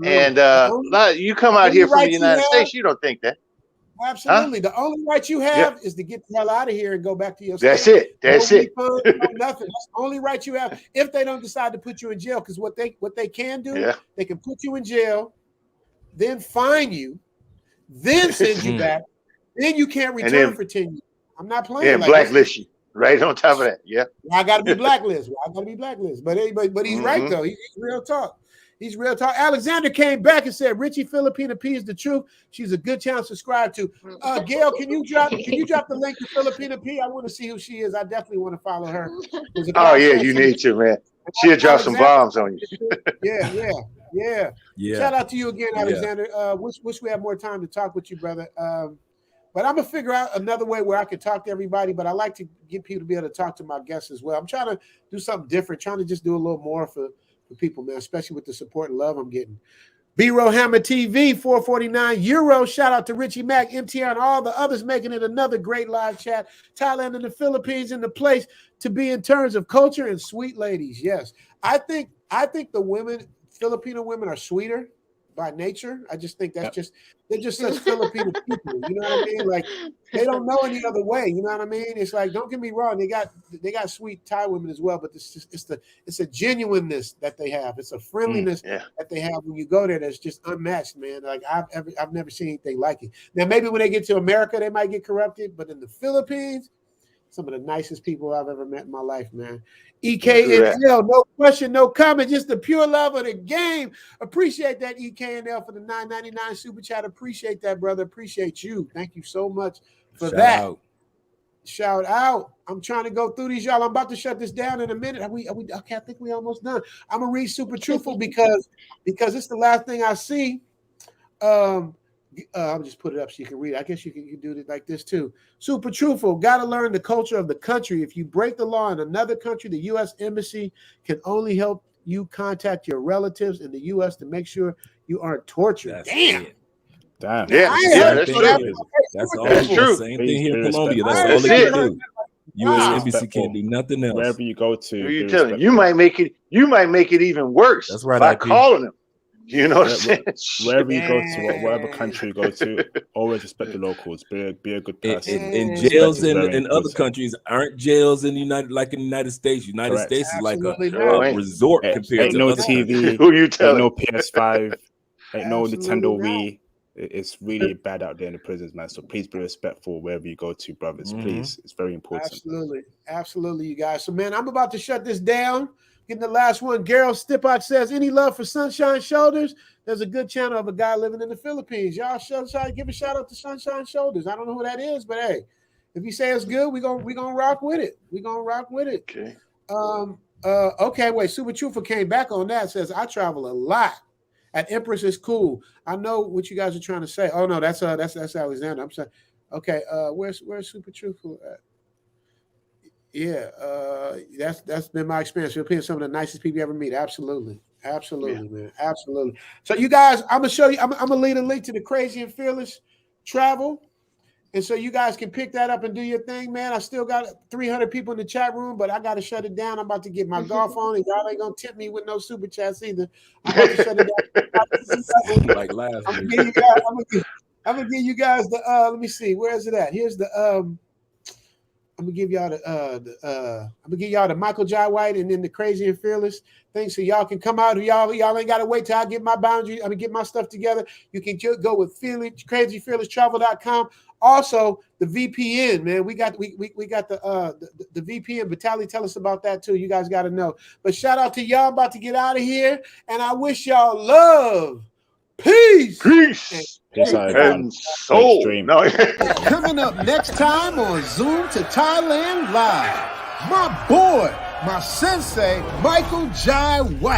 Absolutely. And you come out here from the United States, you don't think that. Absolutely. Huh? The only right you have is to get the hell out of here and go back to your state. That's it. That's it. Nothing. That's the only right you have. If they don't decide to put you in jail, because what they can do, they can put you in jail, then fine you, then send you back. Then you can't return for 10 years. I'm not playing. Yeah, blacklist you right on top of that. Yeah. Well, I got to be blacklisted. But he's right though. He's real talk. He's real talk. Alexander came back and said, "Richie Filipina P is the truth. She's a good channel to subscribe to." Gail, can you drop the link to Filipina P? I want to see who she is. I definitely want to follow her. Oh yeah, you need to, man. She'll drop some bombs on you. Yeah. Shout out to you again, Alexander. Wish we had more time to talk with you, brother. But I'm gonna figure out another way where I can talk to everybody. But I like to get people to be able to talk to my guests as well. I'm trying to do something different. Trying to just do a little more for people, man, especially with the support and love I'm getting. B-Row Hammer TV, 449 euros. Shout out to Richie Mack, MTR, and all the others making it another great live chat. Thailand and the Philippines in the place to be in terms of culture and sweet ladies. Yes, I think the Filipino women are sweeter by nature. I just think they're just such Filipino people. You know what I mean? Like they don't know any other way. You know what I mean? It's like, don't get me wrong, they got sweet Thai women as well, but it's a genuineness that they have. It's a friendliness that they have when you go there that's just unmatched, man. Like I've never seen anything like it. Now maybe when they get to America, they might get corrupted, but in the Philippines, some of the nicest people I've ever met in my life, man. EKNL, no question, no comment, just the pure love of the game. Appreciate that, EKNL, for the $9.99 super chat. Appreciate that, brother. Appreciate you. Thank you so much for that. Shout out. I'm trying to go through these, y'all. I'm about to shut this down in a minute. Okay, I think we almost done. I'm gonna read Super Truthful because it's the last thing I see. I'll just put it up so you can read it. I guess you can do it like this too. Super Truthful. Got to learn the culture of the country. If you break the law in another country, the U.S. Embassy can only help you contact your relatives in the U.S. to make sure you aren't tortured. Damn. Yeah, that's true. That's true. Same thing here in Colombia. That's all they can do. U.S. Embassy can't do nothing else. Wherever you go to, you telling you might make it even worse. That's right. By calling them. You know what I'm saying? Wherever you go to, whatever country you go to, always respect the locals. Be a good person. And jails in other countries aren't jails in the United States. United States is like a resort compared to no other TV. Who you telling? No PS5. Ain't no Nintendo Wii. It's really bad out there in the prisons, man. So please be respectful wherever you go to, brothers. Please, it's very important. Absolutely, you guys. So, man, I'm about to shut this down. Getting the last one. Gerald Stipak says, "Any love for Sunshine Shoulders?" There's a good channel of a guy living in the Philippines. Y'all give a shout out to Sunshine Shoulders. I don't know who that is, but hey, if you say it's good, we gonna rock with it. We gonna rock with it. Okay. Okay. Wait. Super Truthful came back on that. Says I travel a lot. At Empress is cool. I know what you guys are trying to say. Oh no, that's Alexander. I'm sorry. Okay. Where's Super Truthful at? Yeah, that's been my experience. You'll be some of the nicest people you ever meet. Absolutely, man. Absolutely. So you guys, I'm gonna show you. I'm gonna leave a link to the Crazy and Fearless travel, and so you guys can pick that up and do your thing, man. I still got 300 people in the chat room, but I got to shut it down. I'm about to get my golf on, and y'all ain't gonna tempt me with no super chats either. I'm about to shut it down. Like last week. I'm gonna give you guys the. Let me see. Where is it at? Here's the. I'm gonna give y'all the Michael Jai White and then the Crazy and Fearless thing, so y'all can come out. Y'all ain't gotta wait till I get my boundary. I mean, get my stuff together. You can go with crazyfearlesstravel.com. Also, the VPN, man. We got the VPN. Vitaly, tell us about that too. You guys got to know. But shout out to y'all. I'm about to get out of here, and I wish y'all love, peace. And soul. No. Coming up next time on Zoom to Thailand Live, my boy, my sensei, Michael Jai White.